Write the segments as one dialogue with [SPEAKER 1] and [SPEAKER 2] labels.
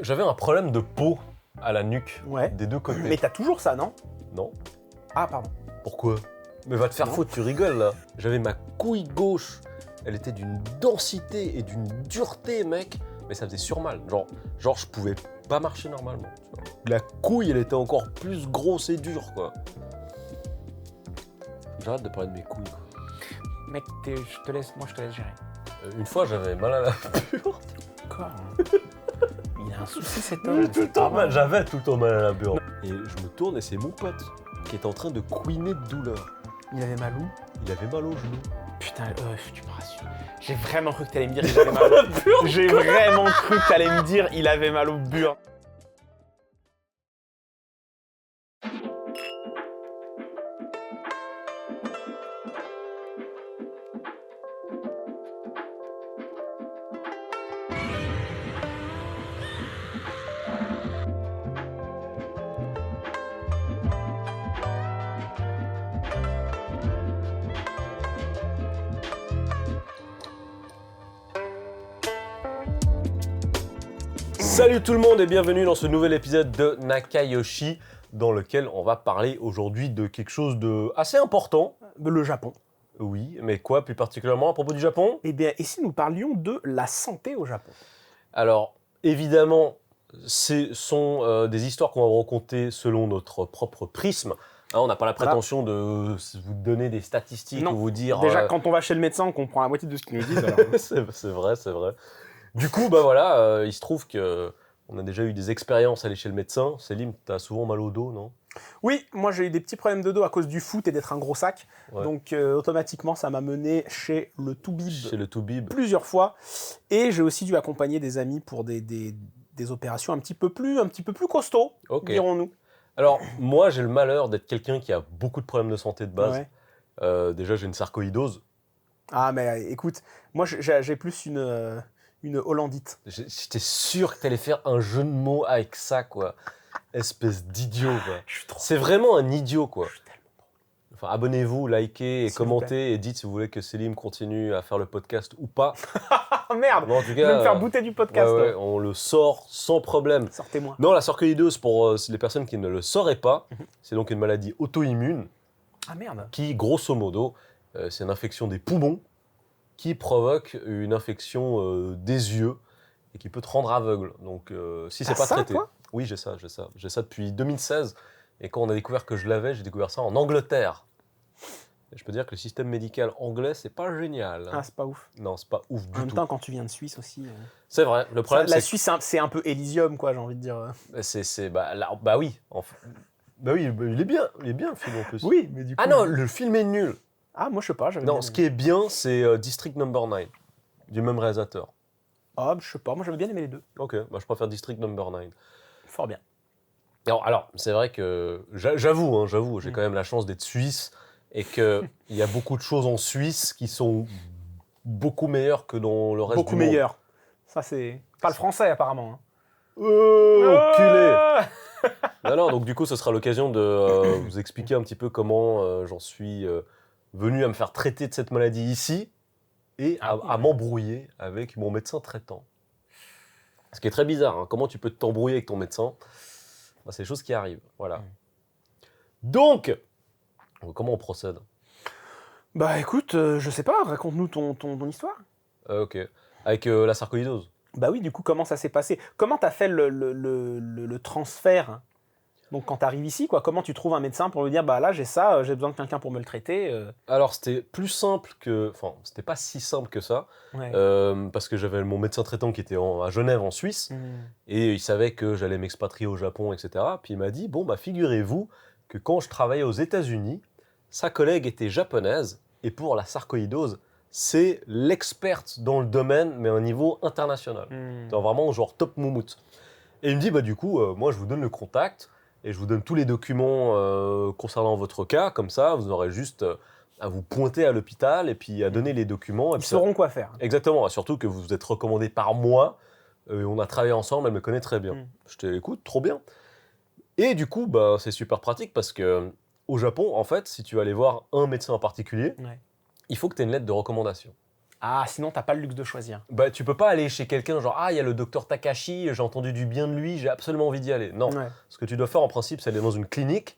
[SPEAKER 1] J'avais un problème de peau à la nuque, des deux côtés.
[SPEAKER 2] Mais t'as toujours ça, non?
[SPEAKER 1] Non.
[SPEAKER 2] Ah, pardon.
[SPEAKER 1] Pourquoi? Mais va te faire
[SPEAKER 2] Non.
[SPEAKER 1] foutre, tu rigoles là. J'avais ma couille gauche, elle était d'une densité et d'une dureté, mec. Mais ça faisait surmal. Genre je pouvais pas marcher normalement. Tu vois. La couille, elle était encore plus grosse et dure, quoi. J'arrête de parler de mes couilles, quoi.
[SPEAKER 2] Mec, je te laisse gérer.
[SPEAKER 1] Une fois, j'avais mal à la burne.
[SPEAKER 2] Quoi? Il a un souci, cet homme.
[SPEAKER 1] J'avais tout le temps mal à la burne. Et je me tourne et c'est mon pote qui est en train de couiner de douleur.
[SPEAKER 2] Il avait mal où?
[SPEAKER 1] Il avait mal au genou.
[SPEAKER 2] Putain, tu me rassures. J'ai vraiment cru que t'allais me dire qu'il avait mal au burne. J'ai vraiment cru que t'allais me dire il avait mal au burne.
[SPEAKER 1] Salut tout le monde et bienvenue dans ce nouvel épisode de Nakayoshi dans lequel on va parler aujourd'hui de quelque chose de assez important.
[SPEAKER 2] Le Japon.
[SPEAKER 1] Oui, mais quoi plus particulièrement à propos du Japon?
[SPEAKER 2] Eh bien, et si nous parlions de la santé au Japon?
[SPEAKER 1] Alors, évidemment, ce sont des histoires qu'on va raconter selon notre propre prisme. Hein, on n'a pas la prétention de vous donner des statistiques
[SPEAKER 2] Non.
[SPEAKER 1] ou vous dire...
[SPEAKER 2] Déjà, quand on va chez le médecin, on comprend la moitié de ce qu'ils nous disent. Alors...
[SPEAKER 1] c'est vrai. Du coup, bah voilà, il se trouve que on a déjà eu des expériences à aller chez le médecin. Célim, t'as souvent mal au dos, non?
[SPEAKER 2] Oui, moi j'ai eu des petits problèmes de dos à cause du foot et d'être un gros sac.
[SPEAKER 1] Ouais.
[SPEAKER 2] Donc automatiquement, ça m'a mené chez le Toubib
[SPEAKER 1] Chez le Toubib.
[SPEAKER 2] plusieurs fois. Et j'ai aussi dû accompagner des amis pour des opérations un petit peu plus costauds, dirons-nous.
[SPEAKER 1] Alors, moi, j'ai le malheur d'être quelqu'un qui a beaucoup de problèmes de santé de base.
[SPEAKER 2] Ouais.
[SPEAKER 1] Déjà, j'ai une sarcoïdose.
[SPEAKER 2] Ah, mais écoute, moi j'ai plus une hollandite.
[SPEAKER 1] J'étais sûr que t'allais faire un jeu de mots avec ça, quoi. Espèce d'idiot, quoi. C'est vraiment un idiot, quoi. Enfin, abonnez-vous, likez et commentez et dites si vous voulez que Célim continue à faire le podcast ou pas.
[SPEAKER 2] Ah merde,
[SPEAKER 1] bon, en tout
[SPEAKER 2] je
[SPEAKER 1] cas,
[SPEAKER 2] vais me faire bouter du podcast.
[SPEAKER 1] Ouais, on le sort sans problème.
[SPEAKER 2] Sortez-moi.
[SPEAKER 1] Non, la sarcoïdose, pour les personnes qui ne le sauraient pas, c'est donc une maladie auto-immune.
[SPEAKER 2] Ah merde.
[SPEAKER 1] Qui, grosso modo, c'est une infection des poumons qui provoque une infection des yeux et qui peut te rendre aveugle. Donc, si c'est pas traité.
[SPEAKER 2] Toi
[SPEAKER 1] oui, j'ai ça. J'ai ça depuis 2016. Et quand on a découvert que je l'avais, j'ai découvert ça en Angleterre. Et je peux dire que le système médical anglais, c'est pas génial.
[SPEAKER 2] Ah, c'est pas ouf.
[SPEAKER 1] Non, c'est pas ouf du tout.
[SPEAKER 2] En même temps, quand tu viens de Suisse aussi.
[SPEAKER 1] C'est vrai. Le problème,
[SPEAKER 2] la Suisse, c'est un peu Elysium, quoi, j'ai envie de dire.
[SPEAKER 1] Bah oui. Bah oui, il est bien le film en plus.
[SPEAKER 2] Oui, mais du coup.
[SPEAKER 1] Ah non, le film est nul.
[SPEAKER 2] Ah, moi je sais pas.
[SPEAKER 1] Non, ce qui est bien, c'est District Number 9, du même réalisateur.
[SPEAKER 2] Ah, je sais pas, moi j'avais bien aimé les deux.
[SPEAKER 1] Ok, bah je préfère District Number 9.
[SPEAKER 2] Fort bien.
[SPEAKER 1] Alors c'est vrai que, j'avoue, j'ai quand même la chance d'être suisse et qu'il y a beaucoup de choses en Suisse qui sont beaucoup meilleures que dans le reste
[SPEAKER 2] beaucoup
[SPEAKER 1] du monde.
[SPEAKER 2] meilleures. Ça, c'est pas le français apparemment. Hein.
[SPEAKER 1] Enculé. Non, donc du coup, ce sera l'occasion de vous expliquer un petit peu comment j'en suis venu à me faire traiter de cette maladie ici et à m'embrouiller avec mon médecin traitant. Ce qui est très bizarre, hein. Comment tu peux t'embrouiller avec ton médecin? Bah, c'est des choses qui arrivent, voilà. Donc, comment on procède?
[SPEAKER 2] Bah écoute, je sais pas, raconte-nous ton histoire.
[SPEAKER 1] Ok, avec la sarcoïdose.
[SPEAKER 2] Bah oui, du coup, comment ça s'est passé? Comment t'as fait le transfert? Donc quand tu arrives ici, quoi, comment tu trouves un médecin pour lui dire bah là j'ai ça, j'ai besoin de quelqu'un pour me le traiter
[SPEAKER 1] Alors c'était plus simple que... Enfin, c'était pas si simple que ça,
[SPEAKER 2] ouais.
[SPEAKER 1] parce que j'avais mon médecin traitant qui était à Genève en Suisse, et il savait que j'allais m'expatrier au Japon, etc. Puis il m'a dit, bon bah figurez-vous que quand je travaillais aux États-Unis, sa collègue était japonaise, et pour la sarcoïdose, c'est l'experte dans le domaine, mais à un niveau international. C'est vraiment genre top moumoute. Et il me dit, bah du coup, moi je vous donne le contact, et je vous donne tous les documents concernant votre cas, comme ça, vous aurez juste à vous pointer à l'hôpital et puis à donner les documents. Et
[SPEAKER 2] Ils sauront quoi faire.
[SPEAKER 1] Exactement, surtout que vous vous êtes recommandé par moi, on a travaillé ensemble, elle me connaît très bien. Je t'écoute, trop bien. Et du coup, bah, c'est super pratique parce que au Japon, en fait, si tu vas aller voir un médecin en particulier, il faut que tu aies une lettre de recommandation.
[SPEAKER 2] Ah, sinon, t'as pas le luxe de choisir.
[SPEAKER 1] Bah, tu peux pas aller chez quelqu'un genre ah il y a le docteur Takashi, j'ai entendu du bien de lui, j'ai absolument envie d'y aller. Non,
[SPEAKER 2] Ouais.
[SPEAKER 1] ce que tu dois faire en principe, c'est aller dans une clinique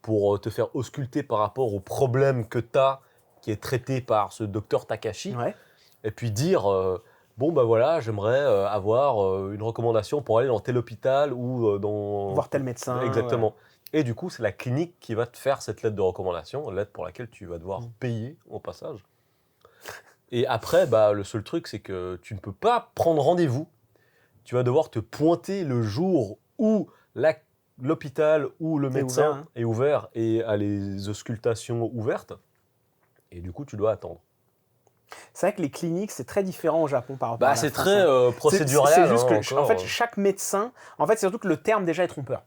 [SPEAKER 1] pour te faire ausculter par rapport au problème que tu as qui est traité par ce docteur Takashi,
[SPEAKER 2] Ouais.
[SPEAKER 1] et puis dire bon bah voilà, j'aimerais avoir une recommandation pour aller dans tel hôpital ou dans
[SPEAKER 2] Voir tel médecin.
[SPEAKER 1] exactement. Et du coup, c'est la clinique qui va te faire cette lettre de recommandation, lettre pour laquelle tu vas devoir payer au passage. Et après, bah, le seul truc, c'est que tu ne peux pas prendre rendez-vous. Tu vas devoir te pointer le jour où l'hôpital ou le
[SPEAKER 2] C'est
[SPEAKER 1] médecin
[SPEAKER 2] ouvert, hein.
[SPEAKER 1] est ouvert et a les auscultations ouvertes. Et du coup, tu dois attendre.
[SPEAKER 2] C'est vrai que les cliniques, c'est très différent au Japon par rapport à
[SPEAKER 1] Bah,
[SPEAKER 2] la
[SPEAKER 1] c'est
[SPEAKER 2] France,
[SPEAKER 1] très
[SPEAKER 2] hein.
[SPEAKER 1] procédural.
[SPEAKER 2] C'est juste que,
[SPEAKER 1] encore.
[SPEAKER 2] en fait, chaque médecin... En fait, c'est surtout que le terme, déjà, est trompeur.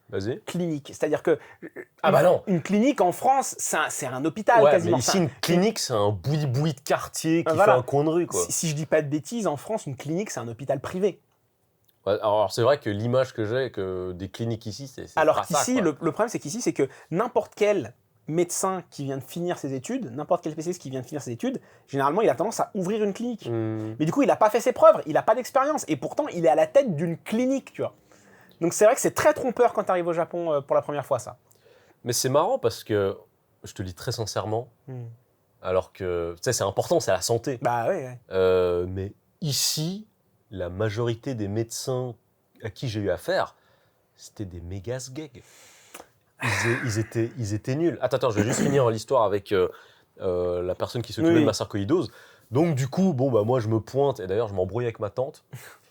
[SPEAKER 1] Vas-y.
[SPEAKER 2] Clinique. C'est-à-dire que...
[SPEAKER 1] Ah bah non.
[SPEAKER 2] Une clinique, en France, c'est un hôpital,
[SPEAKER 1] Ouais,
[SPEAKER 2] quasiment.
[SPEAKER 1] mais ici, une clinique, c'est un boui-boui de quartier qui
[SPEAKER 2] Voilà.
[SPEAKER 1] fait un coin de rue, quoi.
[SPEAKER 2] Si je dis pas de bêtises, en France, une clinique, c'est un hôpital privé.
[SPEAKER 1] Ouais, alors, c'est vrai que l'image que j'ai que des cliniques ici, c'est
[SPEAKER 2] Alors
[SPEAKER 1] pas ça,
[SPEAKER 2] qu'ici,
[SPEAKER 1] quoi.
[SPEAKER 2] le problème, c'est qu'ici, c'est que n'importe quel médecin qui vient de finir ses études, n'importe quel spécialiste qui vient de finir ses études, généralement, il a tendance à ouvrir une clinique. Mais du coup, il n'a pas fait ses preuves, il n'a pas d'expérience, et pourtant, il est à la tête d'une clinique, tu vois. Donc c'est vrai que c'est très trompeur quand tu arrives au Japon pour la première fois, ça.
[SPEAKER 1] Mais c'est marrant parce que, je te le dis très sincèrement, alors que, tu sais, c'est important, c'est la santé.
[SPEAKER 2] Bah ouais.
[SPEAKER 1] Mais ici, la majorité des médecins à qui j'ai eu affaire, c'était des méga sgegs. Ils étaient nuls. Attends, je vais juste finir l'histoire avec la personne qui s'occupait
[SPEAKER 2] Oui.
[SPEAKER 1] de ma sarcoïdose. Donc du coup, bon bah moi je me pointe, et d'ailleurs je m'embrouille avec ma tante.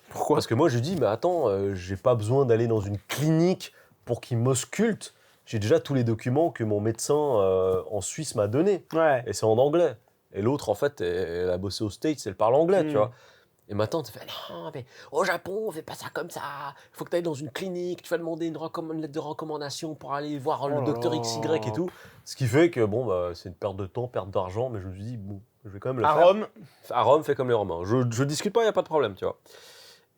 [SPEAKER 2] Pourquoi?
[SPEAKER 1] Parce que moi je lui dis, mais attends, j'ai pas besoin d'aller dans une clinique pour qu'il m'ausculte. J'ai déjà tous les documents que mon médecin en Suisse m'a donnés.
[SPEAKER 2] Ouais.
[SPEAKER 1] Et c'est en anglais. Et l'autre, en fait, elle a bossé aux States, elle parle anglais, tu vois. Et ma tante fait non, mais au Japon, on fait pas ça comme ça. Il faut que tu ailles dans une clinique, tu vas demander une lettre de recommandation pour aller voir le docteur XY et tout. Ce qui fait que, bon, bah, c'est une perte de temps, perte d'argent, mais je me suis dit, bon, je vais quand même le
[SPEAKER 2] À
[SPEAKER 1] faire.
[SPEAKER 2] Rome.
[SPEAKER 1] À Rome, fait comme les Romains. Je discute pas, il n'y a pas de problème, tu vois.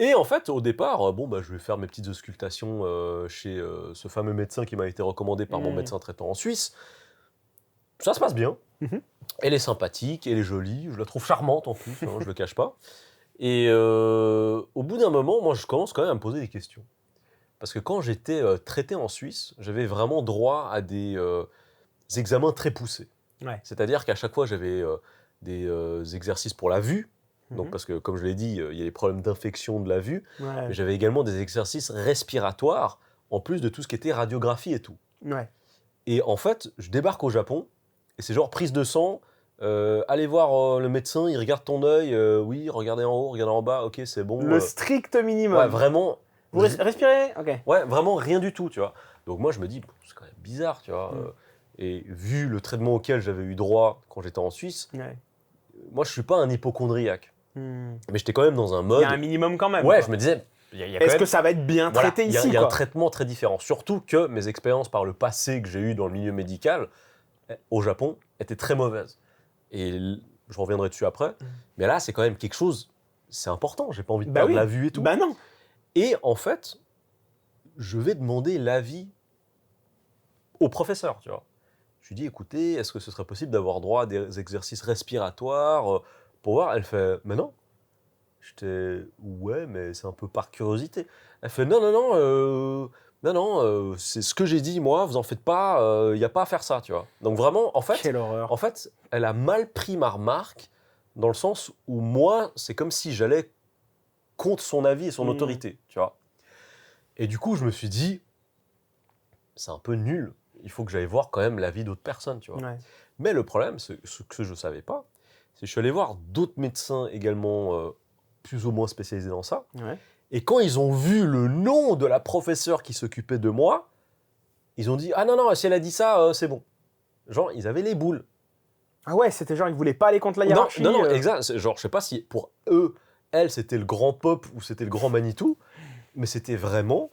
[SPEAKER 1] Et en fait, au départ, bon, bah, je vais faire mes petites auscultations chez ce fameux médecin qui m'a été recommandé par mon médecin traitant en Suisse. Ça se passe bien. Elle est sympathique, elle est jolie, je la trouve charmante en plus, hein, je le cache pas. Et au bout d'un moment, moi, je commence quand même à me poser des questions. Parce que quand j'étais traité en Suisse, j'avais vraiment droit à des examens très poussés.
[SPEAKER 2] Ouais.
[SPEAKER 1] C'est-à-dire qu'à chaque fois, j'avais des exercices pour la vue. Donc, parce que, comme je l'ai dit, il y a des problèmes d'infection de la vue.
[SPEAKER 2] Ouais.
[SPEAKER 1] Mais j'avais également des exercices respiratoires, en plus de tout ce qui était radiographie et tout.
[SPEAKER 2] Ouais.
[SPEAKER 1] Et en fait, je débarque au Japon, et c'est genre prise de sang. Allez voir le médecin, il regarde ton œil. Oui, regardez en haut, regardez en bas. Ok, c'est bon.
[SPEAKER 2] Le strict minimum.
[SPEAKER 1] Ouais, vraiment.
[SPEAKER 2] Vous respirez? Ok.
[SPEAKER 1] Ouais, vraiment rien du tout, tu vois. Donc moi, je me dis, bon, c'est quand même bizarre, tu vois. Et vu le traitement auquel j'avais eu droit quand j'étais en Suisse, moi, je suis pas un hypocondriaque. Mais j'étais quand même dans un mode.
[SPEAKER 2] Il y a un minimum quand même.
[SPEAKER 1] Ouais,
[SPEAKER 2] quoi.
[SPEAKER 1] je me disais. Il y a
[SPEAKER 2] Est-ce que ça va être bien traité
[SPEAKER 1] il
[SPEAKER 2] ici?
[SPEAKER 1] y a un
[SPEAKER 2] quoi.
[SPEAKER 1] traitement très différent. Surtout que mes expériences par le passé que j'ai eues dans le milieu médical, au Japon, étaient très mauvaises. Et je reviendrai dessus après. Mais là, c'est quand même quelque chose, c'est important. J'ai pas envie de perdre la vue et tout.
[SPEAKER 2] Bah non.
[SPEAKER 1] Et en fait, je vais demander l'avis au professeur, tu vois. Je lui dis, écoutez, est-ce que ce serait possible d'avoir droit à des exercices respiratoires pour voir? Elle fait, mais non. J'étais, ouais, mais c'est un peu par curiosité. Elle fait, non, c'est ce que j'ai dit, moi, vous en faites pas, il n'y a pas à faire ça, tu vois. Donc vraiment,
[SPEAKER 2] Quelle horreur.
[SPEAKER 1] en fait, elle a mal pris ma remarque, dans le sens où moi, c'est comme si j'allais contre son avis et son autorité, tu vois. Et du coup, je me suis dit, c'est un peu nul, il faut que j'aille voir quand même l'avis d'autres personnes, tu vois.
[SPEAKER 2] Ouais.
[SPEAKER 1] Mais le problème, ce que je ne savais pas, c'est que je suis allé voir d'autres médecins également plus ou moins spécialisés dans ça.
[SPEAKER 2] Ouais.
[SPEAKER 1] Et quand ils ont vu le nom de la professeure qui s'occupait de moi, ils ont dit « Ah non, si elle a dit ça, c'est bon. » Genre, ils avaient les boules.
[SPEAKER 2] Ah ouais, c'était genre, ils voulaient pas aller contre la hiérarchie.
[SPEAKER 1] Non, exact. Genre, je sais pas si pour eux, elle, c'était le grand pop ou c'était le grand Manitou, mais c'était vraiment...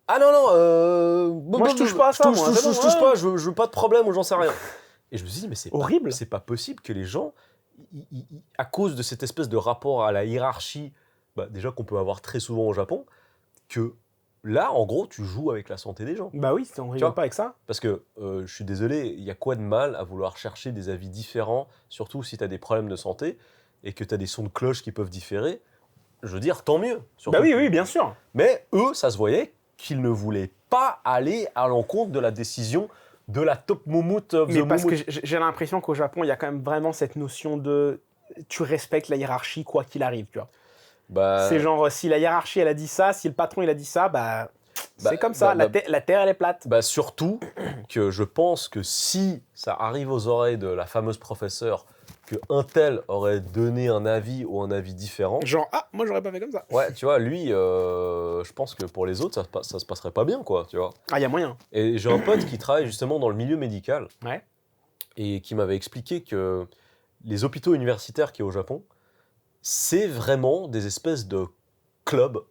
[SPEAKER 1] Ah non,
[SPEAKER 2] moi je touche pas à ça, moi.
[SPEAKER 1] Je touche pas, je veux pas de problème ou j'en sais rien. Et je me suis dit, mais c'est
[SPEAKER 2] horrible.
[SPEAKER 1] C'est pas possible que les gens, à cause de cette espèce de rapport à la hiérarchie, bah, déjà qu'on peut avoir très souvent au Japon, que là, en gros, tu joues avec la santé des gens.
[SPEAKER 2] Bah oui, on rigole pas avec ça.
[SPEAKER 1] Parce que, je suis désolé, il y a quoi de mal à vouloir chercher des avis différents, surtout si tu as des problèmes de santé et que tu as des sons de cloche qui peuvent différer. Je veux dire, tant mieux.
[SPEAKER 2] Bah oui, bien sûr.
[SPEAKER 1] Mais eux, ça se voyait qu'ils ne voulaient pas aller à l'encontre de la décision de la top moumoute of the
[SPEAKER 2] Mais parce
[SPEAKER 1] moumoute.
[SPEAKER 2] que j'ai l'impression qu'au Japon, il y a quand même vraiment cette notion de tu respectes la hiérarchie quoi qu'il arrive, tu vois.
[SPEAKER 1] Bah,
[SPEAKER 2] C'est genre, si la hiérarchie elle a dit ça, si le patron il a dit ça, c'est comme ça, la terre elle est plate.
[SPEAKER 1] bah surtout que je pense que si ça arrive aux oreilles de la fameuse professeure qu'un tel aurait donné un avis ou un avis différent,
[SPEAKER 2] Genre, moi j'aurais pas fait comme ça.
[SPEAKER 1] ouais, tu vois, lui, je pense que pour les autres, ça se passerait pas bien, quoi, tu vois.
[SPEAKER 2] Ah, il y a moyen.
[SPEAKER 1] Et j'ai un pote qui travaille justement dans le milieu médical
[SPEAKER 2] Ouais.
[SPEAKER 1] et qui m'avait expliqué que les hôpitaux universitaires qui est au Japon, c'est vraiment des espèces de clubs.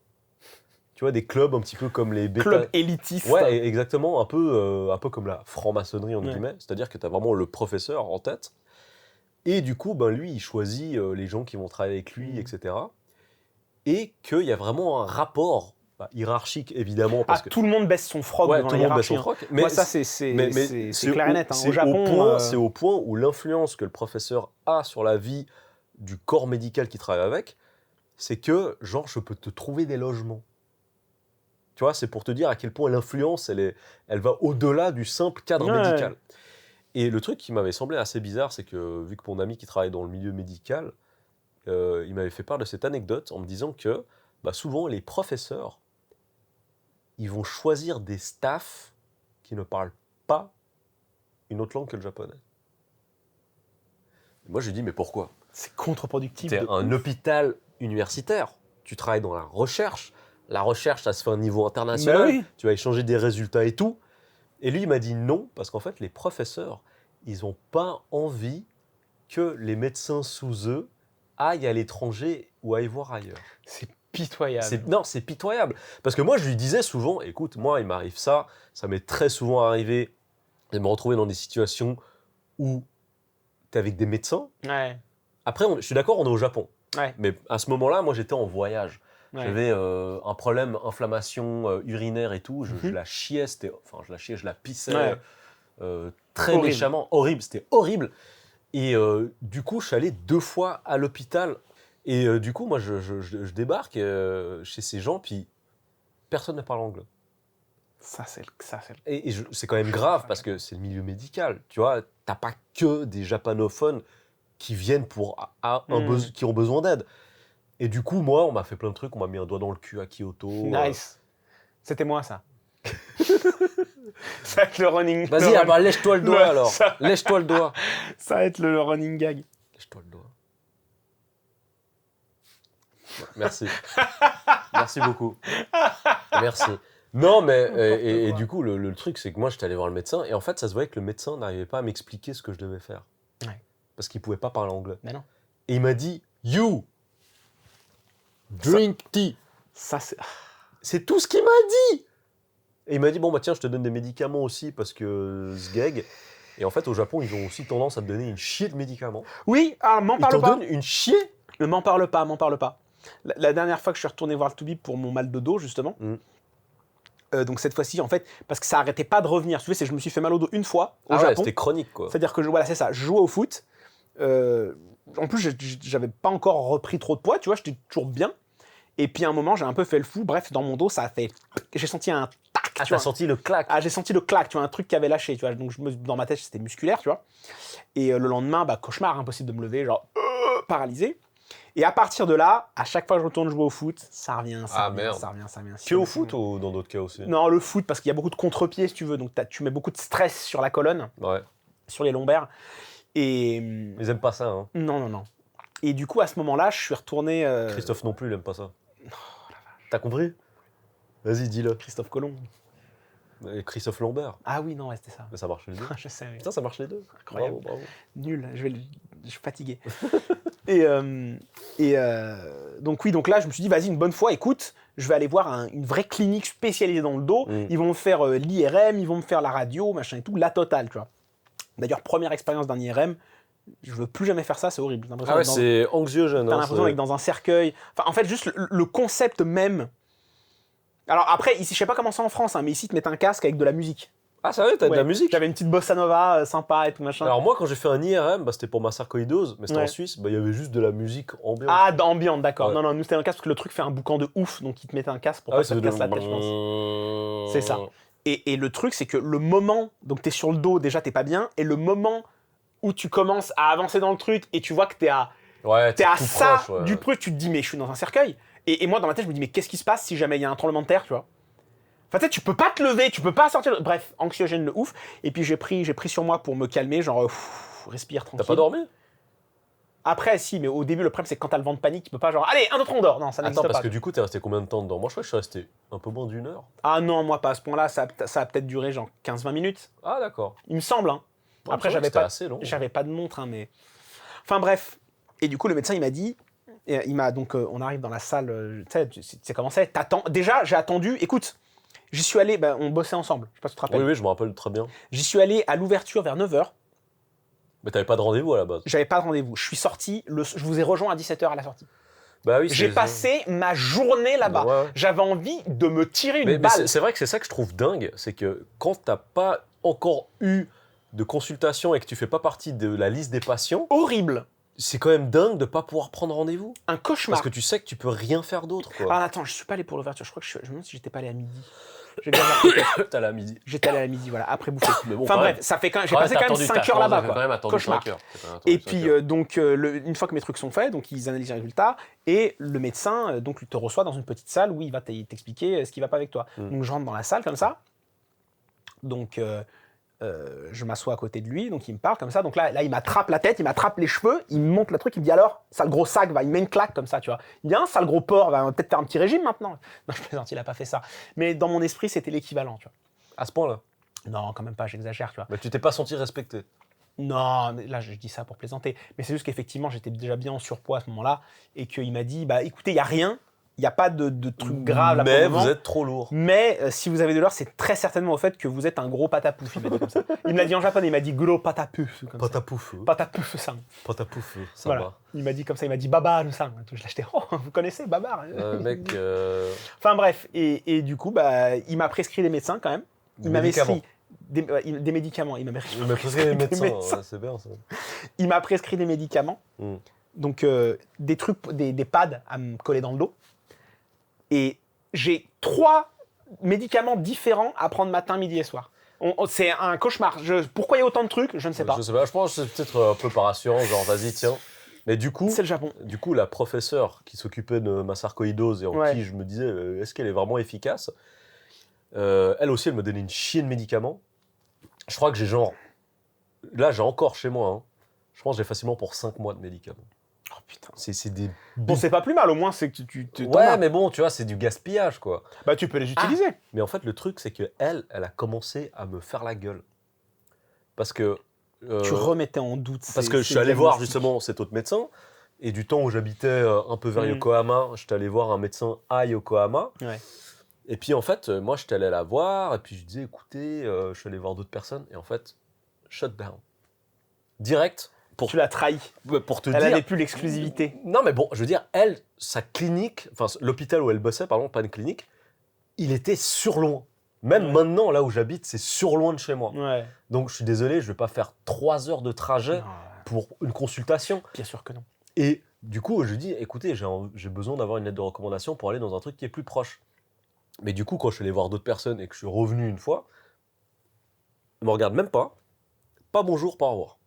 [SPEAKER 1] Tu vois, des clubs un petit peu comme les bêta...
[SPEAKER 2] Club élitiste.
[SPEAKER 1] Ouais, exactement, un peu comme la franc-maçonnerie, entre
[SPEAKER 2] Ouais.
[SPEAKER 1] guillemets. C'est-à-dire que tu as vraiment le professeur en tête. Et du coup, ben, lui, il choisit les gens qui vont travailler avec lui, etc. Et qu'il y a vraiment un rapport hiérarchique, évidemment. Parce que
[SPEAKER 2] tout le monde baisse son froc devant
[SPEAKER 1] tout
[SPEAKER 2] la
[SPEAKER 1] le monde baisse
[SPEAKER 2] hiérarchie.
[SPEAKER 1] son froc.
[SPEAKER 2] Moi, ça, c'est clair et net. Au Japon...
[SPEAKER 1] C'est au point où l'influence que le professeur a sur la vie du corps médical qu'il travaille avec, c'est que, genre, je peux te trouver des logements. Tu vois, c'est pour te dire à quel point l'influence, elle va au-delà du simple cadre médical. Et le truc qui m'avait semblé assez bizarre, c'est que, vu que mon ami qui travaille dans le milieu médical, il m'avait fait part de cette anecdote en me disant que, souvent, les professeurs, ils vont choisir des staffs qui ne parlent pas une autre langue que le japonais. Et moi, je lui dis, mais pourquoi ?
[SPEAKER 2] C'est contre-productif.
[SPEAKER 1] C'est un hôpital universitaire. Tu travailles dans la recherche. La recherche, ça se fait à un niveau international.
[SPEAKER 2] Oui.
[SPEAKER 1] Tu vas échanger des résultats et tout. Et lui, il m'a dit non, parce qu'en fait, les professeurs, ils n'ont pas envie que les médecins sous eux aillent à l'étranger ou aillent voir ailleurs.
[SPEAKER 2] C'est pitoyable.
[SPEAKER 1] Non, c'est pitoyable. Parce que moi, je lui disais souvent, écoute, moi, il m'arrive ça m'est très souvent arrivé de me retrouver dans des situations où tu es avec des médecins.
[SPEAKER 2] Ouais.
[SPEAKER 1] Après, je suis d'accord, on est au Japon.
[SPEAKER 2] Ouais.
[SPEAKER 1] Mais à ce moment-là, moi, j'étais en voyage.
[SPEAKER 2] Ouais.
[SPEAKER 1] J'avais un problème, inflammation urinaire et tout. Je la chiais, je la pissais très
[SPEAKER 2] horrible.
[SPEAKER 1] méchamment. Horrible, c'était horrible. Et du coup, je suis allé 2 fois à l'hôpital. Et du coup, moi, je débarque chez ces gens, puis personne ne parle anglais.
[SPEAKER 2] Ça, c'est
[SPEAKER 1] C'est quand même grave, parce que c'est le milieu médical. Tu vois, t'as pas que des japanophones qui viennent qui ont besoin d'aide. Et du coup, moi, on m'a fait plein de trucs. On m'a mis un doigt dans le cul à Kyoto.
[SPEAKER 2] Nice. C'était moi, ça. Ça va être le running...
[SPEAKER 1] Vas-y, lèche-toi le doigt, alors. Lèche-toi le doigt.
[SPEAKER 2] Ça va être le running gag.
[SPEAKER 1] Lèche-toi le doigt. Merci. Merci beaucoup. Merci. Non, mais... Et du coup, le truc, c'est que moi, j'étais allé voir le médecin. Et en fait, ça se voyait que le médecin n'arrivait pas à m'expliquer ce que je devais faire.
[SPEAKER 2] Ouais.
[SPEAKER 1] Parce qu'il pouvait pas parler anglais.
[SPEAKER 2] Mais non.
[SPEAKER 1] Et il m'a dit, you, drink tea.
[SPEAKER 2] Ça,
[SPEAKER 1] c'est tout ce qu'il m'a dit. Et il m'a dit, bon, tiens, je te donne des médicaments aussi, parce que sgeg. Et en fait, au Japon, ils ont aussi tendance à te donner une chier de médicaments.
[SPEAKER 2] Oui, m'en parle pas.
[SPEAKER 1] Ils t'en donnent une chier.
[SPEAKER 2] Ne m'en parle pas. La dernière fois que je suis retourné voir le Toubib pour mon mal de dos, justement, donc cette fois-ci, en fait, parce que ça arrêtait pas de revenir. Tu sais, je me suis fait mal au dos une fois au Japon.
[SPEAKER 1] C'était chronique, quoi.
[SPEAKER 2] C'est-à-dire que, voilà, c'est ça, je jouais au foot. En plus, j'avais pas encore repris trop de poids, tu vois, j'étais toujours bien. Et puis à un moment, j'ai un peu fait le fou. Bref, dans mon dos, ça a fait... J'ai senti un tac.
[SPEAKER 1] Ah, t'as senti le clac.
[SPEAKER 2] Ah, j'ai senti le clac, tu vois, un truc qui avait lâché, tu vois. Donc dans ma tête, c'était musculaire, tu vois. Et le lendemain, cauchemar, impossible de me lever, genre paralysé. Et à partir de là, à chaque fois que je retourne jouer au foot, ça revient. Ça revient.
[SPEAKER 1] Que au foot ou dans d'autres cas aussi?
[SPEAKER 2] Non, le foot, parce qu'il y a beaucoup de contre-pieds, si tu veux. Donc tu mets beaucoup de stress sur la colonne, sur les lombaires. Et...
[SPEAKER 1] Ils aiment pas ça, hein.
[SPEAKER 2] Non. Et du coup, à ce moment-là, je suis retourné...
[SPEAKER 1] Christophe non plus, il aime pas ça. Oh, la vache. T'as compris? Vas-y, dis-le.
[SPEAKER 2] Christophe Colomb.
[SPEAKER 1] Christophe Lambert.
[SPEAKER 2] Ah oui, non, c'était ça.
[SPEAKER 1] Mais ça marche les deux.
[SPEAKER 2] Je sais.
[SPEAKER 1] Putain, ça marche les deux.
[SPEAKER 2] Incroyable.
[SPEAKER 1] Bravo.
[SPEAKER 2] Nul, je suis fatigué. Donc oui, donc là, je me suis dit, vas-y, une bonne fois, écoute, je vais aller voir une vraie clinique spécialisée dans le dos. Ils vont me faire l'IRM, ils vont me faire la radio, machin et tout, la totale, tu vois. D'ailleurs, première expérience d'un IRM, je veux plus jamais faire ça, c'est horrible.
[SPEAKER 1] Ah ouais, c'est anxiogène.
[SPEAKER 2] T'as l'impression d'être dans un cercueil. Enfin, en fait, juste le concept même Alors après, ici, je sais pas comment c'est en France, hein, mais ici, ils te mettent un casque avec de la musique.
[SPEAKER 1] Ah, ça va, t'as de
[SPEAKER 2] Ouais.
[SPEAKER 1] la musique?
[SPEAKER 2] J'avais une petite bossa nova sympa et tout machin.
[SPEAKER 1] Alors moi, quand j'ai fait un IRM, bah, c'était pour ma sarcoïdose, mais c'était
[SPEAKER 2] Ouais.
[SPEAKER 1] en Suisse, bah, il y avait juste de la musique ambiante.
[SPEAKER 2] Ah, d'ambiance, d'accord.
[SPEAKER 1] Ouais.
[SPEAKER 2] Non, nous, c'était un casque parce que le truc fait un boucan de ouf, donc ils te mettent un casque pour
[SPEAKER 1] Ah
[SPEAKER 2] pas
[SPEAKER 1] ouais,
[SPEAKER 2] que ça te casse la tête, je pense. C'est ça.
[SPEAKER 1] pense.
[SPEAKER 2] Et le truc, c'est que le moment, donc t'es sur le dos, déjà, t'es pas bien, et le moment où tu commences à avancer dans le truc et tu vois que t'es à
[SPEAKER 1] Ouais,
[SPEAKER 2] t'es à
[SPEAKER 1] tout
[SPEAKER 2] ça
[SPEAKER 1] proche, ouais.
[SPEAKER 2] du truc, tu te dis, mais je suis dans un cercueil. Et moi, dans ma tête, je me dis, mais qu'est-ce qui se passe si jamais il y a un tremblement de terre, tu vois? Enfin, tu sais, tu peux pas te lever, tu peux pas sortir. Bref, anxiogène le ouf. Et puis, j'ai pris sur moi pour me calmer, genre, respire tranquille.
[SPEAKER 1] T'as pas dormi?
[SPEAKER 2] Après, si, mais au début, le problème, c'est que quand t'as le vent de panique, tu peux pas, genre, allez, un autre, on dort. Non, ça n'existe
[SPEAKER 1] Attends,
[SPEAKER 2] pas.
[SPEAKER 1] parce que du coup, t'es resté combien de temps dedans? Moi, je crois que je suis resté un peu moins d'1 heure.
[SPEAKER 2] Ah non, moi, pas à ce point-là, ça a peut-être duré, genre, 15-20 minutes.
[SPEAKER 1] Ah, d'accord.
[SPEAKER 2] Il me semble, hein.
[SPEAKER 1] Ouais,
[SPEAKER 2] Après,
[SPEAKER 1] je crois que c'était assez long.
[SPEAKER 2] j'avais pas de montre, hein, mais. Enfin, bref. Et du coup, le médecin, il m'a dit. Il m'a donc, on arrive dans la salle, tu sais comment c'est, t'attends. Déjà, j'ai attendu, écoute, j'y suis allé, bah, on bossait ensemble, je sais pas si tu te rappelles.
[SPEAKER 1] Oui, je me rappelle très bien.
[SPEAKER 2] J'y suis allé à l'ouverture vers 9h,
[SPEAKER 1] Mais t'avais pas de rendez-vous à la base.
[SPEAKER 2] j'avais pas de rendez-vous. Je suis sorti, je vous ai rejoint à 17h à la sortie.
[SPEAKER 1] Bah oui,
[SPEAKER 2] J'ai passé ma journée là-bas.
[SPEAKER 1] Ouais.
[SPEAKER 2] J'avais envie de me tirer une
[SPEAKER 1] Mais
[SPEAKER 2] balle.
[SPEAKER 1] c'est vrai que c'est ça que je trouve dingue, c'est que quand t'as pas encore eu de consultation et que tu fais pas partie de la liste des patients,
[SPEAKER 2] Horrible.
[SPEAKER 1] c'est quand même dingue de pas pouvoir prendre rendez-vous.
[SPEAKER 2] Un cauchemar.
[SPEAKER 1] Parce que tu sais que tu peux rien faire d'autre, quoi.
[SPEAKER 2] Ah, attends, je suis pas allé pour l'ouverture, je crois que je me demande si j'étais pas allé à midi. J'exagère peut-être.
[SPEAKER 1] T'as la midi.
[SPEAKER 2] J'étais allé à midi, voilà, après bouffer.
[SPEAKER 1] Mais bon,
[SPEAKER 2] enfin
[SPEAKER 1] quand
[SPEAKER 2] bref,
[SPEAKER 1] même.
[SPEAKER 2] ça fait quand même, j'ai passé quand même 5 heures là-bas, quoi. Cauchemar. Et puis, donc, une fois que mes trucs sont faits, donc ils analysent les résultats, et le médecin donc, il te reçoit dans une petite salle où il va t'expliquer ce qui va pas avec toi. Donc, je rentre dans la salle comme ça. Donc, je m'assois à côté de lui, donc il me parle comme ça. Donc là, il m'attrape la tête, il m'attrape les cheveux, il me montre le truc, il me dit alors, sale gros sac, va, il me met une claque comme ça, tu vois. Il me dit, hein, sale gros porc, va peut-être faire un petit régime maintenant. Non, je plaisante, il a pas fait ça. Mais dans mon esprit, c'était l'équivalent, tu vois.
[SPEAKER 1] À ce point-là.
[SPEAKER 2] Non, quand même pas, j'exagère, tu vois.
[SPEAKER 1] Mais tu t'es pas senti respecté.
[SPEAKER 2] Non, mais là, je dis ça pour plaisanter. Mais c'est juste qu'effectivement, j'étais déjà bien en surpoids à ce moment-là, et qu'il m'a dit, bah écoutez, il n'y a rien, il n'y a pas de truc grave là pour le
[SPEAKER 1] Mais
[SPEAKER 2] moment.
[SPEAKER 1] vous êtes trop lourd.
[SPEAKER 2] Mais si vous avez de l'or, c'est très certainement au fait que vous êtes un gros patapouf, il m'a dit comme ça. Il me l'a dit en japonais, il m'a dit gros patapouf.
[SPEAKER 1] Patapouf.
[SPEAKER 2] Patapouf, ça.
[SPEAKER 1] Patapouf, ça
[SPEAKER 2] Voilà.
[SPEAKER 1] va.
[SPEAKER 2] Il m'a dit comme ça, il m'a dit babar, ça. Je l'ai acheté, oh, vous connaissez babar.
[SPEAKER 1] Mec,
[SPEAKER 2] Enfin bref, et du coup, bah, il m'a prescrit des médecins quand même. Il m'a prescrit des médicaments. Il m'a
[SPEAKER 1] prescrit des médecins, ouais, c'est bien ça.
[SPEAKER 2] Il m'a prescrit des médicaments. Donc des trucs, des pads à me coller dans le dos. Et j'ai 3 médicaments différents à prendre matin, midi et soir. C'est un cauchemar. Pourquoi il y a autant de trucs, je ne sais pas.
[SPEAKER 1] Je sais pas, je pense que c'est peut-être un peu par assurance, genre vas-y, tiens. Mais du coup,
[SPEAKER 2] c'est le Japon.
[SPEAKER 1] Du coup, la professeure qui s'occupait de ma sarcoïdose et en qui je me disais, est-ce qu'elle est vraiment efficace, elle aussi, elle me donnait une chier de médicaments. Je crois que j'ai genre... Là, j'ai encore chez moi, hein, je pense que j'ai facilement pour 5 mois de médicaments.
[SPEAKER 2] Oh putain.
[SPEAKER 1] C'est des...
[SPEAKER 2] Bon, c'est pas plus mal, au moins, c'est que tu
[SPEAKER 1] ouais, mais bon, tu vois, c'est du gaspillage, quoi.
[SPEAKER 2] Bah, tu peux les utiliser.
[SPEAKER 1] Mais en fait, le truc, c'est que elle a commencé à me faire la gueule. Parce que...
[SPEAKER 2] tu remettais en doute.
[SPEAKER 1] Parce que je suis allé voir justement cet autre médecin, et du temps où j'habitais un peu vers Yokohama, j'étais allé voir un médecin à Yokohama.
[SPEAKER 2] Ouais.
[SPEAKER 1] Et puis en fait, moi j'étais allé la voir, et puis je disais, écoutez, je suis allé voir d'autres personnes, et en fait, shut down. Direct.
[SPEAKER 2] Tu l'as trahi.
[SPEAKER 1] Pour te
[SPEAKER 2] elle
[SPEAKER 1] dire.
[SPEAKER 2] Elle n'avait plus l'exclusivité.
[SPEAKER 1] Non, mais bon, je veux dire, elle, sa clinique, enfin l'hôpital où elle bossait, pardon, pas une clinique, il était sur loin. Même maintenant, là où j'habite, c'est sur loin de chez moi.
[SPEAKER 2] Ouais.
[SPEAKER 1] Donc je suis désolé, je vais pas faire 3 heures de trajet pour une consultation.
[SPEAKER 2] Bien sûr que non.
[SPEAKER 1] Et du coup, je dis, écoutez, j'ai besoin d'avoir une lettre de recommandation pour aller dans un truc qui est plus proche. Mais du coup, quand je suis allé voir d'autres personnes et que je suis revenu une fois, elle me regarde même pas. Pas bonjour, pas au revoir.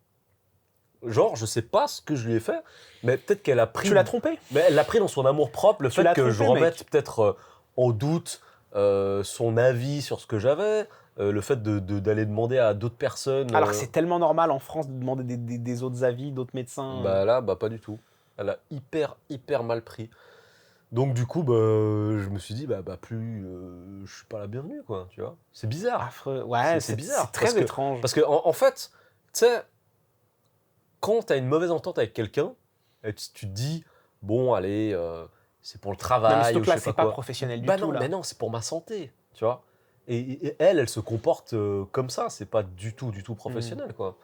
[SPEAKER 1] Genre, je sais pas ce que je lui ai fait, mais peut-être qu'elle a pris...
[SPEAKER 2] Tu l'as trompé.
[SPEAKER 1] Mais elle l'a pris dans son amour-propre, le fait que je remette peut-être en doute son avis sur ce que j'avais, le fait d'aller demander à d'autres personnes...
[SPEAKER 2] Alors que c'est tellement normal en France de demander des autres avis, d'autres médecins.
[SPEAKER 1] Bah là, pas du tout. Elle a hyper mal pris. Donc du coup, je me suis dit, plus, je suis pas la bienvenue, quoi, tu vois. C'est bizarre.
[SPEAKER 2] Affreux. Ouais, c'est bizarre. C'est très étrange.
[SPEAKER 1] Parce que en fait, tu sais, quand tu as une mauvaise entente avec quelqu'un, tu te dis, bon, allez, c'est pour le travail.
[SPEAKER 2] Non, mais ce
[SPEAKER 1] ou je
[SPEAKER 2] là,
[SPEAKER 1] sais
[SPEAKER 2] c'est
[SPEAKER 1] pas
[SPEAKER 2] pas
[SPEAKER 1] quoi.
[SPEAKER 2] professionnel du
[SPEAKER 1] Bah
[SPEAKER 2] tout.
[SPEAKER 1] non,
[SPEAKER 2] là.
[SPEAKER 1] mais non, c'est pour ma santé, tu vois. Et elle se comporte comme ça, c'est pas du tout professionnel, quoi.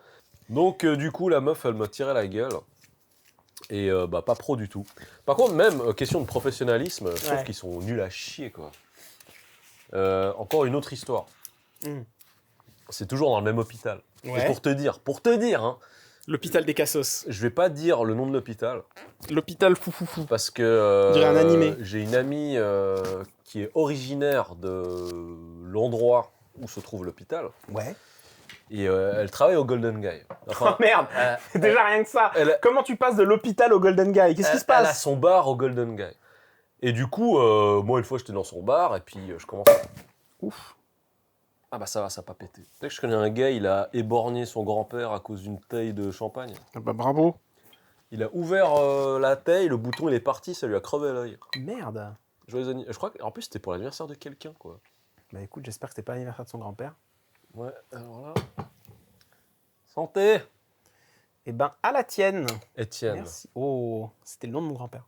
[SPEAKER 1] Donc du coup, la meuf, elle me tirait la gueule. Et pas pro du tout. Par contre, même question de professionnalisme, je trouve qu'ils sont nuls à chier, quoi. Encore une autre histoire.
[SPEAKER 2] Mm.
[SPEAKER 1] C'est toujours dans le même hôpital.
[SPEAKER 2] Ouais.
[SPEAKER 1] Et pour te dire, hein,
[SPEAKER 2] L'hôpital des Cassos.
[SPEAKER 1] je vais pas dire le nom de l'hôpital
[SPEAKER 2] L'hôpital fou.
[SPEAKER 1] parce que
[SPEAKER 2] On dirait un animé.
[SPEAKER 1] j'ai une amie qui est originaire de l'endroit où se trouve l'hôpital
[SPEAKER 2] Ouais.
[SPEAKER 1] et elle travaille au Golden Guy. Enfin,
[SPEAKER 2] Oh merde. Déjà rien que ça. Comment tu passes de l'hôpital au Golden Guy? Qu'est-ce qui se
[SPEAKER 1] Elle a
[SPEAKER 2] passe?
[SPEAKER 1] son bar au Golden Guy. Et du coup, moi, une fois, j'étais dans son bar, et puis je commence à...
[SPEAKER 2] Ouf.
[SPEAKER 1] Ah bah ça va, ça n'a pas pété. Tu sais que je connais un gars, il a éborgné son grand-père à cause d'une taille de champagne.
[SPEAKER 2] Ah bah bravo.
[SPEAKER 1] Il a ouvert la taille, le bouton, il est parti, ça lui a crevé l'œil.
[SPEAKER 2] Merde.
[SPEAKER 1] Joyeux anniversaire. Je crois qu'en plus, c'était pour l'anniversaire de quelqu'un, quoi.
[SPEAKER 2] Bah écoute, j'espère que c'était pas l'anniversaire de son grand-père.
[SPEAKER 1] Ouais, alors là... Santé
[SPEAKER 2] Eh ben, à la tienne.
[SPEAKER 1] Étienne.
[SPEAKER 2] Merci. Oh, c'était le nom de mon grand-père.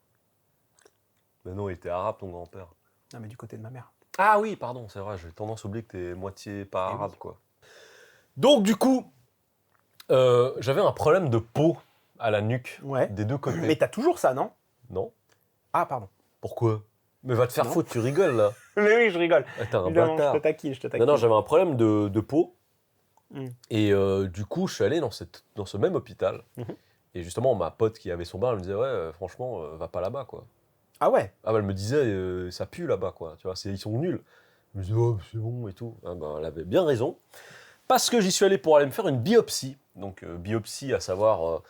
[SPEAKER 1] Mais non, il était arabe, ton grand-père.
[SPEAKER 2] Non, mais du côté de ma mère.
[SPEAKER 1] Ah oui, pardon, c'est vrai, j'ai tendance à oublier que t'es moitié pas
[SPEAKER 2] Eh
[SPEAKER 1] arabe,
[SPEAKER 2] oui.
[SPEAKER 1] quoi. Donc, du coup, j'avais un problème de peau à la nuque,
[SPEAKER 2] Ouais.
[SPEAKER 1] des deux côtés.
[SPEAKER 2] Mais t'as toujours ça, non?
[SPEAKER 1] Non.
[SPEAKER 2] Ah, pardon.
[SPEAKER 1] Pourquoi? Mais va te faire
[SPEAKER 2] Non.
[SPEAKER 1] foutre, tu rigoles, là.
[SPEAKER 2] Mais oui, je rigole.
[SPEAKER 1] Ah, t'es un
[SPEAKER 2] Évidemment,
[SPEAKER 1] bâtard.
[SPEAKER 2] je te taquine.
[SPEAKER 1] Non, j'avais un problème de peau.
[SPEAKER 2] Mm.
[SPEAKER 1] Et du coup, je suis allé dans ce même hôpital.
[SPEAKER 2] Mhm.
[SPEAKER 1] Et justement, ma pote qui avait son bar, elle me disait, ouais, franchement, va pas là-bas, quoi.
[SPEAKER 2] Ah ouais.
[SPEAKER 1] Ah bah, elle me disait, ça pue là-bas, quoi. Tu vois, ils sont nuls. Je me disais, oh, c'est bon et tout. Ah bah, elle avait bien raison. Parce que j'y suis allé pour aller me faire une biopsie. Donc, biopsie, à savoir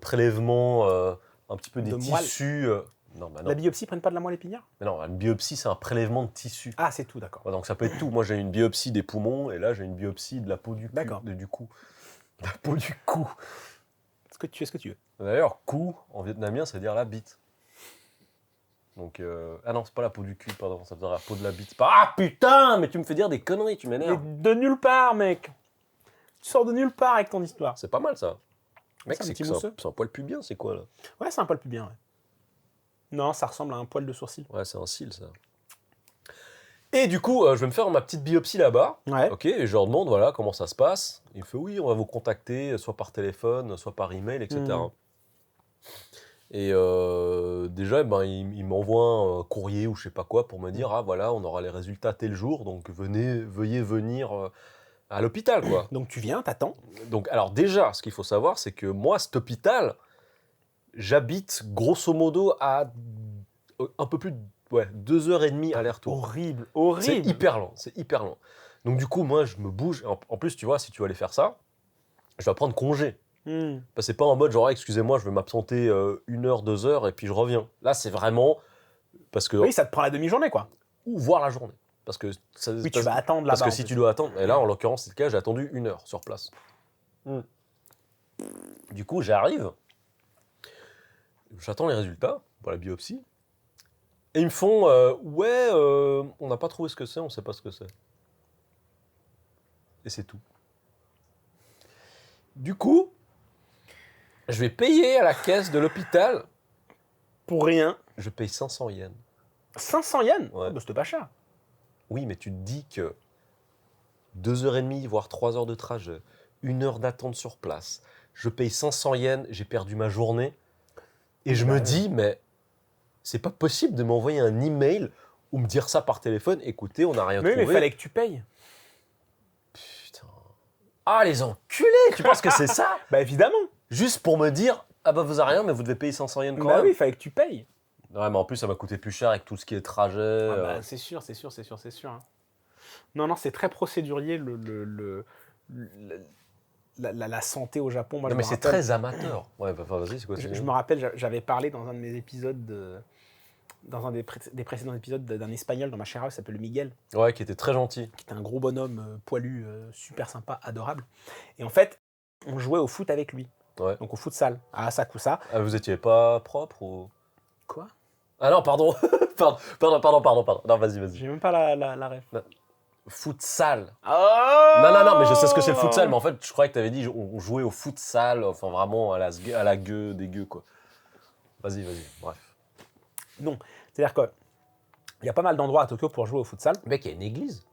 [SPEAKER 1] prélèvement, un petit peu des
[SPEAKER 2] De moelle.
[SPEAKER 1] tissus. Non, bah non.
[SPEAKER 2] La biopsie prenne pas de la moelle épinière?
[SPEAKER 1] Mais non, une biopsie, c'est un prélèvement de tissu.
[SPEAKER 2] Ah, c'est tout, d'accord.
[SPEAKER 1] Ouais, donc ça peut être tout. Moi, j'ai une biopsie des poumons et là, j'ai une biopsie de la peau du cou.
[SPEAKER 2] D'accord.
[SPEAKER 1] Du cou. La peau du cou.
[SPEAKER 2] Ce que tu veux.
[SPEAKER 1] D'ailleurs, cou, en vietnamien, ça veut dire la bite. Donc, ah non, c'est pas la peau du cul, pardon, ça veut dire la peau de la bite. Ah putain, mais tu me fais dire des conneries, tu
[SPEAKER 2] Mais
[SPEAKER 1] m'énerves.
[SPEAKER 2] de nulle part, mec. Tu sors de nulle part avec ton histoire.
[SPEAKER 1] C'est pas mal ça. Mec,
[SPEAKER 2] C'est un
[SPEAKER 1] c'est
[SPEAKER 2] petit
[SPEAKER 1] que c'est
[SPEAKER 2] mousseux.
[SPEAKER 1] un poil pubien, c'est quoi là?
[SPEAKER 2] Ouais, c'est un poil plus bien, ouais. Non, ça ressemble à un poil de sourcil.
[SPEAKER 1] Ouais, c'est un cil ça. Et du coup, je vais me faire ma petite biopsie là-bas.
[SPEAKER 2] Ouais.
[SPEAKER 1] Ok, et je leur demande, voilà, comment ça se passe. Il me fait, oui, on va vous contacter, soit par téléphone, soit par email, etc.
[SPEAKER 2] Mm.
[SPEAKER 1] Et déjà, ben, il m'envoie un courrier ou je sais pas quoi pour me dire, ah voilà, on aura les résultats tel jour, donc veuillez venir à l'hôpital, quoi.
[SPEAKER 2] Donc tu viens, t'attends.
[SPEAKER 1] Donc, alors déjà, ce qu'il faut savoir, c'est que moi, cet hôpital, j'habite grosso modo à un peu plus de 2h30 aller-retour.
[SPEAKER 2] Horrible,
[SPEAKER 1] C'est
[SPEAKER 2] horrible.
[SPEAKER 1] hyper lent, c'est hyper lent. Donc du coup, moi, je me bouge. En plus, tu vois, si tu veux aller faire ça, je dois prendre congé.
[SPEAKER 2] Mm.
[SPEAKER 1] Bah, c'est pas en mode genre, ah, excusez-moi, je vais m'absenter 1 heure, 2 heures et puis je reviens. Là, c'est vraiment parce que
[SPEAKER 2] Oui, ça te prend la demi-journée, quoi.
[SPEAKER 1] ou voir la journée. Parce que
[SPEAKER 2] Oui, tu vas attendre là-bas.
[SPEAKER 1] parce que
[SPEAKER 2] en
[SPEAKER 1] si
[SPEAKER 2] plus.
[SPEAKER 1] tu dois attendre, et là, en l'occurrence, c'est le cas, j'ai attendu 1 heure sur place. Du coup, j'arrive, j'attends les résultats pour la biopsie, et ils me font ouais, on n'a pas trouvé ce que c'est, on sait pas ce que c'est. Et c'est tout. Du coup, je vais payer à la caisse de l'hôpital,
[SPEAKER 2] Pour rien.
[SPEAKER 1] je paye 500 yens.
[SPEAKER 2] 500 yens.
[SPEAKER 1] Ouais.
[SPEAKER 2] Oh, bah, c'était pas cher.
[SPEAKER 1] Oui, mais tu te dis que 2h30, voire 3 heures de trajet, 1 heure d'attente sur place, je paye 500 yens, j'ai perdu ma journée, et je me dis, mais c'est pas possible de m'envoyer un email ou me dire ça par téléphone, écoutez, on n'a rien
[SPEAKER 2] Mais oui,
[SPEAKER 1] trouvé.
[SPEAKER 2] mais fallait que tu payes.
[SPEAKER 1] Putain. Ah, les enculés, tu penses que c'est ça?
[SPEAKER 2] Bah évidemment.
[SPEAKER 1] Juste pour me dire, ah bah vous avez rien, mais vous devez payer 500 yens quand
[SPEAKER 2] Bah
[SPEAKER 1] même.
[SPEAKER 2] oui, fallait que tu payes.
[SPEAKER 1] Ouais, mais en plus, ça m'a coûté plus cher avec tout ce qui est trajet.
[SPEAKER 2] Ah bah, c'est sûr. Hein. Non, c'est très procédurier la santé au Japon. Moi,
[SPEAKER 1] Non,
[SPEAKER 2] je
[SPEAKER 1] mais
[SPEAKER 2] me
[SPEAKER 1] c'est
[SPEAKER 2] rappelle-
[SPEAKER 1] très amateur. Ouais, bah, vas-y, c'est quoi
[SPEAKER 2] Je me rappelle, j'avais parlé dans un de mes épisodes, dans un des précédents épisodes d'un Espagnol dans ma chère house, qui s'appelle Miguel,
[SPEAKER 1] Ouais, qui était très gentil.
[SPEAKER 2] qui était un gros bonhomme poilu, super sympa, adorable. Et en fait, on jouait au foot avec lui.
[SPEAKER 1] Ouais.
[SPEAKER 2] Donc au futsal, à Asakusa.
[SPEAKER 1] Ah, vous étiez pas propre ou...
[SPEAKER 2] Quoi?
[SPEAKER 1] Ah non, pardon. pardon. Non, vas-y.
[SPEAKER 2] J'ai même pas la ref.
[SPEAKER 1] Futsal.
[SPEAKER 2] Oh
[SPEAKER 1] Non, mais je sais ce que c'est le futsal, mais en fait, je croyais que tu avais dit on jouait au futsal, enfin vraiment à la gueule, des gueux, quoi. Vas-y, bref.
[SPEAKER 2] Non, c'est-à-dire qu'il y a pas mal d'endroits à Tokyo pour jouer au futsal.
[SPEAKER 1] Mec, il y a une église.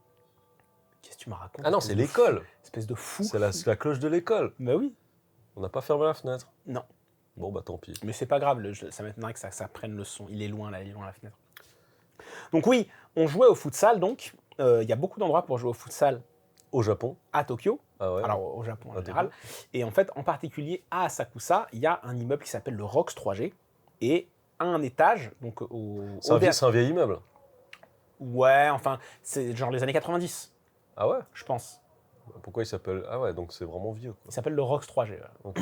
[SPEAKER 2] Qu'est-ce que tu me racontes?
[SPEAKER 1] Ah non,
[SPEAKER 2] espèce
[SPEAKER 1] c'est
[SPEAKER 2] de
[SPEAKER 1] l'école.
[SPEAKER 2] fou. Espèce de fou.
[SPEAKER 1] C'est la cloche de l'école.
[SPEAKER 2] Bah oui.
[SPEAKER 1] On n'a pas fermé la fenêtre.
[SPEAKER 2] Non.
[SPEAKER 1] Bon, bah tant pis.
[SPEAKER 2] Mais c'est pas grave, ça m'étonnerait que ça prenne le son. Il est loin, là, la fenêtre. Donc oui, on jouait au futsal, donc, il y a beaucoup d'endroits pour jouer au futsal
[SPEAKER 1] Au Japon.
[SPEAKER 2] à Tokyo.
[SPEAKER 1] Ah ouais.
[SPEAKER 2] Alors au Japon en
[SPEAKER 1] À
[SPEAKER 2] général. Et en fait, en particulier à Asakusa, il y a un immeuble qui s'appelle le ROX 3G. Et un étage, donc
[SPEAKER 1] C'est un vieil immeuble.
[SPEAKER 2] Ouais, enfin, c'est genre les années 90,
[SPEAKER 1] Ah ouais.
[SPEAKER 2] je pense.
[SPEAKER 1] Pourquoi il s'appelle... Ah ouais, donc c'est vraiment vieux. Quoi.
[SPEAKER 2] Il s'appelle le ROX 3G. Voilà.
[SPEAKER 1] Ok.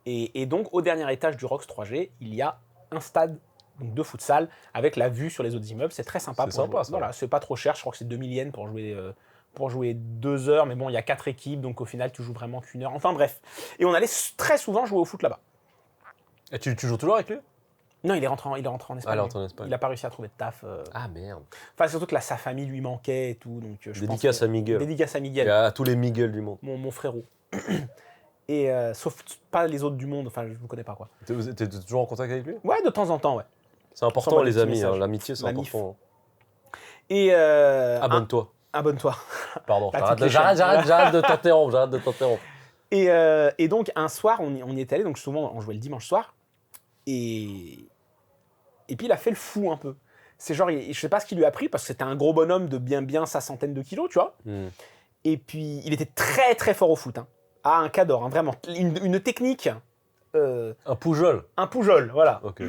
[SPEAKER 2] Et donc, au dernier étage du ROX 3G, il y a un stade donc, de futsal avec la vue sur les autres immeubles. C'est très sympa.
[SPEAKER 1] C'est sympa, ça.
[SPEAKER 2] Voilà, c'est pas trop cher. Je crois que c'est 2000 yens pour jouer 2 heures. Mais bon, il y a 4 équipes, donc au final, tu joues vraiment qu'1 heure. Enfin bref. Et on allait très souvent jouer au foot là-bas.
[SPEAKER 1] Et tu joues toujours avec lui?
[SPEAKER 2] Non, il est rentré en Espagne.
[SPEAKER 1] Ah, il est rentré en Espagne.
[SPEAKER 2] Il n'a pas réussi à trouver de taf.
[SPEAKER 1] Ah merde.
[SPEAKER 2] Enfin, surtout que là, sa famille lui manquait et tout. Donc,
[SPEAKER 1] Dédicace à Miguel.
[SPEAKER 2] Dédicace à Miguel.
[SPEAKER 1] Et à tous les Miguel du monde.
[SPEAKER 2] Mon frérot. Et sauf pas les autres du monde, enfin je ne connais pas quoi.
[SPEAKER 1] T'es toujours en contact avec lui?
[SPEAKER 2] Ouais, de temps en temps, ouais.
[SPEAKER 1] C'est important
[SPEAKER 2] S'envoie des
[SPEAKER 1] les
[SPEAKER 2] petits
[SPEAKER 1] amis, hein,
[SPEAKER 2] messages.
[SPEAKER 1] l'amitié c'est
[SPEAKER 2] La mif.
[SPEAKER 1] important.
[SPEAKER 2] Et
[SPEAKER 1] Abonne-toi.
[SPEAKER 2] abonne-toi.
[SPEAKER 1] Pardon,
[SPEAKER 2] À toutes les
[SPEAKER 1] j'arrête de t'interrompre.
[SPEAKER 2] Et donc un soir, on y est allé, donc souvent on jouait le dimanche soir. Et puis il a fait le fou un peu. C'est genre, je sais pas ce qu'il lui a pris, parce que c'était un gros bonhomme de bien sa centaine de kilos, tu vois. Et puis il était très très fort au foot. Hein. Ah, un cador, hein, vraiment. Une technique.
[SPEAKER 1] Un Pujol.
[SPEAKER 2] Un Pujol, voilà.
[SPEAKER 1] Ok.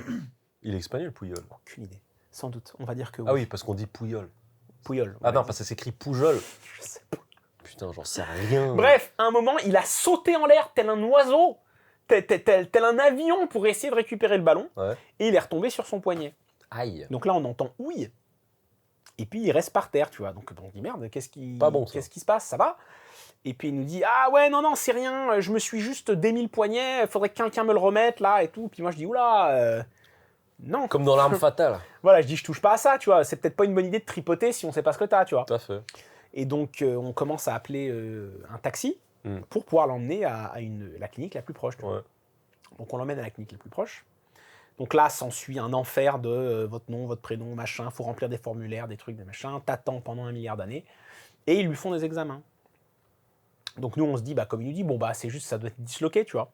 [SPEAKER 1] Il est espagnol, Pujol.
[SPEAKER 2] Aucune idée. Sans doute. On va dire que oui.
[SPEAKER 1] Ah oui, parce qu'on dit Pujol.
[SPEAKER 2] Pujol.
[SPEAKER 1] Ah non, parce que ça s'écrit Pujol.
[SPEAKER 2] Je sais pas.
[SPEAKER 1] Putain, j'en sais rien.
[SPEAKER 2] Bref, à un moment, il a sauté en l'air tel un oiseau, tel un avion pour essayer de récupérer le ballon.
[SPEAKER 1] Ouais.
[SPEAKER 2] Et il est retombé sur son poignet.
[SPEAKER 1] Aïe.
[SPEAKER 2] Donc là, on entend ouille. Et puis, il reste par terre, tu vois. Donc, on dit merde, qu'est-ce qui se passe? Ça va? Et puis, il nous dit, ah ouais, non, c'est rien. Je me suis juste démis le poignet. Il faudrait que quelqu'un me le remette, là, et tout. Puis moi, je dis, oula, non.
[SPEAKER 1] Comme dans l'arme fatale.
[SPEAKER 2] Voilà, je dis, je touche pas à ça, tu vois. C'est peut-être pas une bonne idée de tripoter si on sait pas ce que t'as, tu vois.
[SPEAKER 1] Tout à fait.
[SPEAKER 2] Et donc, on commence à appeler un taxi pour pouvoir l'emmener à la clinique la plus proche. Tu vois.
[SPEAKER 1] Ouais.
[SPEAKER 2] Donc, on l'emmène à la clinique la plus proche. Donc là, s'ensuit un enfer de votre nom, votre prénom, machin. Faut remplir des formulaires, des trucs, des machins. T'attends pendant 1 milliard d'années. Et ils lui font des examens. Donc nous, on se dit, bah, comme il nous dit, bon, bah, c'est juste, ça doit être disloqué, tu vois.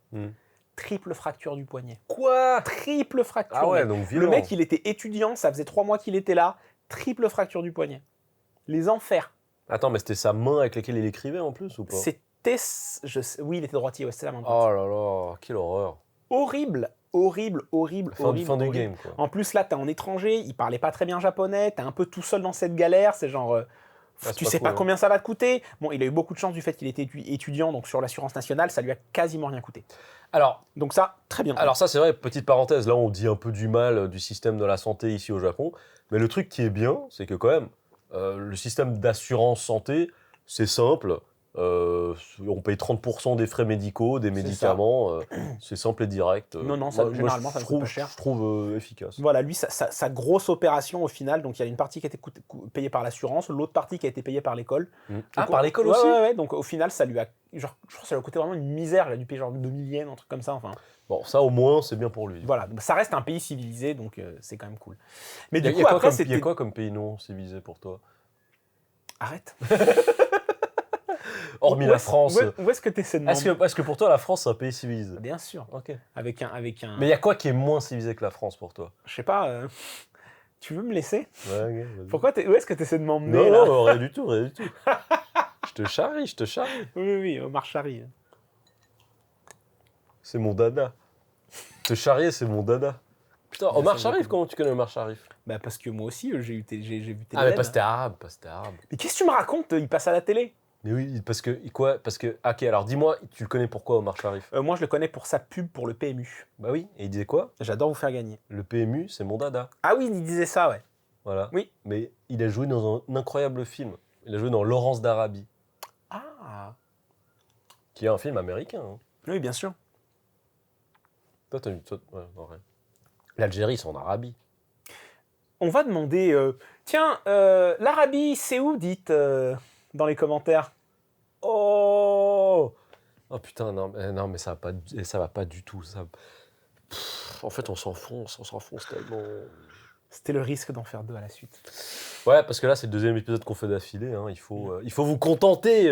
[SPEAKER 2] Triple fracture du poignet.
[SPEAKER 1] Quoi?
[SPEAKER 2] Triple fracture.
[SPEAKER 1] Ah ouais, donc violent.
[SPEAKER 2] Le mec, il était étudiant, ça faisait 3 mois qu'il était là. Triple fracture du poignet. Les enfers.
[SPEAKER 1] Attends, mais c'était sa main avec laquelle il écrivait en plus ou pas?
[SPEAKER 2] C'était... Oui, il était droitier, ouais, c'était la main droite.
[SPEAKER 1] Oh là là, quelle horreur.
[SPEAKER 2] Horrible.
[SPEAKER 1] Fin du game, quoi.
[SPEAKER 2] En plus, là, t'es en étranger, il parlait pas très bien japonais, t'es un peu tout seul dans cette galère, c'est genre... tu sais pas combien ça va te coûter. Bon, il a eu beaucoup de chance du fait qu'il était étudiant, donc sur l'assurance nationale, ça lui a quasiment rien coûté.
[SPEAKER 1] Alors,
[SPEAKER 2] donc ça, très bien.
[SPEAKER 1] Alors ça, c'est vrai, petite parenthèse, là, on dit un peu du mal du système de la santé ici au Japon, mais le truc qui est bien, c'est que quand même, le système d'assurance santé, c'est simple. On paye 30% des frais médicaux, des médicaments, c'est simple et direct.
[SPEAKER 2] Non, ça, généralement, ça coûte pas cher.
[SPEAKER 1] Je trouve efficace.
[SPEAKER 2] Voilà, lui, sa grosse opération au final, donc il y a une partie qui a été payée par l'assurance, l'autre partie qui a été payée par l'école.
[SPEAKER 1] Ah, par l'école aussi?
[SPEAKER 2] Ouais, donc au final, ça lui a, genre, je crois que ça lui a coûté vraiment une misère, il a dû payer genre 2000 yens, un truc comme ça, enfin.
[SPEAKER 1] Bon, ça au moins, c'est bien pour lui.
[SPEAKER 2] Voilà, ça reste un pays civilisé, donc c'est quand même cool. Mais
[SPEAKER 1] du coup, après, il y a quoi comme pays non civilisé pour toi?
[SPEAKER 2] Arrête.
[SPEAKER 1] Hormis la France.
[SPEAKER 2] Où est-ce que tu essaies de demander?
[SPEAKER 1] Est-ce que pour toi, la France, c'est un pays civilisé?
[SPEAKER 2] Bien sûr.
[SPEAKER 1] Ok.
[SPEAKER 2] Avec un...
[SPEAKER 1] Mais il y a quoi qui est moins civilisé que la France pour toi?
[SPEAKER 2] Je sais pas. Tu veux me laisser?
[SPEAKER 1] Ouais, okay,
[SPEAKER 2] pourquoi où est-ce que tu essaies de m'emmener?
[SPEAKER 1] Non, rien du tout. Je te charrie.
[SPEAKER 2] Oui, Omar Charrie.
[SPEAKER 1] C'est mon dada. Te charrier, c'est mon dada. Putain, Omar Sharif, comment tu connais Omar Sharif?
[SPEAKER 2] Bah parce que moi aussi, j'ai vu télé.
[SPEAKER 1] Ah mais parce que t'es arabe,
[SPEAKER 2] Mais qu'est-ce que tu me racontes? Il passe à la télé.
[SPEAKER 1] Mais oui, parce que... Ok, alors dis-moi, tu le connais pourquoi, Omar Sharif?
[SPEAKER 2] Moi, je le connais pour sa pub pour le PMU.
[SPEAKER 1] Bah oui, et il disait quoi?
[SPEAKER 2] J'adore vous faire gagner.
[SPEAKER 1] Le PMU, c'est mon dada.
[SPEAKER 2] Ah oui, il disait ça, ouais.
[SPEAKER 1] Voilà.
[SPEAKER 2] Oui.
[SPEAKER 1] Mais il a joué dans un incroyable film. Il a joué dans Laurence d'Arabie.
[SPEAKER 2] Ah.
[SPEAKER 1] Qui est un film américain. Hein.
[SPEAKER 2] Oui, bien sûr.
[SPEAKER 1] Toi, t'as vu... Ouais, non, rien. L'Algérie, c'est en Arabie.
[SPEAKER 2] On va demander... Tiens, l'Arabie, c'est où, dites dans les commentaires?
[SPEAKER 1] Oh putain, non mais ça va pas du tout. Ça... en fait, on s'enfonce tellement.
[SPEAKER 2] C'était le risque d'en faire 2 à la suite.
[SPEAKER 1] Ouais, parce que là, c'est le 2e épisode qu'on fait d'affilée. Hein. Il faut vous contenter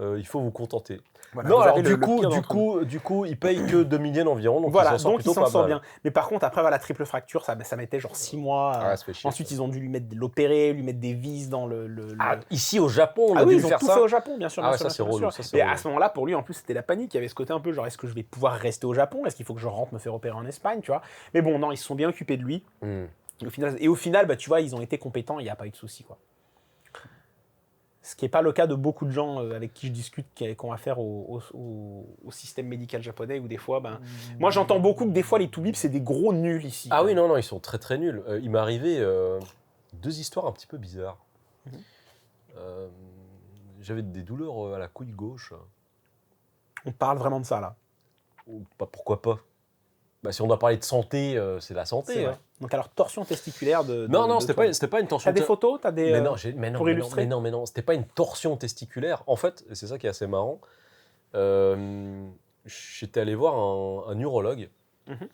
[SPEAKER 1] il faut vous contenter.
[SPEAKER 2] Voilà,
[SPEAKER 1] non,
[SPEAKER 2] vous
[SPEAKER 1] alors
[SPEAKER 2] avez
[SPEAKER 1] du
[SPEAKER 2] le pire d'entre nous.
[SPEAKER 1] coup, il paye que 2 millions environ, donc
[SPEAKER 2] Voilà,
[SPEAKER 1] il s'en sort
[SPEAKER 2] donc
[SPEAKER 1] plutôt
[SPEAKER 2] il s'en
[SPEAKER 1] pas
[SPEAKER 2] sort
[SPEAKER 1] mal.
[SPEAKER 2] bien. Mais par contre, après, voilà, triple fracture, ça mettait genre 6 mois.
[SPEAKER 1] Ah, ça fait chier,
[SPEAKER 2] Ensuite,
[SPEAKER 1] ça.
[SPEAKER 2] ils ont dû l'opérer, lui mettre des vis dans le...
[SPEAKER 1] Ah, ici au Japon, on
[SPEAKER 2] Ah
[SPEAKER 1] a
[SPEAKER 2] oui,
[SPEAKER 1] dû
[SPEAKER 2] ils
[SPEAKER 1] lui
[SPEAKER 2] ont
[SPEAKER 1] faire
[SPEAKER 2] tout
[SPEAKER 1] ça.
[SPEAKER 2] fait au Japon, bien sûr.
[SPEAKER 1] Ah
[SPEAKER 2] bien
[SPEAKER 1] ouais,
[SPEAKER 2] sûr,
[SPEAKER 1] ça c'est
[SPEAKER 2] bien sûr.
[SPEAKER 1] relou, ça c'est
[SPEAKER 2] Et
[SPEAKER 1] relou.
[SPEAKER 2] à ce moment-là, pour lui, en plus, c'était la panique. Il y avait ce côté un peu genre, est-ce que je vais pouvoir rester au Japon? Est-ce qu'il faut que je rentre me faire opérer en Espagne, tu vois? Mais bon, non, ils se sont bien occupés de lui.
[SPEAKER 1] Hmm.
[SPEAKER 2] Et au final, bah, tu vois, ils ont été compétents, il n'y a pas eu de souci, quoi. Ce qui n'est pas le cas de beaucoup de gens avec qui je discute qui ont affaire au système médical japonais, où des fois, ben... Moi, j'entends beaucoup que des fois, les toubibs, c'est des gros nuls ici.
[SPEAKER 1] Ah
[SPEAKER 2] quoi.
[SPEAKER 1] oui, non, ils sont très très nuls. Il m'est arrivé 2 histoires un petit peu bizarres.
[SPEAKER 2] Mhm.
[SPEAKER 1] Euh, J'avais des douleurs à la couille gauche.
[SPEAKER 2] On parle vraiment de ça, là.
[SPEAKER 1] Ou pas, pourquoi pas? Bah, si on doit parler de santé, c'est la santé.
[SPEAKER 2] C'est
[SPEAKER 1] hein.
[SPEAKER 2] vrai. Donc, alors, torsion testiculaire
[SPEAKER 1] Non, non,
[SPEAKER 2] de
[SPEAKER 1] c'était
[SPEAKER 2] toi.
[SPEAKER 1] pas une torsion.
[SPEAKER 2] T'as des photos? T'as des...
[SPEAKER 1] Mais non, mais non,
[SPEAKER 2] pour
[SPEAKER 1] mais non,
[SPEAKER 2] illustrer
[SPEAKER 1] mais non, c'était pas une torsion testiculaire. En fait, c'est ça qui est assez marrant. J'étais allé voir un urologue.
[SPEAKER 2] Mhm.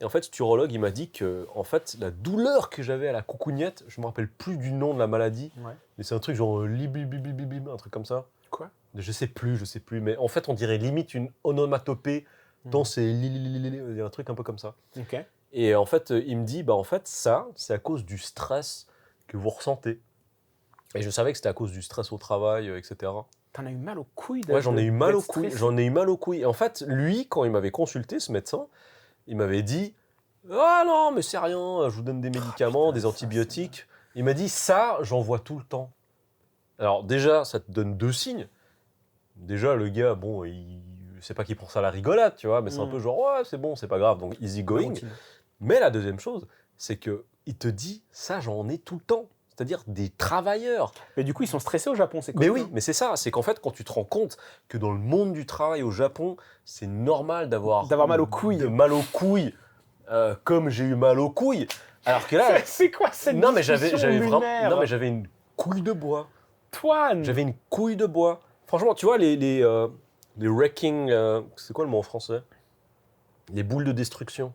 [SPEAKER 1] Et en fait, cet urologue, il m'a dit que en fait, la douleur que j'avais à la coucougnette, je me rappelle plus du nom de la maladie,
[SPEAKER 2] Ouais.
[SPEAKER 1] mais c'est un truc genre libibibibibim, un truc comme ça.
[SPEAKER 2] Quoi?
[SPEAKER 1] Je sais plus. Mais en fait, on dirait limite une onomatopée, tant c'est il y a un truc un peu comme ça.
[SPEAKER 2] Ok.
[SPEAKER 1] Et en fait, il me dit, bah en fait, ça, c'est à cause du stress que vous ressentez. Et je savais que c'était à cause du stress au travail, etc.
[SPEAKER 2] T'en as eu mal aux couilles
[SPEAKER 1] Ouais, j'en ai eu mal aux
[SPEAKER 2] d'être
[SPEAKER 1] couilles.
[SPEAKER 2] stressé.
[SPEAKER 1] J'en ai eu mal aux couilles. Et en fait, lui, quand il m'avait consulté, ce médecin, il m'avait dit, ah non, mais c'est rien, je vous donne des médicaments,
[SPEAKER 2] putain,
[SPEAKER 1] des
[SPEAKER 2] ça,
[SPEAKER 1] antibiotiques. Il m'a dit, ça, j'en vois tout le temps. Alors déjà, ça te donne 2 signes. Déjà, le gars, bon, c'est pas qu'il prend ça à la rigolade, tu vois, mais c'est un peu genre, ouais, c'est bon, c'est pas grave, donc easy
[SPEAKER 2] La
[SPEAKER 1] going.
[SPEAKER 2] routine.
[SPEAKER 1] Mais la deuxième chose, c'est que il te dit, ça, j'en ai tout le temps. C'est-à-dire des travailleurs.
[SPEAKER 2] Mais du coup, ils sont stressés au Japon, c'est
[SPEAKER 1] Mais
[SPEAKER 2] connu,
[SPEAKER 1] oui,
[SPEAKER 2] hein.
[SPEAKER 1] mais c'est ça. C'est qu'en fait, quand tu te rends compte que dans le monde du travail au Japon, c'est normal d'avoir
[SPEAKER 2] mal aux couilles.
[SPEAKER 1] mal aux couilles, comme j'ai eu mal aux couilles. Alors que là,
[SPEAKER 2] C'est quoi cette
[SPEAKER 1] non mais
[SPEAKER 2] discussion lunaire?
[SPEAKER 1] non mais j'avais une couille de bois.
[SPEAKER 2] Toine.
[SPEAKER 1] J'avais une couille de bois. Franchement, tu vois les wrecking, c'est quoi le mot en français? Les boules de destruction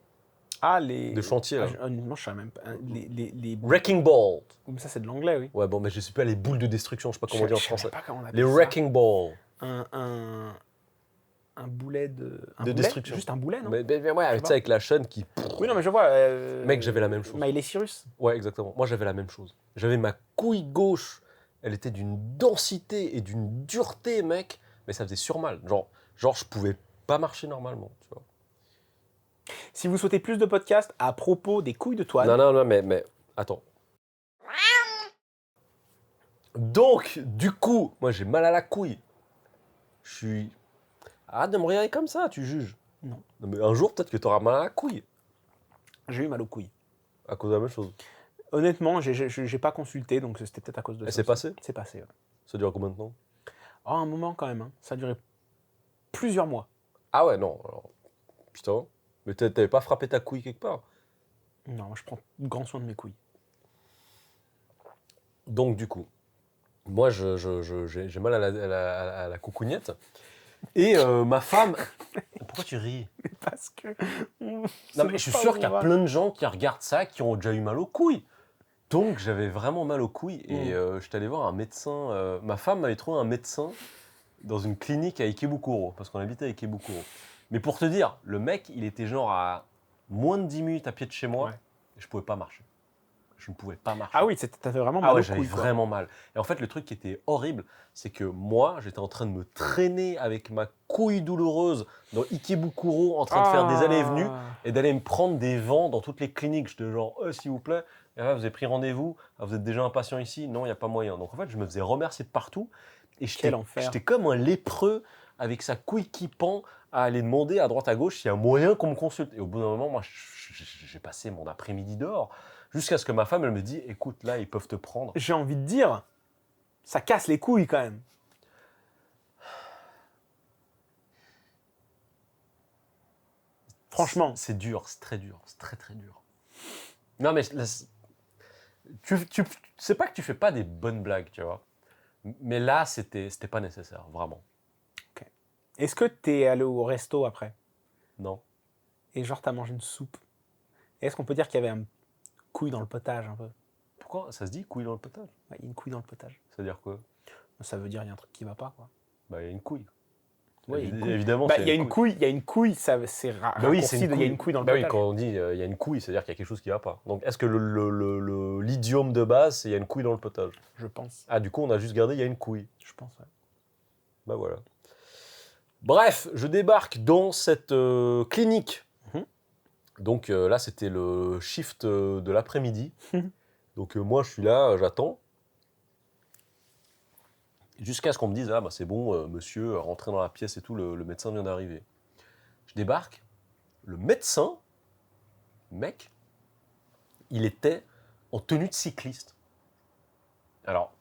[SPEAKER 2] Ah, les...
[SPEAKER 1] de chantier là.
[SPEAKER 2] Honnêtement, je sais même pas. Les...
[SPEAKER 1] Wrecking ball.
[SPEAKER 2] Mais ça, c'est de l'anglais, oui.
[SPEAKER 1] Ouais bon, mais je sais pas les boules de destruction, je sais pas comment on dit en
[SPEAKER 2] Je sais
[SPEAKER 1] français.
[SPEAKER 2] pas comment on appelle
[SPEAKER 1] Les
[SPEAKER 2] ça.
[SPEAKER 1] wrecking ball.
[SPEAKER 2] Un boulet de... Un
[SPEAKER 1] De
[SPEAKER 2] boulet
[SPEAKER 1] destruction.
[SPEAKER 2] Juste un boulet, non?
[SPEAKER 1] Mais ouais,
[SPEAKER 2] sais
[SPEAKER 1] tu
[SPEAKER 2] pas.
[SPEAKER 1] sais, avec la chaîne qui.
[SPEAKER 2] Oui, non, mais je vois.
[SPEAKER 1] Mec, j'avais la même chose.
[SPEAKER 2] Miley Cyrus.
[SPEAKER 1] Ouais, exactement. Moi, j'avais la même chose. J'avais ma couille gauche. Elle était d'une densité et d'une dureté, mec. Mais ça faisait surmal. Genre, je pouvais pas marcher normalement, tu vois.
[SPEAKER 2] Si vous souhaitez plus de podcasts à propos des couilles de Toine,
[SPEAKER 1] Non, mais attends. Donc, du coup, moi, j'ai mal à la couille. Je suis. Arrête de me regarder comme ça, tu juges.
[SPEAKER 2] Non.
[SPEAKER 1] Mais un jour, peut-être que tu auras mal à la couille.
[SPEAKER 2] j'ai eu mal aux couilles.
[SPEAKER 1] À cause de la même chose.
[SPEAKER 2] Honnêtement, j'ai pas consulté, donc c'était peut-être à cause de
[SPEAKER 1] Et
[SPEAKER 2] ça.
[SPEAKER 1] c'est
[SPEAKER 2] aussi.
[SPEAKER 1] passé?
[SPEAKER 2] C'est passé, ouais.
[SPEAKER 1] Ça dure combien de temps?
[SPEAKER 2] Oh, un moment quand même, hein. Ça a duré plusieurs mois.
[SPEAKER 1] Ah ouais, non. Alors... Putain. Mais t'avais pas frappé ta couille quelque part?
[SPEAKER 2] Non, moi je prends grand soin de mes couilles.
[SPEAKER 1] Donc, du coup, moi, j'ai mal à la coucougnette. Et ma femme... Pourquoi tu ris?
[SPEAKER 2] Parce que...
[SPEAKER 1] Non, mais je suis sûr qu'il y a plein de gens qui regardent ça, qui ont déjà eu mal aux couilles. Donc, j'avais vraiment mal aux couilles. Et je suis allé voir un médecin. Ma femme m'avait trouvé un médecin dans une clinique à Ikebukuro, parce qu'on habitait à Ikebukuro. Mais pour te dire, le mec, il était genre à moins de 10 minutes à pied de chez moi.
[SPEAKER 2] Ouais.
[SPEAKER 1] Et je pouvais pas marcher. Je ne pouvais pas marcher.
[SPEAKER 2] Ah oui, t'avais vraiment mal
[SPEAKER 1] Ah ouais,
[SPEAKER 2] aux
[SPEAKER 1] j'avais
[SPEAKER 2] couilles, quoi.
[SPEAKER 1] vraiment mal. Et en fait, le truc qui était horrible, c'est que moi, j'étais en train de me traîner avec ma couille douloureuse dans Ikebukuro, en train de faire des allées et venues, et d'aller me prendre des vents dans toutes les cliniques. J'étais genre, s'il vous plaît, et là, vous avez pris rendez-vous, vous êtes déjà un patient ici? Non, il n'y a pas moyen. Donc en fait, je me faisais remercier de partout, et
[SPEAKER 2] Quel enfer.
[SPEAKER 1] j'étais comme un lépreux avec sa couille qui pend à aller demander à droite à gauche s'il y a moyen qu'on me consulte. Et au bout d'un moment, moi, j'ai passé mon après-midi dehors. Jusqu'à ce que ma femme, elle me dit, écoute, là, ils peuvent te prendre.
[SPEAKER 2] J'ai envie de dire, ça casse les couilles quand même. Franchement.
[SPEAKER 1] C'est dur, c'est très dur, c'est très très dur. Non, mais là, c'est pas que tu fais pas des bonnes blagues, tu vois. Mais là, c'était pas nécessaire, vraiment.
[SPEAKER 2] Okay. Est-ce que t'es allé au resto après?
[SPEAKER 1] Non.
[SPEAKER 2] Et genre, t'as mangé une soupe? Est-ce qu'on peut dire qu'il y avait un couille dans le potage un peu?
[SPEAKER 1] Pourquoi? Ça se dit couille dans le potage?
[SPEAKER 2] Ouais, il y a une couille dans le potage.
[SPEAKER 1] Ça veut dire quoi?
[SPEAKER 2] Ça veut dire qu'il y a un truc qui va pas, quoi.
[SPEAKER 1] Bah, il y a une couille.
[SPEAKER 2] Ouais, il y a une couille.
[SPEAKER 1] Évidemment,
[SPEAKER 2] Bah, il y a une couille, ça, c'est
[SPEAKER 1] Bah oui, c'est
[SPEAKER 2] raccourci de il y a une couille dans le
[SPEAKER 1] Bah oui,
[SPEAKER 2] potage.
[SPEAKER 1] quand on dit il y a une couille, c'est-à-dire qu'il y a quelque chose qui va pas. Donc, est-ce que l'idiome de base, c'est il y a une couille dans le potage?
[SPEAKER 2] Je pense.
[SPEAKER 1] Ah, du coup, on a juste gardé il y a une couille.
[SPEAKER 2] Je pense, ouais.
[SPEAKER 1] Bah voilà. Bref, je débarque dans cette clinique.
[SPEAKER 2] Mhm.
[SPEAKER 1] Donc là, c'était le shift de l'après-midi. Donc moi, je suis là, j'attends. Jusqu'à ce qu'on me dise, ah bah c'est bon, monsieur, rentrez dans la pièce et tout, le médecin vient d'arriver. Je débarque, le médecin, mec, il était en tenue de cycliste. Alors,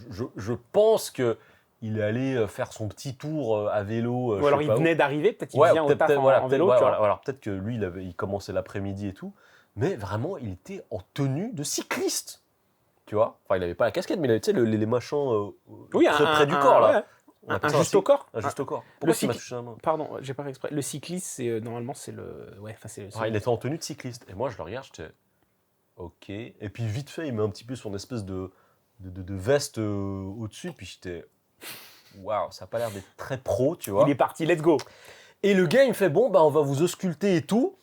[SPEAKER 1] je pense que il allait faire son petit tour à vélo.
[SPEAKER 2] Ou alors il venait d'arriver, peut-être qu'il
[SPEAKER 1] Ouais,
[SPEAKER 2] vient au taf en vélo,
[SPEAKER 1] ouais,
[SPEAKER 2] tu vois.
[SPEAKER 1] alors peut-être que lui, il commençait l'après-midi et tout. Mais vraiment, il était en tenue de cycliste. Tu vois, enfin, il n'avait pas la casquette, mais il avait, tu sais, les machins
[SPEAKER 2] Oui,
[SPEAKER 1] près du corps, là.
[SPEAKER 2] ouais.
[SPEAKER 1] On appelle
[SPEAKER 2] Un
[SPEAKER 1] ça
[SPEAKER 2] juste au corps.
[SPEAKER 1] Un juste au corps. Pourquoi tu m'as
[SPEAKER 2] cycli-
[SPEAKER 1] touché la main?
[SPEAKER 2] Pardon, j'ai pas fait exprès. Le cycliste, c'est normalement c'est le. Ouais, enfin c'est.
[SPEAKER 1] Il était en tenue de cycliste. Et moi, je le regarde, j'étais. Ok. Et puis, vite fait, il met un petit peu son espèce de veste au-dessus. Puis j'étais. Waouh, ça n'a pas l'air d'être très pro, tu vois.
[SPEAKER 2] Il est parti, let's go.
[SPEAKER 1] Et le gars, il me fait bon, bah, on va vous ausculter et tout.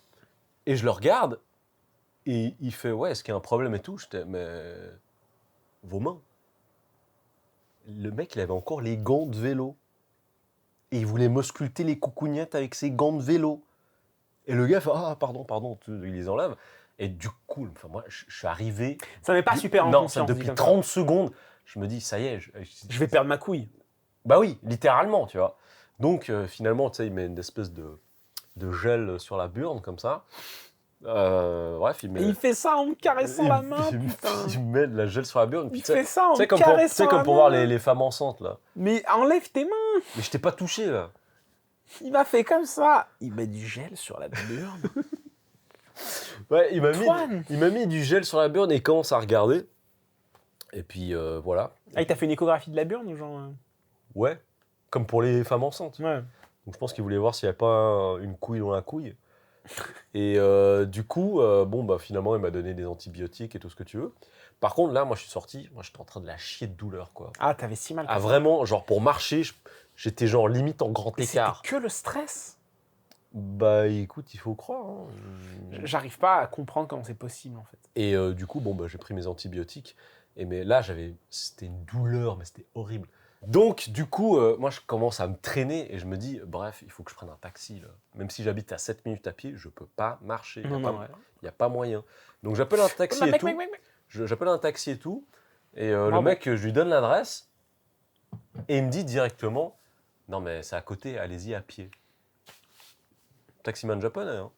[SPEAKER 1] Et je le regarde. Et il fait ouais, est-ce qu'il y a un problème et tout? J'étais, mais. Vos mains. Le mec, il avait encore les gants de vélo. Et il voulait m'ausculter les coucougnettes avec ses gants de vélo. Et le gars fait ah, pardon, il les enlève. Et du coup, enfin, moi, je suis arrivé.
[SPEAKER 2] Ça met pas super en
[SPEAKER 1] Non,
[SPEAKER 2] confiance.
[SPEAKER 1] depuis
[SPEAKER 2] dit
[SPEAKER 1] 30 secondes, je me dis, ça y est.
[SPEAKER 2] Je vais perdre ma couille.
[SPEAKER 1] Bah oui, littéralement, tu vois. Donc, finalement, tu sais, il met une espèce de gel sur la burne, comme ça. Bref, il met.
[SPEAKER 2] Et il fait ça en me caressant la main, putain.
[SPEAKER 1] Il met de la gel sur la burne.
[SPEAKER 2] Il fait ça en me
[SPEAKER 1] comme
[SPEAKER 2] caressant
[SPEAKER 1] comme
[SPEAKER 2] la
[SPEAKER 1] pour voir
[SPEAKER 2] main.
[SPEAKER 1] les femmes enceintes, là.
[SPEAKER 2] Mais enlève tes mains.
[SPEAKER 1] Mais je t'ai pas touché, là.
[SPEAKER 2] Il m'a fait comme ça. Il met du gel sur la burne.
[SPEAKER 1] Ouais, il
[SPEAKER 2] Antoine.
[SPEAKER 1] m'a mis du gel sur la burne et il commence à regarder. Et puis, voilà.
[SPEAKER 2] Ah, il t'a fait une échographie de la burne ou genre
[SPEAKER 1] Ouais, comme pour les femmes enceintes.
[SPEAKER 2] Ouais.
[SPEAKER 1] Donc je pense qu'il voulait voir s'il n'y avait pas une couille dans la couille. Et du coup, bon, bah, finalement, il m'a donné des antibiotiques et tout ce que tu veux. Par contre, là, moi, je suis sorti, moi, j'étais en train de la chier de douleur, quoi.
[SPEAKER 2] Ah, t'avais si mal.
[SPEAKER 1] Ah, vraiment, genre, pour marcher, j'étais genre limite en grand
[SPEAKER 2] Mais
[SPEAKER 1] écart.
[SPEAKER 2] c'était que le stress.
[SPEAKER 1] Bah, écoute, il faut croire. Hein.
[SPEAKER 2] J'arrive pas à comprendre comment c'est possible, en fait.
[SPEAKER 1] Et du coup, bon, bah, j'ai pris mes antibiotiques. Mais là, c'était une douleur, mais c'était horrible. Donc, du coup, moi, je commence à me traîner et je me dis, bref, il faut que je prenne un taxi. Là. Même si j'habite à 7 minutes à pied, je peux pas marcher. Il n'y a pas moyen. Donc, j'appelle un taxi et tout. J'appelle un taxi et tout. Et le mec, je lui donne l'adresse. Et il me dit directement, non, mais c'est à côté, allez-y à pied. Taximan japonais. Hein.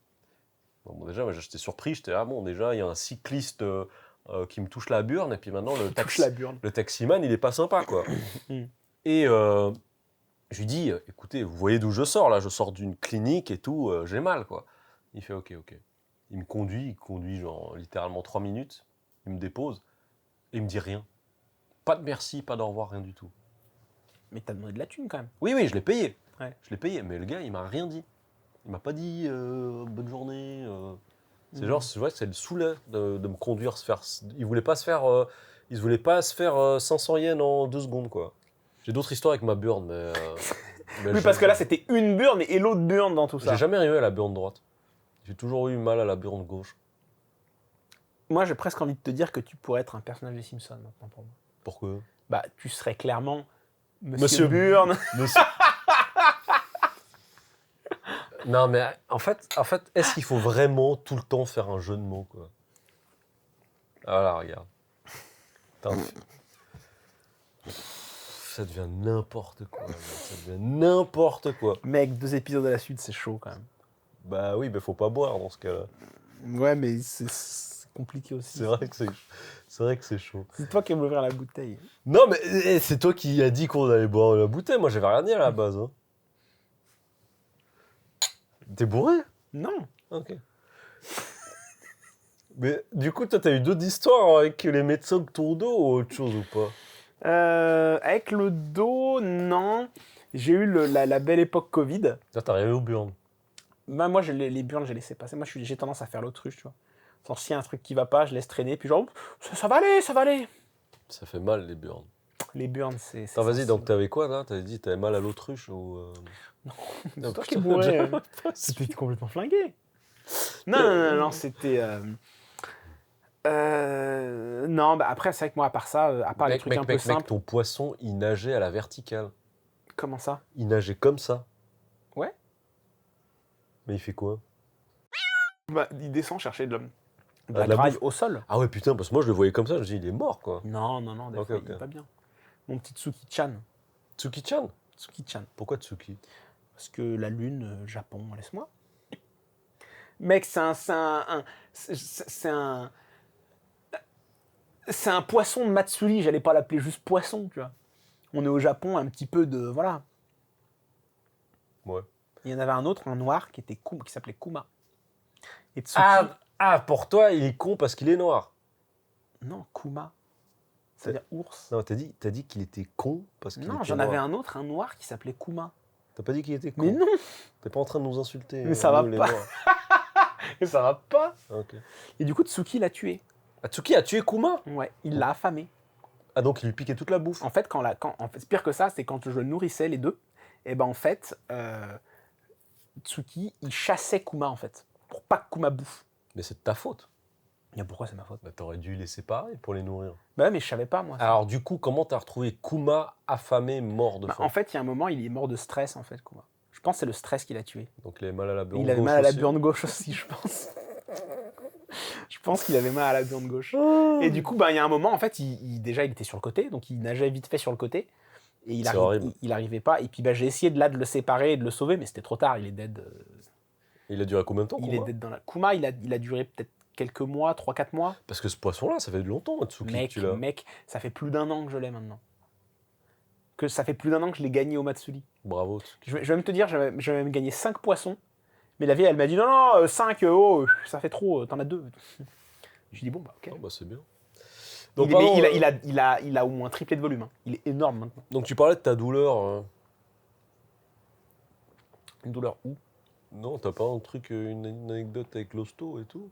[SPEAKER 1] Bon, déjà, j'étais surpris. J'étais, ah bon, déjà, il y a un cycliste qui me touche la burne. Et puis maintenant, le taximan, il est pas sympa, quoi. Et je lui dis, écoutez, vous voyez d'où je sors, là, je sors d'une clinique et tout, j'ai mal, quoi. Il fait, ok. Il me conduit genre littéralement 3 minutes, il me dépose, et il me dit rien. Pas de merci, pas d'au revoir, rien du tout.
[SPEAKER 2] Mais t'as demandé de la thune, quand même.
[SPEAKER 1] Oui, je l'ai payé.
[SPEAKER 2] Ouais.
[SPEAKER 1] Je l'ai payé, mais le gars, il m'a rien dit. Il m'a pas dit, bonne genre, c'est genre, c'est vrai que ça le saoulait de me conduire, il voulait pas se faire 500 yens en 2 secondes, quoi. J'ai d'autres histoires avec ma burne, mais
[SPEAKER 2] oui, parce que là, c'était une burne et l'autre burne dans tout ça.
[SPEAKER 1] J'ai jamais arrivé à la burne droite. J'ai toujours eu mal à la burne gauche.
[SPEAKER 2] Moi, j'ai presque envie de te dire que tu pourrais être un personnage des Simpsons maintenant pour moi.
[SPEAKER 1] Pourquoi?
[SPEAKER 2] Bah, tu serais clairement Monsieur Burne.
[SPEAKER 1] Non, mais en fait, est-ce qu'il faut vraiment tout le temps faire un jeu de mots, quoi? Ah là, regarde. Ça devient n'importe quoi.
[SPEAKER 2] Mec, 2 épisodes à la suite, c'est chaud quand même.
[SPEAKER 1] Bah oui, mais faut pas boire dans ce cas-là.
[SPEAKER 2] Ouais, mais c'est compliqué aussi.
[SPEAKER 1] C'est vrai que c'est chaud.
[SPEAKER 2] C'est toi qui aimes ouvrir la bouteille.
[SPEAKER 1] Non, mais c'est toi qui as dit qu'on allait boire la bouteille. Moi, j'avais rien dit à la base. Hein. T'es bourré?
[SPEAKER 2] Non.
[SPEAKER 1] Ok. Mais du coup, toi, t'as eu d'autres histoires avec les médecins de ton dos ou autre chose ou pas?
[SPEAKER 2] Avec le dos, non. J'ai eu la belle époque Covid.
[SPEAKER 1] Là, t'as arrivé aux burnes.
[SPEAKER 2] Bah, moi, les burnes, j'ai laissé passer. Moi, j'ai tendance à faire l'autruche, tu vois. S'il y a un truc qui va pas, je laisse traîner. Puis genre, ça va aller.
[SPEAKER 1] Ça fait mal, les burnes.
[SPEAKER 2] Les burns, c'est
[SPEAKER 1] Attends, vas-y,
[SPEAKER 2] sensible.
[SPEAKER 1] donc t'avais quoi là? T'avais dit t'avais mal à l'autruche ou.
[SPEAKER 2] C'est toi qui
[SPEAKER 1] putain,
[SPEAKER 2] es bourré.
[SPEAKER 1] j'avais pas
[SPEAKER 2] C'était complètement flingué. Non, c'était... non, bah après, c'est vrai que moi, à part ça, à part les trucs un peu simples...
[SPEAKER 1] ton poisson, il nageait à la verticale.
[SPEAKER 2] Comment ça?
[SPEAKER 1] Il nageait comme ça.
[SPEAKER 2] Ouais.
[SPEAKER 1] Mais il fait quoi?
[SPEAKER 2] Bah, il descend chercher de
[SPEAKER 1] de
[SPEAKER 2] la
[SPEAKER 1] la
[SPEAKER 2] graille
[SPEAKER 1] bouffe.
[SPEAKER 2] au sol.
[SPEAKER 1] Ah ouais, putain, parce que moi je le voyais comme ça, je me dis, il est mort quoi.
[SPEAKER 2] Non, des
[SPEAKER 1] Ok,
[SPEAKER 2] fois,
[SPEAKER 1] ok.
[SPEAKER 2] il est pas bien. Mon petit Tsuki-chan.
[SPEAKER 1] Tsuki-chan?
[SPEAKER 2] Tsuki-chan.
[SPEAKER 1] Pourquoi Tsuki?
[SPEAKER 2] Parce que la lune, Japon, laisse-moi. Mec, c'est un poisson de Matsuri, j'allais pas l'appeler juste poisson, tu vois. On est au Japon, un petit peu de... Voilà.
[SPEAKER 1] Ouais.
[SPEAKER 2] Il y en avait un autre, un noir, qui s'appelait Kuma. Et Tsuki...
[SPEAKER 1] Pour toi, il est con parce qu'il est noir.
[SPEAKER 2] Non, Kuma. C'est-à-dire ours.
[SPEAKER 1] Non, t'as dit qu'il était con parce qu'il était
[SPEAKER 2] Non, j'en
[SPEAKER 1] noir.
[SPEAKER 2] avais un autre, un noir, qui s'appelait Kuma.
[SPEAKER 1] T'as pas dit qu'il était con?
[SPEAKER 2] Mais non.
[SPEAKER 1] T'es pas en train de nous insulter.
[SPEAKER 2] Mais ça va
[SPEAKER 1] nous, les
[SPEAKER 2] pas.
[SPEAKER 1] noirs.
[SPEAKER 2] Mais ça va pas.
[SPEAKER 1] Ah, ok.
[SPEAKER 2] Et du coup, Tsuki l'a tué.
[SPEAKER 1] Tsuki a tué Kuma?
[SPEAKER 2] Ouais, il l'a affamé.
[SPEAKER 1] Ah, donc il lui piquait toute la bouffe.
[SPEAKER 2] En fait, pire que ça, c'est quand je nourrissais les deux, et ben en fait, Tsuki, il chassait Kuma en fait, pour pas que Kuma bouffe.
[SPEAKER 1] Mais c'est de ta faute.
[SPEAKER 2] Et pourquoi c'est ma faute?
[SPEAKER 1] Bah, t'aurais dû les séparer pour les nourrir.
[SPEAKER 2] Bah ouais, mais je savais pas moi. Ça.
[SPEAKER 1] Alors du coup, comment t'as retrouvé Kuma affamé, mort de
[SPEAKER 2] Bah,
[SPEAKER 1] faim?
[SPEAKER 2] en fait, il y a un moment, il est mort de stress en fait, Kuma. Je pense que c'est le stress qui l'a tué.
[SPEAKER 1] Donc il avait mal à la burne
[SPEAKER 2] Il avait
[SPEAKER 1] gauche
[SPEAKER 2] mal à la
[SPEAKER 1] aussi.
[SPEAKER 2] burne gauche aussi, je pense. Je pense qu'il avait mal à la burne gauche. Et du coup, bah, il y a un moment, en fait, déjà, il était sur le côté, donc il nageait vite fait sur le côté. Et il arrivait pas. Et puis, bah, j'ai essayé de le séparer et de le sauver, mais c'était trop tard, il est dead.
[SPEAKER 1] Il a duré combien de temps,
[SPEAKER 2] Il
[SPEAKER 1] Kuma?
[SPEAKER 2] est dead dans la... Kuma, il a duré peut-être quelques mois, 3-4 mois.
[SPEAKER 1] Parce que ce poisson-là, ça fait longtemps, Tsuki, que tu l'as.
[SPEAKER 2] Mec, ça fait plus d'1 an que je l'ai maintenant. Ça fait plus d'1 an que je l'ai gagné au Matsuri.
[SPEAKER 1] Bravo, Tsuki.
[SPEAKER 2] Je vais même te dire, j'avais même gagné 5 poissons. Mais la vieille, elle m'a dit non, 5, oh, ça fait trop, t'en as 2. Je dis bon, bah ok.
[SPEAKER 1] Ah, bah, c'est bien.
[SPEAKER 2] Donc,
[SPEAKER 1] Donc, pardon,
[SPEAKER 2] il a au moins triplé de volume. Hein. Il est énorme maintenant.
[SPEAKER 1] donc tu parlais de ta douleur.
[SPEAKER 2] Une douleur où?
[SPEAKER 1] Non, t'as pas un truc, une anecdote avec l'hosto et tout?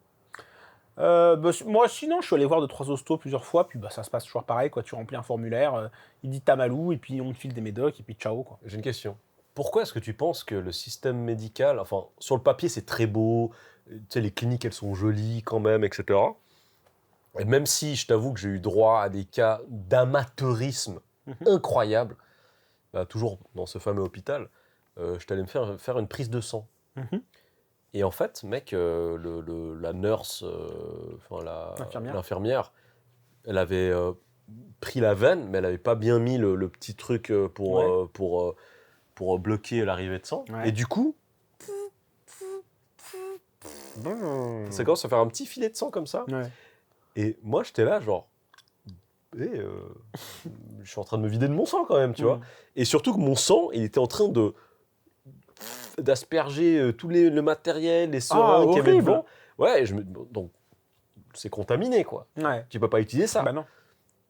[SPEAKER 2] Moi, sinon, je suis allé voir 2-3 hostos plusieurs fois, puis bah, ça se passe toujours pareil, quoi. Tu remplis un formulaire, il dit t'as malou, et puis on te file des médocs, et puis ciao, quoi.
[SPEAKER 1] J'ai une question. Pourquoi est-ce que tu penses que le système médical, enfin, sur le papier, c'est très beau, tu sais, les cliniques, elles sont jolies quand même, etc. Et même si, je t'avoue que j'ai eu droit à des cas d'amateurisme incroyables, bah, toujours dans ce fameux hôpital, je t'allais me faire une prise de sang. Et en fait, mec, la nurse, l'infirmière, elle avait pris la veine, mais elle n'avait pas bien mis le petit truc pour bloquer l'arrivée de sang.
[SPEAKER 2] Ouais.
[SPEAKER 1] Et du coup, ça commence à faire un petit filet de sang comme ça.
[SPEAKER 2] Ouais.
[SPEAKER 1] Et moi, j'étais là, genre, je suis en train de me vider de mon sang quand même, tu vois. Et surtout que mon sang, il était en train d'asperger tout le matériel, les seringues qu'il y avait devant. Ouais, donc c'est contaminé, quoi.
[SPEAKER 2] Ouais.
[SPEAKER 1] Tu peux pas utiliser ça.
[SPEAKER 2] Bah non.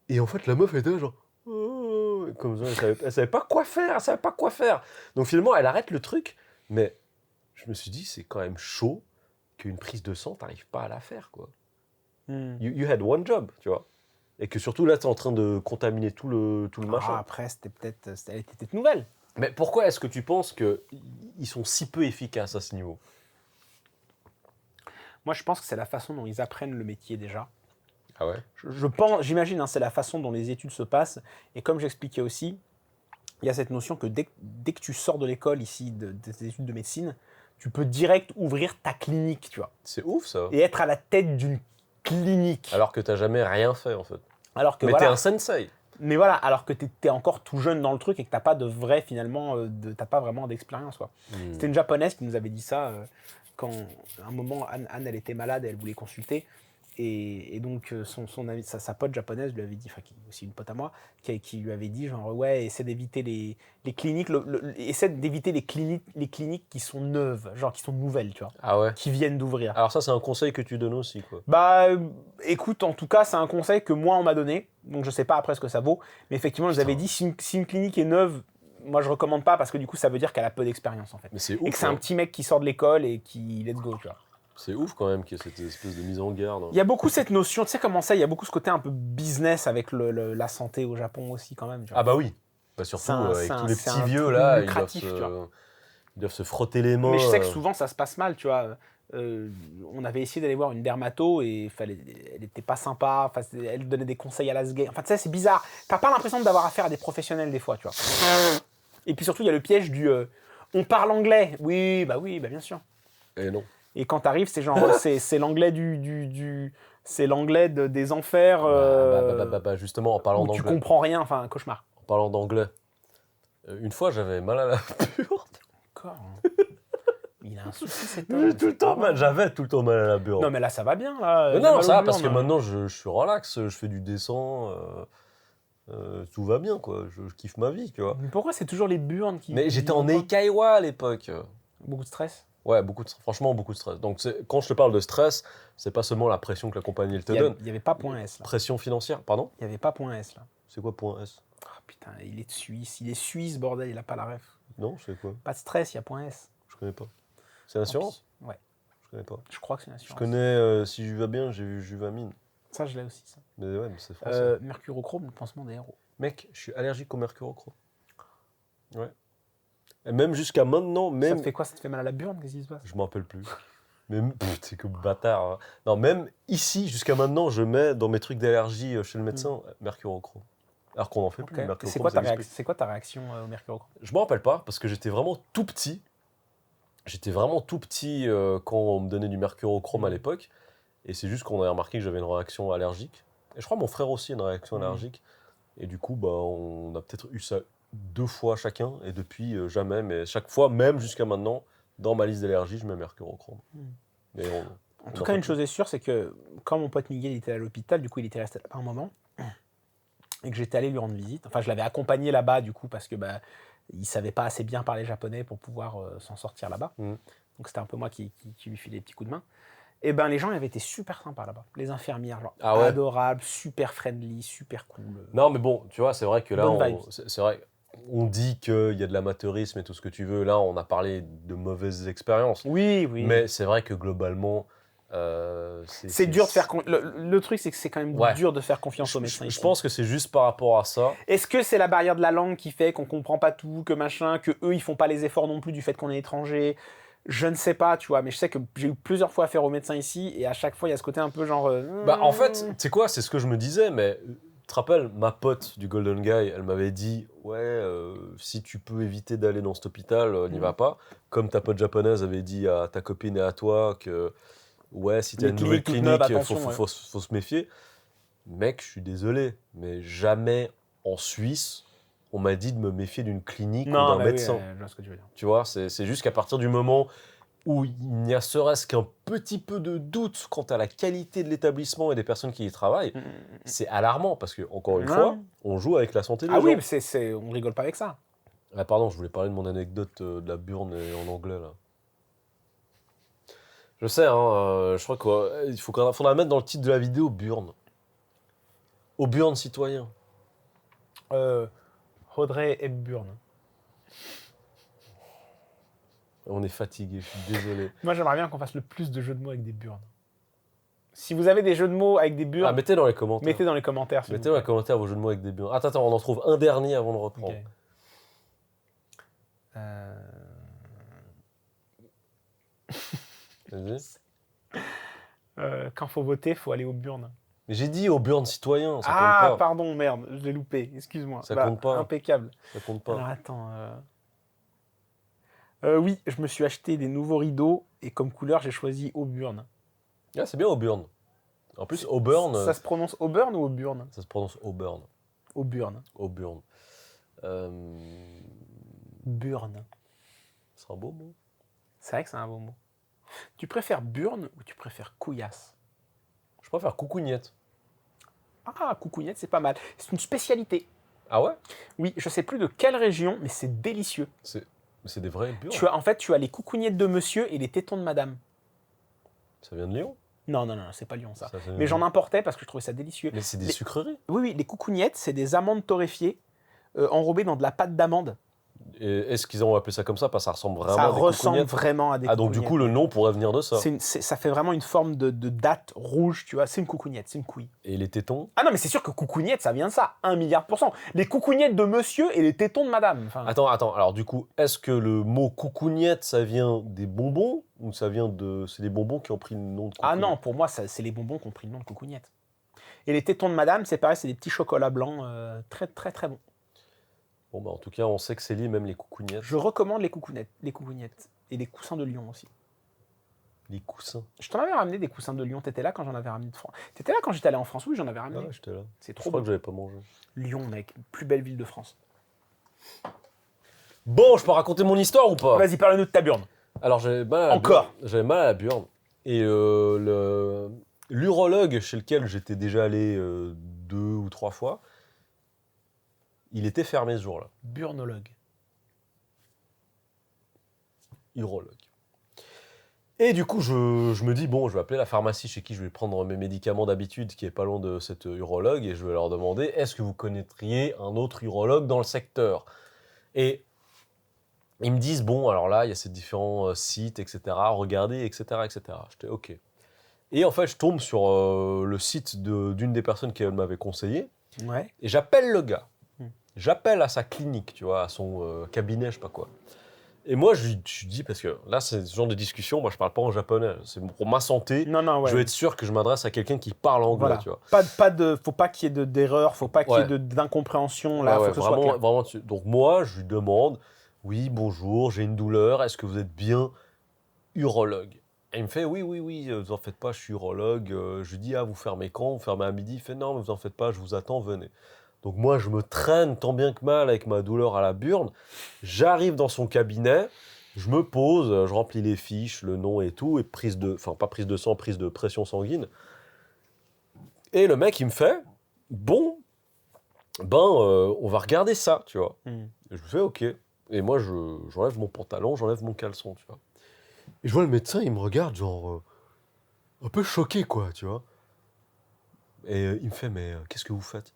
[SPEAKER 1] Et en fait, la meuf, elle était là, genre, oh, comme ça, elle savait pas quoi faire, Donc finalement, elle arrête le truc, mais je me suis dit, c'est quand même chaud qu'une prise de sang, t'arrives pas à la faire, quoi. You had one job, tu vois. Et que surtout, là, t'es en train de contaminer tout le machin.
[SPEAKER 2] Après, elle était peut-être nouvelle.
[SPEAKER 1] Mais pourquoi est-ce que tu penses qu'ils sont si peu efficaces à ce niveau?
[SPEAKER 2] Moi, je pense que c'est la façon dont ils apprennent le métier déjà.
[SPEAKER 1] Ah ouais?
[SPEAKER 2] Je pense, j'imagine, hein, c'est la façon dont les études se passent. Et comme j'expliquais aussi, il y a cette notion que dès que tu sors de l'école ici, des études de médecine, tu peux direct ouvrir ta clinique, tu vois.
[SPEAKER 1] C'est ouf, ça.
[SPEAKER 2] Et être à la tête d'une clinique.
[SPEAKER 1] Alors que t'as jamais rien fait, en fait.
[SPEAKER 2] Alors que
[SPEAKER 1] mais
[SPEAKER 2] voilà.
[SPEAKER 1] t'es un sensei.
[SPEAKER 2] Mais voilà, alors que t'es encore tout jeune dans le truc et que t'as pas de vrai, finalement, t'as pas vraiment d'expérience, quoi. C'était une japonaise qui nous avait dit ça quand, à un moment, Anne, elle était malade et elle voulait consulter. Et donc, sa pote japonaise lui avait dit, enfin, qui est aussi une pote à moi, qui lui avait dit, genre, ouais, essaie d'éviter les cliniques, essaie d'éviter les cliniques qui sont neuves, genre, qui sont nouvelles, tu vois.
[SPEAKER 1] Ah ouais?
[SPEAKER 2] Qui viennent d'ouvrir.
[SPEAKER 1] Alors ça, c'est un conseil que tu donnes aussi, quoi.
[SPEAKER 2] Bah, écoute, en tout cas, c'est un conseil que moi, on m'a donné. Donc, je sais pas après ce que ça vaut. Mais effectivement, je vous avais dit, si une clinique est neuve, moi, je recommande pas parce que du coup, ça veut dire qu'elle a peu d'expérience, en fait.
[SPEAKER 1] Mais c'est ouf.
[SPEAKER 2] Et que c'est un petit mec qui sort de l'école et qui, let's go, tu vois.
[SPEAKER 1] C'est ouf quand même qu'il y ait cette espèce de mise en garde.
[SPEAKER 2] Il y a beaucoup cette notion, tu sais comment c'est, il y a beaucoup ce côté un peu business avec la santé au Japon aussi quand même. Tu vois.
[SPEAKER 1] Ah bah oui. Bah surtout
[SPEAKER 2] C'est un-
[SPEAKER 1] avec
[SPEAKER 2] c'est
[SPEAKER 1] tous
[SPEAKER 2] un-
[SPEAKER 1] les
[SPEAKER 2] c'est
[SPEAKER 1] petits
[SPEAKER 2] un
[SPEAKER 1] vieux
[SPEAKER 2] truc
[SPEAKER 1] là,
[SPEAKER 2] lucratif, tu vois.
[SPEAKER 1] ils doivent se frotter les mains.
[SPEAKER 2] Mais je sais que souvent ça se passe mal, tu vois. On avait essayé d'aller voir une dermato et elle était pas sympa. Enfin, elle donnait des conseils à la sgay. Enfin, tu sais, c'est bizarre. T'as pas l'impression d'avoir affaire à des professionnels des fois, tu vois. Et puis surtout, il y a le piège du on parle anglais. Oui, bah bien sûr.
[SPEAKER 1] Et non.
[SPEAKER 2] Et quand t'arrives, c'est genre c'est l'anglais c'est l'anglais des enfers
[SPEAKER 1] Justement, en parlant
[SPEAKER 2] où tu
[SPEAKER 1] d'anglais.
[SPEAKER 2] comprends rien. Enfin, un cauchemar.
[SPEAKER 1] En parlant d'anglais. Une fois, j'avais mal à la burne.
[SPEAKER 2] Encore. Hein. Il a un souci cet homme.
[SPEAKER 1] J'avais tout le temps mal à la burne.
[SPEAKER 2] Non, mais là, ça va bien. Là.
[SPEAKER 1] Non, ça va parce que maintenant, je suis relax, je fais du descend. Tout va bien, quoi. Je kiffe ma vie, tu vois.
[SPEAKER 2] Mais pourquoi c'est toujours les burnes qui.
[SPEAKER 1] Mais j'étais en Eikaiwa à l'époque.
[SPEAKER 2] Beaucoup de stress.
[SPEAKER 1] Ouais, franchement, beaucoup de stress. Donc, quand je te parle de stress, c'est pas seulement la pression que la compagnie elle te donne.
[SPEAKER 2] Il n'y avait pas point S là.
[SPEAKER 1] Pression financière, pardon.
[SPEAKER 2] Il n'y avait pas point S là.
[SPEAKER 1] C'est quoi point S?
[SPEAKER 2] Oh, putain, il est de Suisse. Il est suisse, bordel, il a pas la ref.
[SPEAKER 1] Non, c'est quoi?
[SPEAKER 2] Pas de stress, il y a point S.
[SPEAKER 1] Je connais pas. C'est une assurance?
[SPEAKER 2] Ouais.
[SPEAKER 1] Je connais pas.
[SPEAKER 2] Je crois que c'est une assurance.
[SPEAKER 1] Je connais, si je vais bien, j'ai vu Juvamine.
[SPEAKER 2] Ça, je l'ai aussi, ça.
[SPEAKER 1] Mais ouais, mais c'est français.
[SPEAKER 2] Mercurochrome, le pansement des héros.
[SPEAKER 1] Mec, je suis allergique au mercurochrome. Ouais. Et même jusqu'à maintenant,
[SPEAKER 2] Ça te fait quoi? Ça te fait mal à la burne? Qu'est-ce qui se passe?
[SPEAKER 1] Je m'en rappelle plus. Mais c'est que bâtard. Hein. Non, même ici, jusqu'à maintenant, je mets dans mes trucs d'allergie chez le médecin mercurochrome. Alors qu'on en fait plus.
[SPEAKER 2] Okay. C'est quoi ta réaction au mercurochrome?
[SPEAKER 1] Je me rappelle pas parce que j'étais vraiment tout petit. J'étais vraiment tout petit quand on me donnait du mercurochrome à l'époque. Et c'est juste qu'on a remarqué que j'avais une réaction allergique. Et je crois que mon frère aussi a une réaction allergique. Et du coup, bah, on a peut-être eu ça 2 fois chacun. Et depuis, jamais. Mais chaque fois, même jusqu'à maintenant, dans ma liste d'allergies, je mets mercurochrome. Mais
[SPEAKER 2] en tout cas, une chose est sûre, c'est que quand mon pote Miguel était à l'hôpital, du coup, il était resté là un moment. Et que j'étais allé lui rendre visite. Enfin, je l'avais accompagné là-bas, du coup, parce que il savait pas assez bien parler japonais pour pouvoir s'en sortir là-bas. Donc, c'était un peu moi qui lui filais des petits coups de main. Et ben les gens avaient été super sympas là-bas. Les infirmières, genre adorables, super friendly, super cool.
[SPEAKER 1] Non, mais bon, tu vois, c'est vrai que là,
[SPEAKER 2] c'est
[SPEAKER 1] vrai, on dit qu'il y a de l'amateurisme et tout ce que tu veux. Là, on a parlé de mauvaises expériences.
[SPEAKER 2] Oui.
[SPEAKER 1] Mais c'est vrai que globalement,
[SPEAKER 2] c'est dur de faire. Le truc, c'est que c'est quand même dur de faire confiance aux médecins.
[SPEAKER 1] Je pense que c'est juste par rapport à ça.
[SPEAKER 2] Est-ce que c'est la barrière de la langue qui fait qu'on comprend pas tout, que machin, que eux ils font pas les efforts non plus du fait qu'on est étranger? Je ne sais pas, tu vois, mais je sais que j'ai eu plusieurs fois affaire aux médecins ici et à chaque fois il y a ce côté un peu genre.
[SPEAKER 1] En fait, tu sais quoi, c'est ce que je me disais, mais tu te rappelles, ma pote du Golden Guy, elle m'avait dit si tu peux éviter d'aller dans cet hôpital, n'y va pas. Comme ta pote japonaise avait dit à ta copine et à toi que si tu as une nouvelle clinique, il faut se méfier. Mec, je suis désolé, mais jamais en Suisse. On m'a dit de me méfier d'une clinique ou d'un médecin.
[SPEAKER 2] Oui, je vois ce que tu veux dire.
[SPEAKER 1] Tu vois, c'est juste qu'à partir du moment où il n'y a serait-ce qu'un petit peu de doute quant à la qualité de l'établissement et des personnes qui y travaillent, c'est alarmant parce que, encore une fois, on joue avec la santé des gens.
[SPEAKER 2] Ah oui, mais on rigole pas avec ça.
[SPEAKER 1] Ah pardon, je voulais parler de mon anecdote de la burne en anglais là. Je sais, hein, je crois qu'il faudra la mettre dans le titre de la vidéo, burne. Au burne citoyen.
[SPEAKER 2] Audrey Hepburn.
[SPEAKER 1] On est fatigué, je suis désolé.
[SPEAKER 2] Moi, j'aimerais bien qu'on fasse le plus de jeux de mots avec des burnes. Si vous avez des jeux de mots avec des burnes...
[SPEAKER 1] mettez dans les commentaires.
[SPEAKER 2] Mettez dans les commentaires.
[SPEAKER 1] Mettez dans les commentaires vos jeux de mots avec des burnes. Attends, on en trouve un dernier avant de reprendre.
[SPEAKER 2] Okay.
[SPEAKER 1] Vas-y.
[SPEAKER 2] Quand faut voter, faut aller aux burnes.
[SPEAKER 1] Mais j'ai dit au burn citoyen, ça compte pas.
[SPEAKER 2] Pardon, merde, je l'ai loupé, excuse-moi.
[SPEAKER 1] Ça compte pas.
[SPEAKER 2] Impeccable.
[SPEAKER 1] Ça compte pas.
[SPEAKER 2] Alors attends. Oui, je me suis acheté des nouveaux rideaux et comme couleur, j'ai choisi Auburn.
[SPEAKER 1] Ah, c'est bien Auburn. En plus, Auburn.
[SPEAKER 2] Ça se prononce Auburn ou Auburn?
[SPEAKER 1] Ça se prononce Auburn.
[SPEAKER 2] Auburn.
[SPEAKER 1] Auburn.
[SPEAKER 2] Burn.
[SPEAKER 1] C'est un beau mot.
[SPEAKER 2] C'est vrai que c'est un beau mot. Tu préfères burn ou tu préfères couillasse?
[SPEAKER 1] Je préfère coucougnette.
[SPEAKER 2] Ah, coucougnette, c'est pas mal. C'est une spécialité.
[SPEAKER 1] Ah ouais?
[SPEAKER 2] Oui, je sais plus de quelle région, mais c'est délicieux.
[SPEAKER 1] C'est des vrais burnes.
[SPEAKER 2] Tu as les coucougnettes de monsieur et les tétons de madame.
[SPEAKER 1] Ça vient de Lyon?
[SPEAKER 2] Non, c'est pas Lyon ça. Mais j'en importais parce que je trouvais ça délicieux.
[SPEAKER 1] Mais c'est des sucreries?
[SPEAKER 2] Oui, les coucougnettes, c'est des amandes torréfiées enrobées dans de la pâte d'amande.
[SPEAKER 1] Et est-ce qu'ils ont appelé ça comme ça parce que ça ressemble vraiment
[SPEAKER 2] Ça
[SPEAKER 1] à des
[SPEAKER 2] ressemble
[SPEAKER 1] coucougnettes
[SPEAKER 2] vraiment à des
[SPEAKER 1] Ah, donc du coup, le nom pourrait venir de ça.
[SPEAKER 2] ça fait vraiment une forme de date rouge, tu vois. C'est une coucougnette, c'est une couille.
[SPEAKER 1] Et les tétons
[SPEAKER 2] Ah non, mais c'est sûr que coucougnette, ça vient de ça, 1 milliard %. Les coucougnettes de monsieur et les tétons de madame. Enfin,
[SPEAKER 1] Attends, alors du coup, est-ce que le mot coucougnette, ça vient des bonbons ou ça vient de... C'est des bonbons qui ont pris le nom de coucougnette?
[SPEAKER 2] ah non, pour moi, c'est les bonbons qui ont pris le nom de coucougnette. Et les tétons de madame, c'est pareil, c'est des petits chocolats blancs très très très bons.
[SPEAKER 1] Bon, bah en tout cas, on sait que c'est lié même les coucougnettes.
[SPEAKER 2] Je recommande les coucougnettes. Et les coussins de lion aussi.
[SPEAKER 1] Les coussins.
[SPEAKER 2] Je t'en avais ramené des coussins de lion, t'étais là quand j'en avais ramené de France. T'étais là quand j'étais allé en France, oui, j'en avais
[SPEAKER 1] Ah
[SPEAKER 2] ramené.
[SPEAKER 1] ouais, j'étais là.
[SPEAKER 2] C'est
[SPEAKER 1] Je
[SPEAKER 2] trop
[SPEAKER 1] crois
[SPEAKER 2] beau.
[SPEAKER 1] que j'avais pas mangé.
[SPEAKER 2] Lyon, mec, plus belle ville de France.
[SPEAKER 1] Bon, je peux raconter mon histoire ou pas?
[SPEAKER 2] Vas-y, parle-nous de ta burne.
[SPEAKER 1] Alors, j'avais mal à la
[SPEAKER 2] Encore
[SPEAKER 1] burne. J'avais mal à la burne. Et l'urologue chez lequel j'étais déjà allé 2 ou 3 fois, il était fermé ce jour-là.
[SPEAKER 2] Burnologue.
[SPEAKER 1] Urologue. Et du coup, je me dis, bon, je vais appeler la pharmacie chez qui je vais prendre mes médicaments d'habitude, qui est pas loin de cet urologue, et je vais leur demander, est-ce que vous connaîtriez un autre urologue dans le secteur? Et ils me disent, bon, alors là, il y a ces différents sites, etc., regardez, etc., etc. J'étais OK. Et en fait, je tombe sur le site d'une des personnes qui m'avait conseillé,
[SPEAKER 2] Ouais.
[SPEAKER 1] et j'appelle le gars.
[SPEAKER 2] Hmm.
[SPEAKER 1] J'appelle à sa clinique, tu vois, à son cabinet, je sais pas quoi. Et moi, je lui dis, parce que là, c'est ce genre de discussion, moi, je parle pas en japonais. C'est pour ma santé.
[SPEAKER 2] Non, non, ouais.
[SPEAKER 1] Je veux être sûr que je m'adresse à quelqu'un qui parle anglais,
[SPEAKER 2] Voilà.
[SPEAKER 1] tu vois.
[SPEAKER 2] Faut pas qu'il y ait d'erreur, faut pas qu'il y ait
[SPEAKER 1] Ouais.
[SPEAKER 2] d'incompréhension. Là,
[SPEAKER 1] Ouais,
[SPEAKER 2] faut
[SPEAKER 1] ouais,
[SPEAKER 2] que ce soit
[SPEAKER 1] vraiment,
[SPEAKER 2] clair.
[SPEAKER 1] vraiment. Donc moi, je lui demande, oui, bonjour, j'ai une douleur, est-ce que vous êtes bien urologue? Et il me fait, oui, oui, oui, vous en faites pas, je suis urologue. Je lui dis, ah, vous fermez quand? Vous fermez à midi? Il fait, non, mais vous en faites pas, je vous attends, venez. Donc moi, je me traîne tant bien que mal avec ma douleur à la burne. J'arrive dans son cabinet, je me pose, je remplis les fiches, le nom et tout, et pas prise de sang, prise de pression sanguine. Et le mec, il me fait, bon, on va regarder ça, tu vois.
[SPEAKER 2] Hmm.
[SPEAKER 1] Et je me fais, ok. Et moi, j'enlève mon pantalon, j'enlève mon caleçon, tu vois. Et je vois le médecin, il me regarde, genre, un peu choqué, quoi, tu vois. Et il me fait, mais qu'est-ce que vous faites?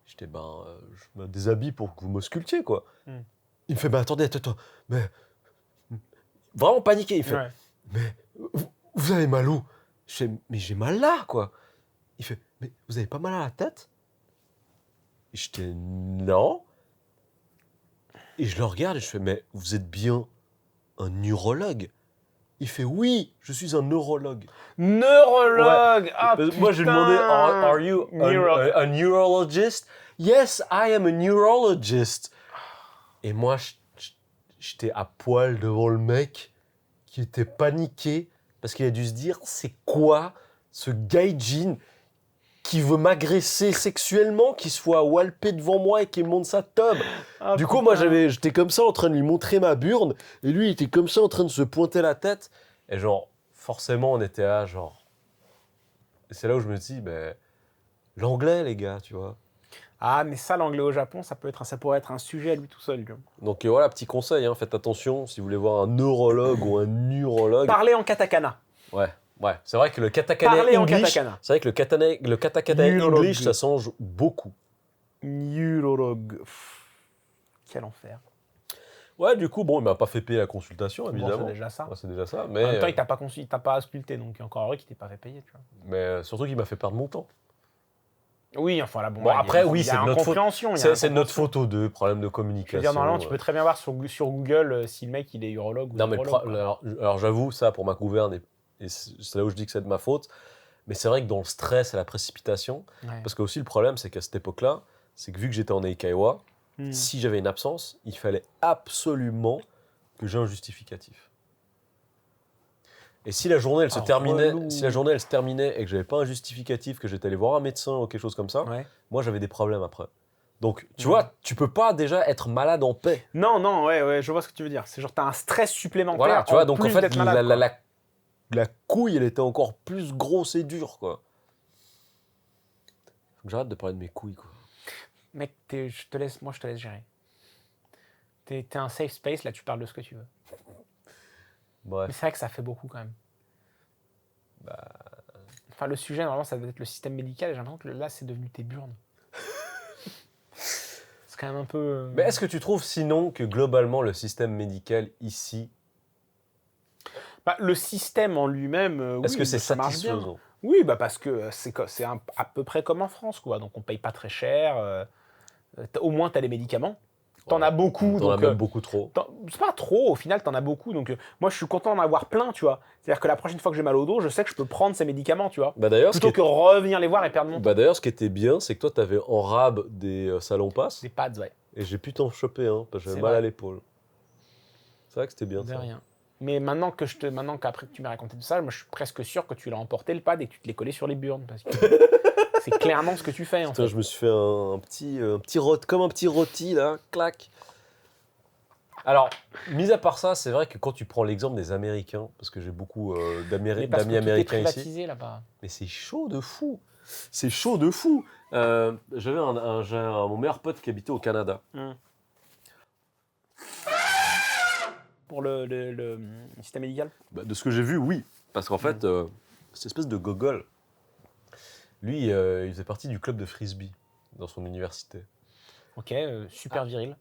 [SPEAKER 1] J'étais, je me déshabille pour que vous m'auscultiez, quoi.
[SPEAKER 2] Hmm.
[SPEAKER 1] Il me fait, attendez, attends, mais... Vraiment paniqué, il fait,
[SPEAKER 2] Ouais.
[SPEAKER 1] mais vous avez mal où? Je fais, mais j'ai mal là, quoi. Il fait, mais vous avez pas mal à la tête? Et j'étais, non. Et je le regarde et je fais, mais vous êtes bien un urologue? Il fait, oui, je suis un neurologue.
[SPEAKER 2] Neurologue.
[SPEAKER 1] Ouais.
[SPEAKER 2] Ah,
[SPEAKER 1] Moi, j'ai demandé, are you a neurologist? Yes, I am a neurologist. Et moi, j'étais à poil devant le mec qui était paniqué parce qu'il a dû se dire, c'est quoi ce gaijin qui veut m'agresser sexuellement, qui soit walpé devant moi et qui me montre sa tub.
[SPEAKER 2] Ah,
[SPEAKER 1] Du coup, moi, j'étais comme ça en train de lui montrer ma burne et lui, il était comme ça en train de se pointer la tête. Et genre, forcément, on était là, genre... Et c'est là où je me dis, l'anglais, les gars, tu vois.
[SPEAKER 2] Ah, mais ça, l'anglais au Japon, ça pourrait être un sujet à lui tout seul. Tu vois.
[SPEAKER 1] Donc voilà, petit conseil, hein, faites attention si vous voulez voir un neurologue ou un urologue.
[SPEAKER 2] Parler en katakana.
[SPEAKER 1] Ouais, c'est vrai que le katakana
[SPEAKER 2] Parler en
[SPEAKER 1] English,
[SPEAKER 2] katakana.
[SPEAKER 1] c'est vrai que le katakana
[SPEAKER 2] Urologue.
[SPEAKER 1] English, ça change beaucoup.
[SPEAKER 2] Neurologue. Pff, quel enfer.
[SPEAKER 1] Ouais, du coup, bon, il m'a pas fait payer la consultation, évidemment.
[SPEAKER 2] Bon, c'est déjà ça.
[SPEAKER 1] Ouais, c'est déjà ça,
[SPEAKER 2] En
[SPEAKER 1] mais,
[SPEAKER 2] même temps, il t'a pas ausculté, donc encore heureux qu'il t'ait pas fait payer. Tu vois.
[SPEAKER 1] mais surtout qu'il m'a fait perdre mon temps.
[SPEAKER 2] Oui, enfin là, bon.
[SPEAKER 1] Bon,
[SPEAKER 2] là,
[SPEAKER 1] après,
[SPEAKER 2] il
[SPEAKER 1] oui,
[SPEAKER 2] y a
[SPEAKER 1] c'est de notre faute.
[SPEAKER 2] incompréhension,
[SPEAKER 1] C'est de notre faute aux deux, problème de
[SPEAKER 2] Je
[SPEAKER 1] communication.
[SPEAKER 2] veux dire, normalement, tu peux très bien voir sur Google si le mec il est urologue ou
[SPEAKER 1] Non, mais
[SPEAKER 2] neurologue. Quoi.
[SPEAKER 1] alors j'avoue, ça, pour ma gouverne, et c'est là où je dis que c'est de ma faute, mais c'est vrai que dans le stress et la précipitation,
[SPEAKER 2] Ouais.
[SPEAKER 1] parce que aussi le problème, c'est qu'à cette époque-là, c'est que vu que j'étais en Eikaiwa,
[SPEAKER 2] Hmm.
[SPEAKER 1] si j'avais une absence, il fallait absolument que j'ai un justificatif. Et si la journée, elle se terminait,
[SPEAKER 2] relou.
[SPEAKER 1] si la journée, elle se terminait et que j'avais pas un justificatif, que j'étais allé voir un médecin ou quelque chose comme ça,
[SPEAKER 2] Ouais.
[SPEAKER 1] moi, j'avais des problèmes après. Donc, tu vois, tu peux pas déjà être malade en paix.
[SPEAKER 2] Non, non, ouais, je vois ce que tu veux dire. C'est genre, t'as un stress supplémentaire.
[SPEAKER 1] Voilà, tu vois, donc en
[SPEAKER 2] plus
[SPEAKER 1] fait,
[SPEAKER 2] d'être malade, quoi.
[SPEAKER 1] la couille, elle était encore plus grosse et dure, quoi. Faut que j'arrête de parler de mes couilles, quoi.
[SPEAKER 2] Mec, je te laisse gérer. T'es un safe space, là, tu parles de ce que tu veux.
[SPEAKER 1] Bref.
[SPEAKER 2] Mais c'est vrai que ça fait beaucoup, quand même. Enfin, le sujet, normalement, ça doit être le système médical, et j'ai l'impression que là, c'est devenu tes burnes. Parce quand même un peu...
[SPEAKER 1] Mais est-ce que tu trouves sinon que globalement le système médical ici,
[SPEAKER 2] Bah, le système en lui-même,
[SPEAKER 1] est-ce
[SPEAKER 2] oui,
[SPEAKER 1] que c'est
[SPEAKER 2] ça marche bien.
[SPEAKER 1] satisfaisant?
[SPEAKER 2] Oui, bah parce que c'est à peu près comme en France, quoi. Donc on paye pas très cher. Au moins, tu as les médicaments. T'en
[SPEAKER 1] Ouais.
[SPEAKER 2] as beaucoup.
[SPEAKER 1] T'en as
[SPEAKER 2] Donc,
[SPEAKER 1] même beaucoup trop.
[SPEAKER 2] c'est pas trop, au final, t'en as beaucoup. Donc moi, je suis content d'en avoir plein, tu vois. C'est-à-dire que la prochaine fois que j'ai mal au dos, je sais que je peux prendre ces médicaments, tu vois.
[SPEAKER 1] Bah d'ailleurs,
[SPEAKER 2] Plutôt que revenir les voir et perdre mon temps.
[SPEAKER 1] bah d'ailleurs, ce qui était bien, c'est que toi, t'avais en rab des salons pass.
[SPEAKER 2] Des pads, ouais.
[SPEAKER 1] Et j'ai pu t'en choper un, parce que j'avais
[SPEAKER 2] C'est
[SPEAKER 1] mal
[SPEAKER 2] vrai.
[SPEAKER 1] à l'épaule. C'est vrai que c'était bien
[SPEAKER 2] De
[SPEAKER 1] ça.
[SPEAKER 2] rien. Mais maintenant qu'après que tu m'as raconté tout ça, moi, je suis presque sûr que tu l'as emporté le pad et que tu te l'es collé sur les burnes. Parce que c'est clairement ce que tu fais, en
[SPEAKER 1] Putain,
[SPEAKER 2] fait.
[SPEAKER 1] je me suis fait comme un petit rôti, là, clac. Alors, mis à part ça, c'est vrai que quand tu prends l'exemple des Américains, parce que j'ai beaucoup
[SPEAKER 2] Mais parce
[SPEAKER 1] d'amis
[SPEAKER 2] que tout est
[SPEAKER 1] américains ici,
[SPEAKER 2] privatisé là-bas.
[SPEAKER 1] mais c'est chaud de fou. C'est chaud de fou. J'avais mon meilleur pote qui habitait au Canada.
[SPEAKER 2] Pour le système médical.
[SPEAKER 1] Bah, de ce que j'ai vu, oui. Parce qu'en fait, cette espèce de gogol, lui, il faisait partie du club de frisbee dans son université.
[SPEAKER 2] Ok, super viril.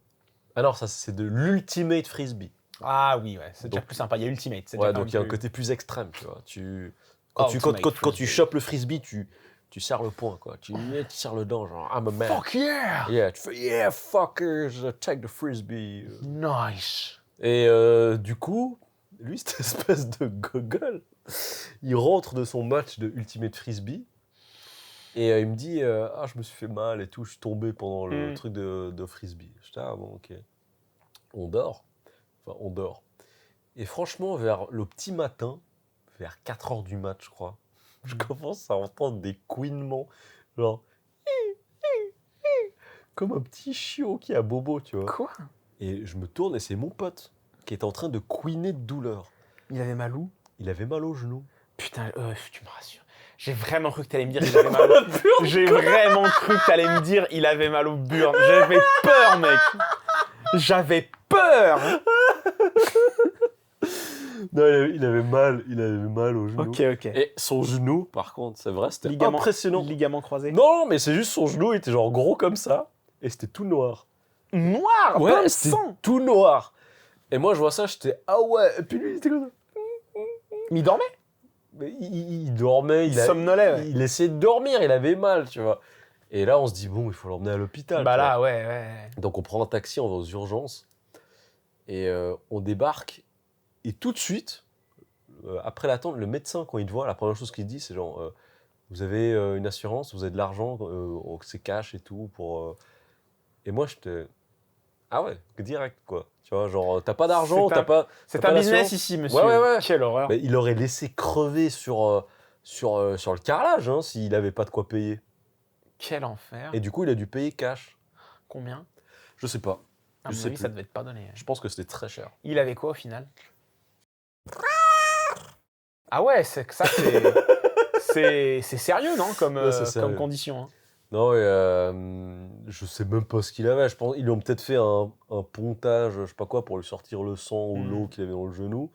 [SPEAKER 1] Alors, ça, c'est de l'ultimate frisbee.
[SPEAKER 2] Ah oui, ouais, c'est déjà
[SPEAKER 1] Donc-
[SPEAKER 2] plus sympa. Il y a Ultimate. C'est
[SPEAKER 1] Ouais,
[SPEAKER 2] déjà quand
[SPEAKER 1] donc il y a un
[SPEAKER 2] même plus-
[SPEAKER 1] côté plus extrême, tu vois.
[SPEAKER 2] Oh,
[SPEAKER 1] Quand
[SPEAKER 2] ultimate
[SPEAKER 1] tu
[SPEAKER 2] frisbee.
[SPEAKER 1] chopes le frisbee, tu serres le poing, quoi. Tu serres le dent, genre, I'm a man.
[SPEAKER 2] Fuck yeah!
[SPEAKER 1] Yeah, tu fais, yeah, fuckers, take the frisbee.
[SPEAKER 2] Nice!
[SPEAKER 1] Et du coup, lui, cette espèce de gogol, il rentre de son match de Ultimate Frisbee et il me dit ah, je me suis fait mal et tout, je suis tombé pendant le truc de Frisbee. J'étais ah bon, ok. On dort. Enfin, on dort. Et franchement, vers le petit matin, vers 4h du mat, je crois, je commence à entendre des couinements, genre comme un petit chiot qui a bobo, tu vois.
[SPEAKER 2] Quoi?
[SPEAKER 1] Et je me tourne et c'est mon pote qui est en train de couiner de douleur.
[SPEAKER 2] Il avait mal où?
[SPEAKER 1] Il avait mal au genou.
[SPEAKER 2] Putain, tu me rassures. J'ai vraiment cru que t'allais me dire qu'il avait mal au burn. J'ai vraiment cru que t'allais me dire il avait mal au burn. J'avais peur, mec. J'avais peur.
[SPEAKER 1] Non, il avait mal au genou.
[SPEAKER 2] Ok.
[SPEAKER 1] Et son genou, par contre, c'est vrai, c'était
[SPEAKER 2] Ligament-
[SPEAKER 1] impressionnant.
[SPEAKER 2] Ligament croisé.
[SPEAKER 1] Non, mais c'est juste son genou, il était genre gros comme ça, et c'était tout noir.
[SPEAKER 2] Noir, plein de
[SPEAKER 1] c'était
[SPEAKER 2] sang.
[SPEAKER 1] tout noir. Et moi, je vois ça, j'étais ah ouais. Et puis lui, il était comme ça.
[SPEAKER 2] Mais il dormait.
[SPEAKER 1] Mais il dormait,
[SPEAKER 2] Il somnolait, ouais.
[SPEAKER 1] il essayait de dormir, il avait mal, tu vois. Et là, on se dit bon, il faut l'emmener à l'hôpital.
[SPEAKER 2] Bah
[SPEAKER 1] tu vois.
[SPEAKER 2] là, ouais.
[SPEAKER 1] Donc on prend un taxi, on va aux urgences et on débarque et tout de suite, après l'attente, le médecin quand il te voit, la première chose qu'il dit c'est genre vous avez une assurance, vous avez de l'argent, c'est cash et tout pour. Et moi j'étais ah ouais direct quoi, tu vois genre t'as pas d'argent,
[SPEAKER 2] C'est un business ici, monsieur.
[SPEAKER 1] Ouais.
[SPEAKER 2] Quelle horreur.
[SPEAKER 1] Mais il aurait laissé crever sur le carrelage hein, s'il avait pas de quoi payer.
[SPEAKER 2] Quel enfer.
[SPEAKER 1] Et du coup il a dû payer cash.
[SPEAKER 2] Combien?
[SPEAKER 1] Je sais pas.
[SPEAKER 2] À
[SPEAKER 1] Je
[SPEAKER 2] mon
[SPEAKER 1] sais
[SPEAKER 2] avis,
[SPEAKER 1] plus.
[SPEAKER 2] ça devait être pardonné.
[SPEAKER 1] Je pense que c'était très cher.
[SPEAKER 2] Il avait quoi au final? Ah ouais, c'est que ça c'est sérieux, non, comme
[SPEAKER 1] Ouais, c'est sérieux.
[SPEAKER 2] comme condition. Hein.
[SPEAKER 1] Non, je sais même pas ce qu'il avait. Je pense ils lui ont peut-être fait un pontage, je sais pas quoi, pour lui sortir le sang ou l'eau qu'il avait dans le genou.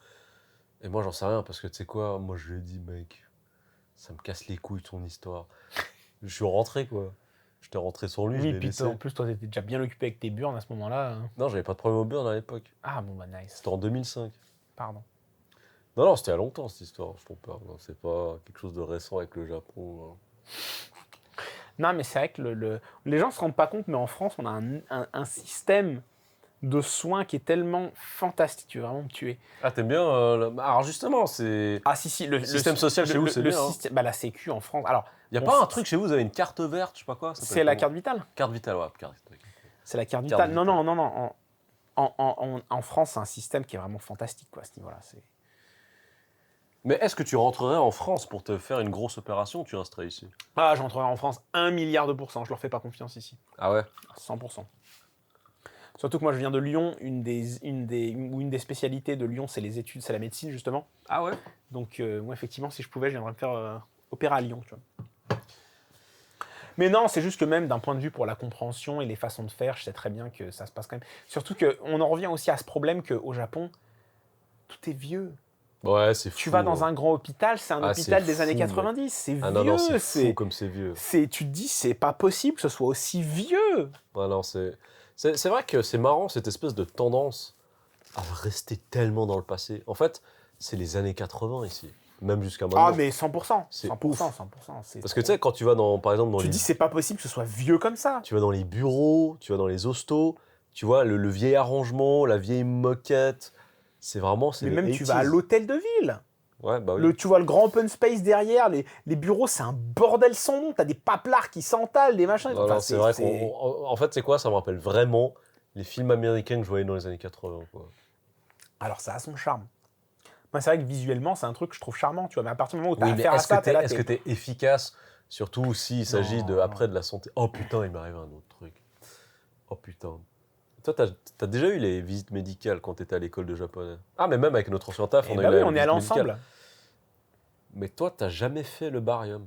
[SPEAKER 1] Et moi, j'en sais rien parce que tu sais quoi, moi je lui ai dit, mec, ça me casse les couilles ton histoire. Je suis rentré quoi. J'étais rentré sans lui, je
[SPEAKER 2] Oui,
[SPEAKER 1] l'ai
[SPEAKER 2] puis
[SPEAKER 1] laissé.
[SPEAKER 2] en plus, toi, t'étais déjà bien occupé avec tes burnes à ce moment-là. Hein.
[SPEAKER 1] Non, j'avais pas de problème au burn à l'époque.
[SPEAKER 2] Ah bon, bah nice.
[SPEAKER 1] C'était en 2005.
[SPEAKER 2] Pardon.
[SPEAKER 1] Non, c'était il y a longtemps cette histoire, je trompe pas. Non, c'est pas quelque chose de récent avec le Japon. Hein.
[SPEAKER 2] Non, mais c'est vrai que les gens se rendent pas compte, mais en France, on a un système de soins qui est tellement fantastique. Tu veux vraiment me tuer.
[SPEAKER 1] Ah, t'aimes bien alors justement, c'est.
[SPEAKER 2] Ah si, le
[SPEAKER 1] système social chez vous, c'est bien, hein.
[SPEAKER 2] Bah, la Sécu en France. Alors,
[SPEAKER 1] Y a
[SPEAKER 2] on
[SPEAKER 1] pas
[SPEAKER 2] s-
[SPEAKER 1] un truc chez vous, vous avez une carte verte, je sais pas quoi ça s'appelle
[SPEAKER 2] c'est la
[SPEAKER 1] comment
[SPEAKER 2] carte vitale.
[SPEAKER 1] Carte vitale, ouais, carte vitale.
[SPEAKER 2] C'est la carte
[SPEAKER 1] Carte
[SPEAKER 2] vitale. Non,
[SPEAKER 1] vitale.
[SPEAKER 2] non. En France, c'est un système qui est vraiment fantastique, quoi, à ce niveau-là.
[SPEAKER 1] Mais est-ce que tu rentrerais en France pour te faire une grosse opération ou tu resterais ici?
[SPEAKER 2] Ah, je rentrerai en France 1 milliard de pourcents. Je leur fais pas confiance ici.
[SPEAKER 1] Ah ouais?
[SPEAKER 2] 100%. Surtout que moi, je viens de Lyon. Une des spécialités de Lyon, c'est les études, c'est la médecine, justement.
[SPEAKER 1] Ah ouais?
[SPEAKER 2] Donc, moi, effectivement, si je pouvais, je viendrais me faire opérer à Lyon, tu vois. Mais non, c'est juste que même d'un point de vue pour la compréhension et les façons de faire, je sais très bien que ça se passe quand même. Surtout qu'on en revient aussi à ce problème qu'au Japon, tout est vieux.
[SPEAKER 1] Ouais, c'est fou.
[SPEAKER 2] Tu vas dans un grand hôpital, c'est un
[SPEAKER 1] Ah,
[SPEAKER 2] hôpital
[SPEAKER 1] c'est
[SPEAKER 2] des années
[SPEAKER 1] fou,
[SPEAKER 2] 90, c'est
[SPEAKER 1] Ah
[SPEAKER 2] vieux.
[SPEAKER 1] non, c'est fou comme c'est vieux.
[SPEAKER 2] Tu te dis, c'est pas possible que ce soit aussi vieux.
[SPEAKER 1] Ah non, c'est C'est vrai que c'est marrant, cette espèce de tendance à rester tellement dans le passé. En fait, c'est les années 80 ici, même jusqu'à maintenant.
[SPEAKER 2] Ah, mais 100%.
[SPEAKER 1] C'est
[SPEAKER 2] 100%,
[SPEAKER 1] ouf.
[SPEAKER 2] 100%.
[SPEAKER 1] Parce que tu sais, quand tu vas par exemple,
[SPEAKER 2] Tu dis, c'est pas possible que ce soit vieux comme ça.
[SPEAKER 1] tu vas dans les bureaux, tu vas dans les hostos, tu vois, le vieil arrangement, la vieille moquette, c'est
[SPEAKER 2] Mais
[SPEAKER 1] les
[SPEAKER 2] même, tu vas à
[SPEAKER 1] 80s.
[SPEAKER 2] l'hôtel de ville.
[SPEAKER 1] Ouais, bah oui.
[SPEAKER 2] Tu vois le grand open space derrière, les bureaux, c'est un bordel sans nom. T'as des paplards qui s'entalent, des machins.
[SPEAKER 1] Non,
[SPEAKER 2] Enfin,
[SPEAKER 1] non, c'est vrai en fait, c'est quoi? Ça me rappelle vraiment les films américains que je voyais dans les années 80, quoi.
[SPEAKER 2] Alors, ça a son charme. Moi, c'est vrai que visuellement, c'est un truc que je trouve charmant, tu vois. Mais à partir du moment où t'as
[SPEAKER 1] Oui, mais
[SPEAKER 2] affaire à ça, t'es là,
[SPEAKER 1] est-ce que t'es efficace, surtout s'il s'agit
[SPEAKER 2] Non.
[SPEAKER 1] après de la santé? Oh putain, il m'est arrivé un autre truc. Oh putain. Toi, t'as déjà eu les visites médicales quand t'étais à l'école de japonais? Ah, mais même avec notre ancien taf,
[SPEAKER 2] Eh
[SPEAKER 1] on a
[SPEAKER 2] bah
[SPEAKER 1] eu
[SPEAKER 2] oui,
[SPEAKER 1] la
[SPEAKER 2] on est
[SPEAKER 1] visite
[SPEAKER 2] allé
[SPEAKER 1] médicale.
[SPEAKER 2] ensemble.
[SPEAKER 1] Mais toi, t'as jamais fait le barium.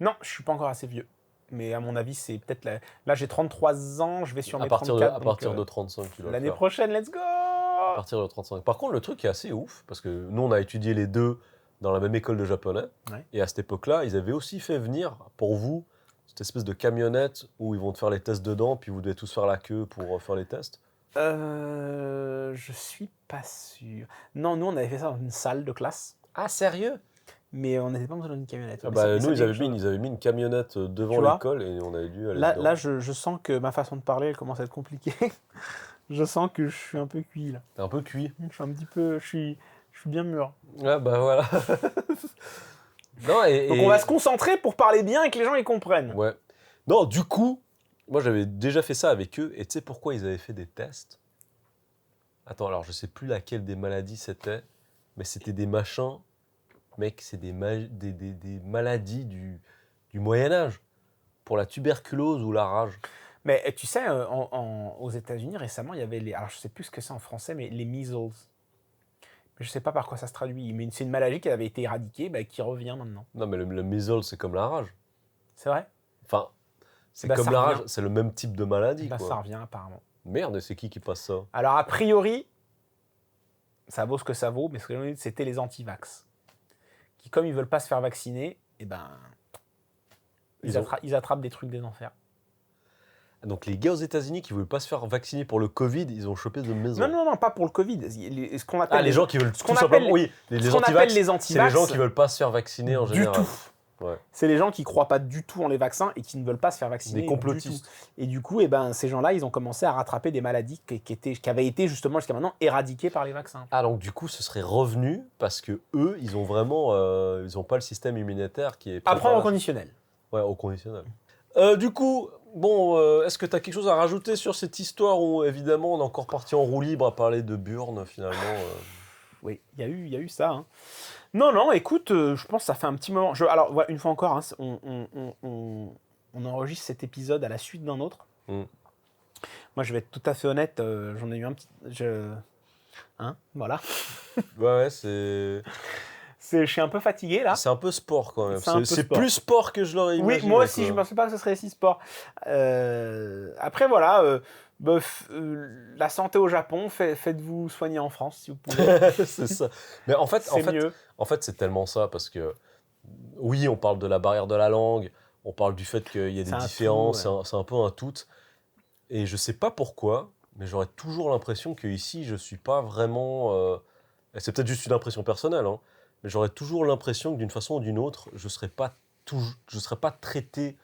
[SPEAKER 2] Non, je suis pas encore assez vieux. Mais à mon avis, c'est peut-être... Là, j'ai 33 ans, je vais sur
[SPEAKER 1] À
[SPEAKER 2] mes
[SPEAKER 1] partir
[SPEAKER 2] 34.
[SPEAKER 1] à
[SPEAKER 2] Donc,
[SPEAKER 1] partir de 35, tu dois le
[SPEAKER 2] l'année
[SPEAKER 1] faire.
[SPEAKER 2] prochaine, let's go!
[SPEAKER 1] À partir de 35. Par contre, le truc est assez ouf, parce que nous, on a étudié les deux dans la même école de japonais.
[SPEAKER 2] Ouais.
[SPEAKER 1] Et à cette époque-là, ils avaient aussi fait venir, pour vous, cette espèce de camionnette où ils vont te faire les tests dedans, puis vous devez tous faire la queue pour faire les tests.
[SPEAKER 2] Je suis pas sûr. Non, nous, on avait fait ça dans une salle de classe.
[SPEAKER 1] Ah, sérieux?
[SPEAKER 2] Mais on n'était pas dans une camionnette.
[SPEAKER 1] Ah
[SPEAKER 2] Mais
[SPEAKER 1] bah,
[SPEAKER 2] mais
[SPEAKER 1] nous,
[SPEAKER 2] dit quelque
[SPEAKER 1] ils avaient mis une camionnette devant
[SPEAKER 2] Tu vois
[SPEAKER 1] l'école et on avait dû aller
[SPEAKER 2] Là,
[SPEAKER 1] dedans.
[SPEAKER 2] là je sens que ma façon de parler, elle commence à être compliquée. Je sens que je suis un peu cuit, là.
[SPEAKER 1] T'es un peu cuit.
[SPEAKER 2] Je suis un petit peu... Je suis bien mûr.
[SPEAKER 1] Ah bah voilà. Non,
[SPEAKER 2] Donc on va se concentrer pour parler bien et que les gens y comprennent.
[SPEAKER 1] Ouais. Non, du coup, moi j'avais déjà fait ça avec eux. Et tu sais pourquoi ils avaient fait des tests? Attends, alors je sais plus laquelle des maladies c'était, mais c'était des machins. Mec, c'est des maladies du Moyen-Âge. Pour la tuberculose ou la rage.
[SPEAKER 2] Mais tu sais, aux États-Unis récemment, il y avait les. Alors je sais plus ce que c'est en français, mais les measles. Mais je sais pas par quoi ça se traduit. Mais c'est une maladie qui avait été éradiquée, bah, qui revient maintenant.
[SPEAKER 1] Non, mais le measles, c'est comme la rage.
[SPEAKER 2] C'est vrai?
[SPEAKER 1] Enfin, c'est
[SPEAKER 2] Bah,
[SPEAKER 1] comme
[SPEAKER 2] ça
[SPEAKER 1] la
[SPEAKER 2] revient.
[SPEAKER 1] rage, c'est le même type de maladie,
[SPEAKER 2] Bah,
[SPEAKER 1] quoi.
[SPEAKER 2] ça revient apparemment.
[SPEAKER 1] Merde, et c'est qui passe ça?
[SPEAKER 2] Alors a priori, ça vaut ce que ça vaut, mais ce que j'ai dit, c'était les anti-vax. Qui, comme ils veulent pas se faire vacciner, eh ben, ils attrapent des trucs des enfers.
[SPEAKER 1] Donc les gars aux États-Unis qui voulaient pas se faire vacciner pour le Covid, ils ont chopé de maison.
[SPEAKER 2] Non, non, non, pas pour le Covid. Ce qu'on appelle
[SPEAKER 1] Les gens qui veulent
[SPEAKER 2] ce qu'on
[SPEAKER 1] tout simplement,
[SPEAKER 2] appelle-
[SPEAKER 1] oui,
[SPEAKER 2] ce
[SPEAKER 1] les
[SPEAKER 2] qu'on appelle les
[SPEAKER 1] anti-vax, c'est les
[SPEAKER 2] anti-vax,
[SPEAKER 1] gens qui veulent pas se faire vacciner en
[SPEAKER 2] du
[SPEAKER 1] général.
[SPEAKER 2] tout.
[SPEAKER 1] Ouais.
[SPEAKER 2] C'est les gens qui croient pas du tout en les vaccins et qui ne veulent pas se faire vacciner.
[SPEAKER 1] Des complotistes.
[SPEAKER 2] Du tout. Et du coup, eh ben, ces gens-là, ils ont commenccommencé à rattraper des maladies qui avaient été justement jusqu'à maintenant éradiquées par les vaccins.
[SPEAKER 1] Ah donc du coup ce serait revenu parce que eux ils ont vraiment ils ont pas le système immunitaire qui est
[SPEAKER 2] Après,
[SPEAKER 1] préparé.
[SPEAKER 2] au conditionnel.
[SPEAKER 1] Ouais, au conditionnel. Du coup, bon, est-ce que tu as quelque chose à rajouter sur cette histoire où évidemment on est encore parti en roue libre à parler de Burn finalement
[SPEAKER 2] Oui, il y a eu ça. Hein. Non, non, écoute, je pense que ça fait un petit moment. Alors, voilà, une fois encore, hein, on enregistre cet épisode à la suite d'un autre.
[SPEAKER 1] Mm.
[SPEAKER 2] Moi, je vais être tout à fait honnête, j'en ai eu un petit. Hein, voilà.
[SPEAKER 1] Ouais, c'est
[SPEAKER 2] Je suis un peu fatigué là.
[SPEAKER 1] un peu sport quand même.
[SPEAKER 2] C'est un peu
[SPEAKER 1] C'est
[SPEAKER 2] sport.
[SPEAKER 1] plus sport que je l'aurais
[SPEAKER 2] Oui,
[SPEAKER 1] imaginé.
[SPEAKER 2] moi aussi,
[SPEAKER 1] quoi.
[SPEAKER 2] je ne pensais pas que ce serait si sport. Après, voilà, la santé au Japon, faites-vous soigner en France si vous pouvez.
[SPEAKER 1] C'est ça. Mais en fait,
[SPEAKER 2] C'est mieux.
[SPEAKER 1] c'est tellement ça parce que oui, on parle de la barrière de la langue, on parle du fait qu'il y a des
[SPEAKER 2] C'est un
[SPEAKER 1] différences,
[SPEAKER 2] tout, ouais.
[SPEAKER 1] c'est un peu un tout. Et je sais pas pourquoi, mais j'aurais toujours l'impression que ici, je suis pas vraiment. Et c'est peut-être juste une impression personnelle, hein, mais j'aurais toujours l'impression que d'une façon ou d'une autre, je serais pas traité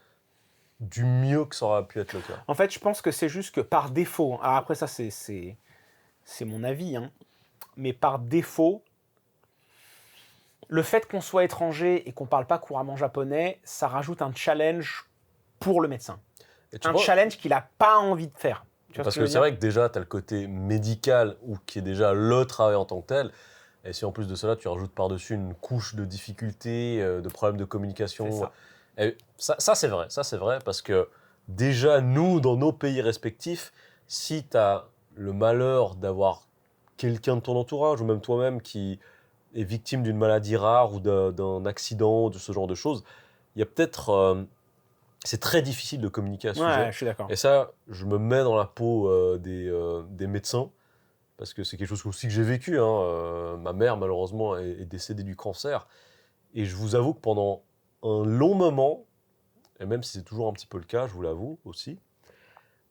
[SPEAKER 1] du mieux que ça aurait pu être le cas.
[SPEAKER 2] En fait, je pense que c'est juste que par défaut, alors après ça c'est mon avis, hein, mais par défaut, le fait qu'on soit étranger et qu'on parle pas couramment japonais, ça rajoute un challenge pour le médecin.
[SPEAKER 1] Et tu
[SPEAKER 2] Un
[SPEAKER 1] vois,
[SPEAKER 2] challenge qu'il n'a pas envie de faire. Tu vois
[SPEAKER 1] parce
[SPEAKER 2] ce
[SPEAKER 1] que
[SPEAKER 2] je veux
[SPEAKER 1] c'est
[SPEAKER 2] dire
[SPEAKER 1] vrai que déjà, tu as le côté médical, ou qui est déjà le travail en tant que tel. Et si en plus de cela, tu rajoutes par-dessus une couche de difficultés, de problèmes de communication.
[SPEAKER 2] C'est ça.
[SPEAKER 1] Et ça c'est vrai, parce que déjà, nous, dans nos pays respectifs, si tu as le malheur d'avoir quelqu'un de ton entourage, ou même toi-même, qui est victime d'une maladie rare, ou d'un accident, de ce genre de choses, il y a peut-être... c'est très difficile de communiquer à ce sujet.
[SPEAKER 2] Ouais, je suis d'accord.
[SPEAKER 1] Et ça, je me mets dans la peau des médecins, parce que c'est quelque chose aussi que j'ai vécu. Hein. Ma mère, malheureusement, est décédée du cancer. Et je vous avoue que pendant un long moment, et même si c'est toujours un petit peu le cas, je vous l'avoue aussi,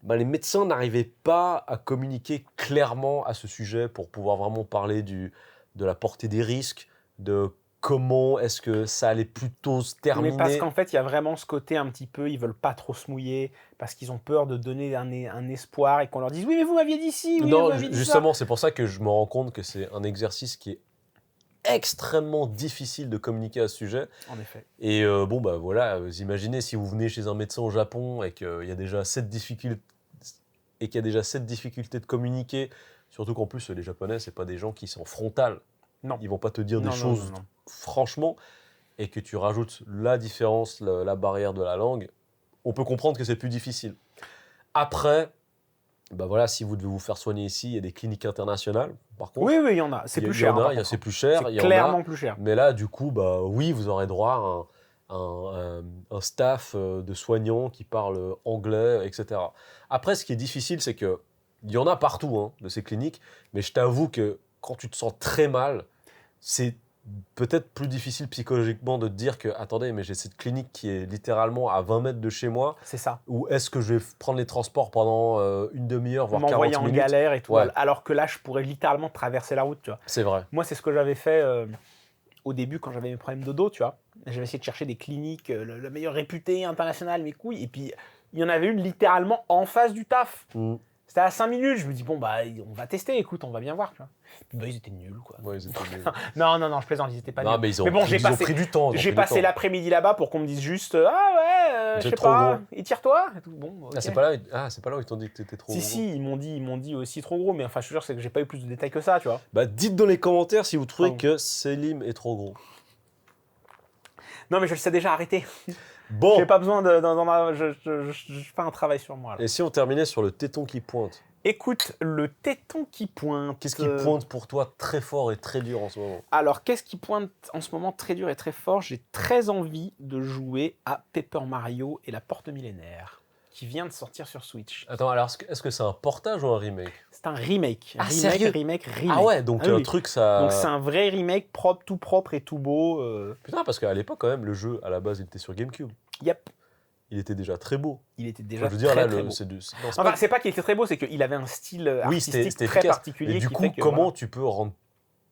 [SPEAKER 1] bah, les médecins n'arrivaient pas à communiquer clairement à ce sujet pour pouvoir vraiment parler de la portée des risques, de comment est-ce que ça allait plutôt se terminer.
[SPEAKER 2] Mais parce qu'en fait, il y a vraiment ce côté un petit peu, ils veulent pas trop se mouiller, parce qu'ils ont peur de donner un espoir et qu'on leur dise « Oui, mais vous m'aviez dit ci, oui,
[SPEAKER 1] Non,
[SPEAKER 2] vous m'aviez dit
[SPEAKER 1] justement, c'est pour ça que je me rends compte que c'est un exercice qui est extrêmement difficile de communiquer à ce sujet. »
[SPEAKER 2] En effet.
[SPEAKER 1] Et bon, bah voilà, vous imaginez si vous venez chez un médecin au Japon et qu'il y a déjà cette difficulté de communiquer, surtout qu'en plus les Japonais, c'est pas des gens qui sont frontal.
[SPEAKER 2] Non.
[SPEAKER 1] Ils vont pas te dire
[SPEAKER 2] Non,
[SPEAKER 1] des
[SPEAKER 2] non,
[SPEAKER 1] choses
[SPEAKER 2] non, non.
[SPEAKER 1] franchement, et que tu rajoutes la différence, la barrière de la langue, on peut comprendre que c'est plus difficile. Après, bah voilà, si vous devez vous faire soigner ici, il y a des cliniques internationales, par contre.
[SPEAKER 2] Oui, oui, il y en a. C'est plus cher.
[SPEAKER 1] C'est plus cher.
[SPEAKER 2] C'est clairement plus cher.
[SPEAKER 1] Mais là, du coup, bah oui, vous aurez droit à un staff de soignants qui parlent anglais, etc. Après, ce qui est difficile, c'est que il y en a partout, hein, de ces cliniques, mais je t'avoue que quand tu te sens très mal, c'est peut-être plus difficile psychologiquement de te dire que, attendez, mais j'ai cette clinique qui est littéralement à 20 mètres de chez moi.
[SPEAKER 2] C'est ça.
[SPEAKER 1] Ou est-ce que je vais prendre les transports pendant une demi-heure, voire 40 minutes.
[SPEAKER 2] M'envoyer en galère et tout.
[SPEAKER 1] Ouais.
[SPEAKER 2] Alors que là, je pourrais littéralement traverser la route, tu vois.
[SPEAKER 1] C'est vrai.
[SPEAKER 2] Moi, c'est ce que j'avais fait au début quand j'avais mes problèmes de dos, tu vois. J'avais essayé de chercher des cliniques, la meilleure réputée internationale, mes couilles. Et puis, il y en avait une littéralement en face du taf. C'était à 5 minutes. Je me dis, bon, bah, on va tester, écoute, on va bien voir, tu vois. Puis, bah, ils étaient nuls, quoi.
[SPEAKER 1] Ouais, ils étaient nuls.
[SPEAKER 2] non, je plaisante, ils étaient pas nuls.
[SPEAKER 1] Mais ils ont pris du temps.
[SPEAKER 2] J'ai passé l'après-midi là-bas pour qu'on me dise juste, ah ouais, je sais pas, étire-toi. Et tout. Bon, okay.
[SPEAKER 1] C'est pas là où ils t'ont dit que t'étais trop gros.
[SPEAKER 2] Si, ils m'ont dit aussi trop gros, mais enfin, je te jure, c'est que j'ai pas eu plus de détails que ça, tu vois.
[SPEAKER 1] Bah, dites dans les commentaires si vous trouvez que Selim est trop gros.
[SPEAKER 2] Non, mais je le sais déjà, arrêtez.
[SPEAKER 1] Bon.
[SPEAKER 2] J'ai pas besoin je fais un travail sur moi. Là.
[SPEAKER 1] Et si on terminait sur le téton qui pointe?
[SPEAKER 2] Écoute, le téton qui pointe.
[SPEAKER 1] Qu'est-ce qui pointe pour toi très fort et très dur en ce moment?
[SPEAKER 2] Alors, qu'est-ce qui pointe en ce moment très dur et très fort? J'ai très envie de jouer à Paper Mario et la Porte Millénaire, qui vient de sortir sur Switch.
[SPEAKER 1] Attends, alors est-ce que c'est un portage ou un remake?
[SPEAKER 2] C'est un remake. Remake.
[SPEAKER 1] Ah ouais, donc un truc ça...
[SPEAKER 2] Donc c'est un vrai remake tout propre et tout beau.
[SPEAKER 1] Putain, parce qu'à l'époque quand même, le jeu, à la base, il était sur GameCube.
[SPEAKER 2] Yep.
[SPEAKER 1] Il était déjà très beau.
[SPEAKER 2] Il était déjà
[SPEAKER 1] je veux dire, là,
[SPEAKER 2] très beau. C'est pas qu'il était très beau, c'est qu'il avait un style artistique très particulier.
[SPEAKER 1] Et du coup, comment tu peux rendre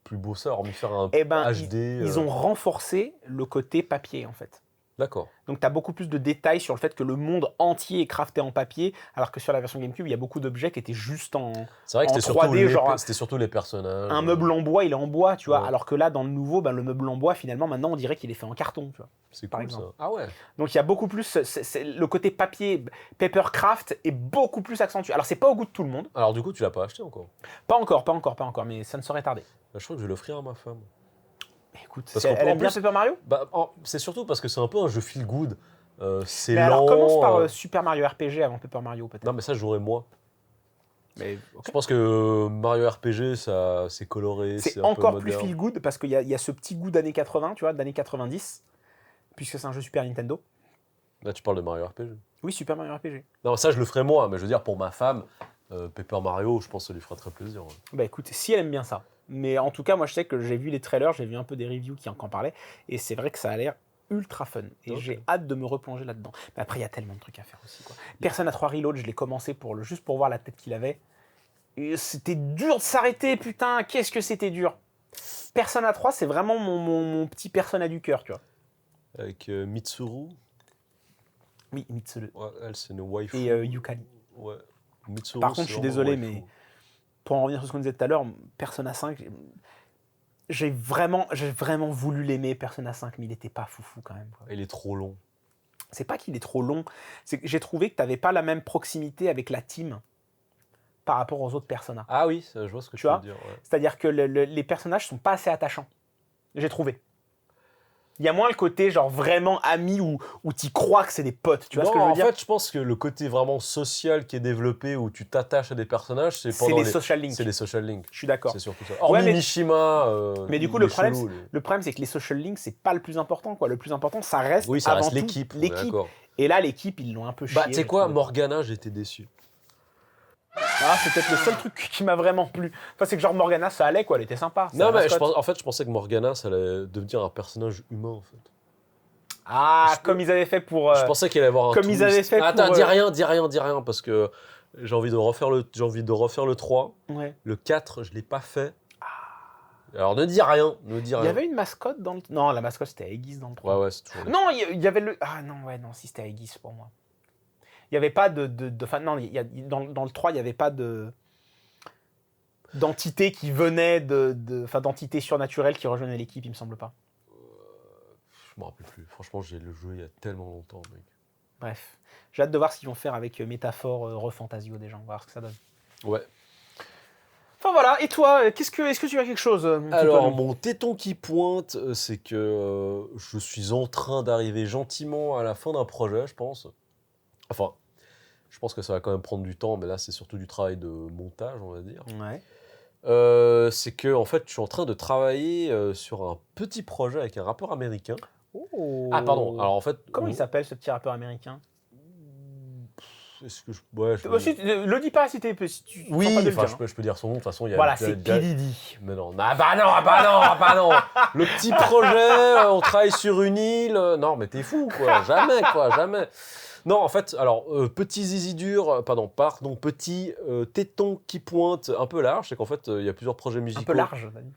[SPEAKER 1] plus beau ça, hormis faire un HD
[SPEAKER 2] Ils ont renforcé le côté papier, en fait.
[SPEAKER 1] D'accord.
[SPEAKER 2] Donc, tu as beaucoup plus de détails sur le fait que le monde entier est crafté en papier, alors que sur la version GameCube, il y a beaucoup d'objets qui étaient juste en 3D.
[SPEAKER 1] C'est vrai que c'était surtout les personnages.
[SPEAKER 2] Un meuble en bois, il est en bois, tu vois. Ouais. Alors que là, dans le nouveau, le meuble en bois, finalement, maintenant, on dirait qu'il est fait en carton, tu vois.
[SPEAKER 1] C'est par exemple. Ça. Ah ouais.
[SPEAKER 2] Donc, il y a beaucoup plus... le côté papier, papercraft est beaucoup plus accentué. Alors, c'est pas au goût de tout le monde.
[SPEAKER 1] Alors, du coup, tu l'as pas acheté encore?
[SPEAKER 2] Pas encore, mais ça ne saurait tarder.
[SPEAKER 1] Je crois que je vais l'offrir à ma femme.
[SPEAKER 2] Écoute, elle aime bien Super Mario?
[SPEAKER 1] C'est surtout parce que c'est un peu un jeu feel good. C'est
[SPEAKER 2] lent. Alors commence par Super Mario RPG avant Paper Mario peut-être.
[SPEAKER 1] Non mais ça je jouerai moi.
[SPEAKER 2] Mais, okay.
[SPEAKER 1] Je pense que Mario RPG c'est coloré,
[SPEAKER 2] c'est encore plus feel good parce qu'il y a ce petit goût d'années 80, tu vois, d'années 90, puisque c'est un jeu Super Nintendo.
[SPEAKER 1] Là tu parles de Mario RPG.
[SPEAKER 2] Oui, Super Mario RPG.
[SPEAKER 1] Non ça je le ferai moi, mais je veux dire pour ma femme, Paper Mario, je pense que ça lui fera très plaisir. Ouais.
[SPEAKER 2] Bah écoute, si elle aime bien ça. Mais en tout cas, moi je sais que j'ai vu les trailers, j'ai vu un peu des reviews qui en parlaient, et c'est vrai que ça a l'air ultra fun. Et j'ai hâte de me replonger là-dedans. Mais après, il y a tellement de trucs à faire aussi, quoi. Persona 3 Reload, je l'ai commencé juste pour voir la tête qu'il avait. Et c'était dur de s'arrêter, putain, qu'est-ce que c'était dur. Persona 3, c'est vraiment mon petit Persona du cœur, tu vois.
[SPEAKER 1] Avec Mitsuru.
[SPEAKER 2] Oui, Mitsuru.
[SPEAKER 1] Ouais, elle, c'est une waifu.
[SPEAKER 2] Et Yukari.
[SPEAKER 1] Ouais. Mitsuru,
[SPEAKER 2] par contre, je suis désolé, mais pour en revenir sur ce qu'on disait tout à l'heure, Persona 5, j'ai vraiment voulu l'aimer, Persona 5, mais il n'était pas foufou quand même. Quoi.
[SPEAKER 1] Il est trop long.
[SPEAKER 2] C'est pas qu'il est trop long, c'est que j'ai trouvé que tu n'avais pas la même proximité avec la team par rapport aux autres Persona.
[SPEAKER 1] Ah oui, je vois ce que tu veux dire. Ouais.
[SPEAKER 2] C'est-à-dire que les personnages sont pas assez attachants, j'ai trouvé. Il y a moins le côté genre vraiment ami où tu crois que c'est des potes, tu vois ce que je veux dire?
[SPEAKER 1] En fait, je pense que le côté vraiment social qui est développé où tu t'attaches à des personnages, c'est
[SPEAKER 2] les social links.
[SPEAKER 1] C'est les social links.
[SPEAKER 2] Je suis d'accord.
[SPEAKER 1] C'est surtout ça. Hormis Mishima.
[SPEAKER 2] Mais du coup, le problème, c'est que les social links, c'est pas le plus important, quoi. Le plus important, ça reste avant tout
[SPEAKER 1] l'équipe.
[SPEAKER 2] Et là, l'équipe, ils l'ont un peu chié.
[SPEAKER 1] Bah, tu sais quoi, Morgana, j'étais déçu.
[SPEAKER 2] Ah, c'est peut-être le seul truc qui m'a vraiment plu. Enfin, c'est que genre Morgana, ça allait, quoi. Elle était sympa.
[SPEAKER 1] Non, mais je pensais que Morgana, ça allait devenir un personnage humain, en fait.
[SPEAKER 2] Ah, comme ils avaient fait pour...
[SPEAKER 1] je pensais qu'il allait y avoir un
[SPEAKER 2] comme twist. Ils avaient fait
[SPEAKER 1] Attends, dis rien, parce que J'ai envie de refaire le 3.
[SPEAKER 2] Ouais.
[SPEAKER 1] Le 4, je l'ai pas fait. Alors ne dis rien, ne dis
[SPEAKER 2] Il
[SPEAKER 1] rien.
[SPEAKER 2] y avait une mascotte dans le... Non, la mascotte, c'était Aegis dans le 3.
[SPEAKER 1] Ouais, c'est toujours les...
[SPEAKER 2] Non, il y avait le... Ah non, ouais, non, si c'était Aegis pour moi. Il n'y avait pas Enfin, non, dans le 3, il n'y avait pas d'entité qui venait Enfin, d'entité surnaturelle qui rejoignait l'équipe, il me semble pas.
[SPEAKER 1] Je me rappelle plus. Franchement, j'ai le jeu il y a tellement longtemps, mec.
[SPEAKER 2] Bref. J'ai hâte de voir ce qu'ils vont faire avec Métaphore Refantasio des gens. On va voir ce que ça donne.
[SPEAKER 1] Ouais.
[SPEAKER 2] Enfin voilà, et toi, est-ce que tu as quelque chose
[SPEAKER 1] Alors, mon téton qui pointe, c'est que je suis en train d'arriver gentiment à la fin d'un projet, je pense. Enfin, je pense que ça va quand même prendre du temps, mais là, c'est surtout du travail de montage, on va dire.
[SPEAKER 2] Ouais.
[SPEAKER 1] C'est que, en fait, je suis en train de travailler sur un petit projet avec un rappeur américain.
[SPEAKER 2] Oh.
[SPEAKER 1] Ah, pardon. Alors, en fait...
[SPEAKER 2] Comment il s'appelle, ce petit rappeur américain?
[SPEAKER 1] Est-ce que je... Ouais,
[SPEAKER 2] le dis pas si tu
[SPEAKER 1] oui,
[SPEAKER 2] sens pas de le
[SPEAKER 1] enfin,
[SPEAKER 2] dire,
[SPEAKER 1] je peux dire son nom, de toute façon, il y a...
[SPEAKER 2] Voilà, c'est P. Diddy.
[SPEAKER 1] Mais non, ah bah non, ah bah non, ah bah non. Le petit projet, on travaille sur une île. Non, mais t'es fou, quoi. Jamais, quoi, jamais. Non, en fait, alors, petit zizi dur, pardon, petit téton qui pointe un peu large, c'est qu'en fait, il y a plusieurs projets musicaux.
[SPEAKER 2] Un peu large, t'as dit.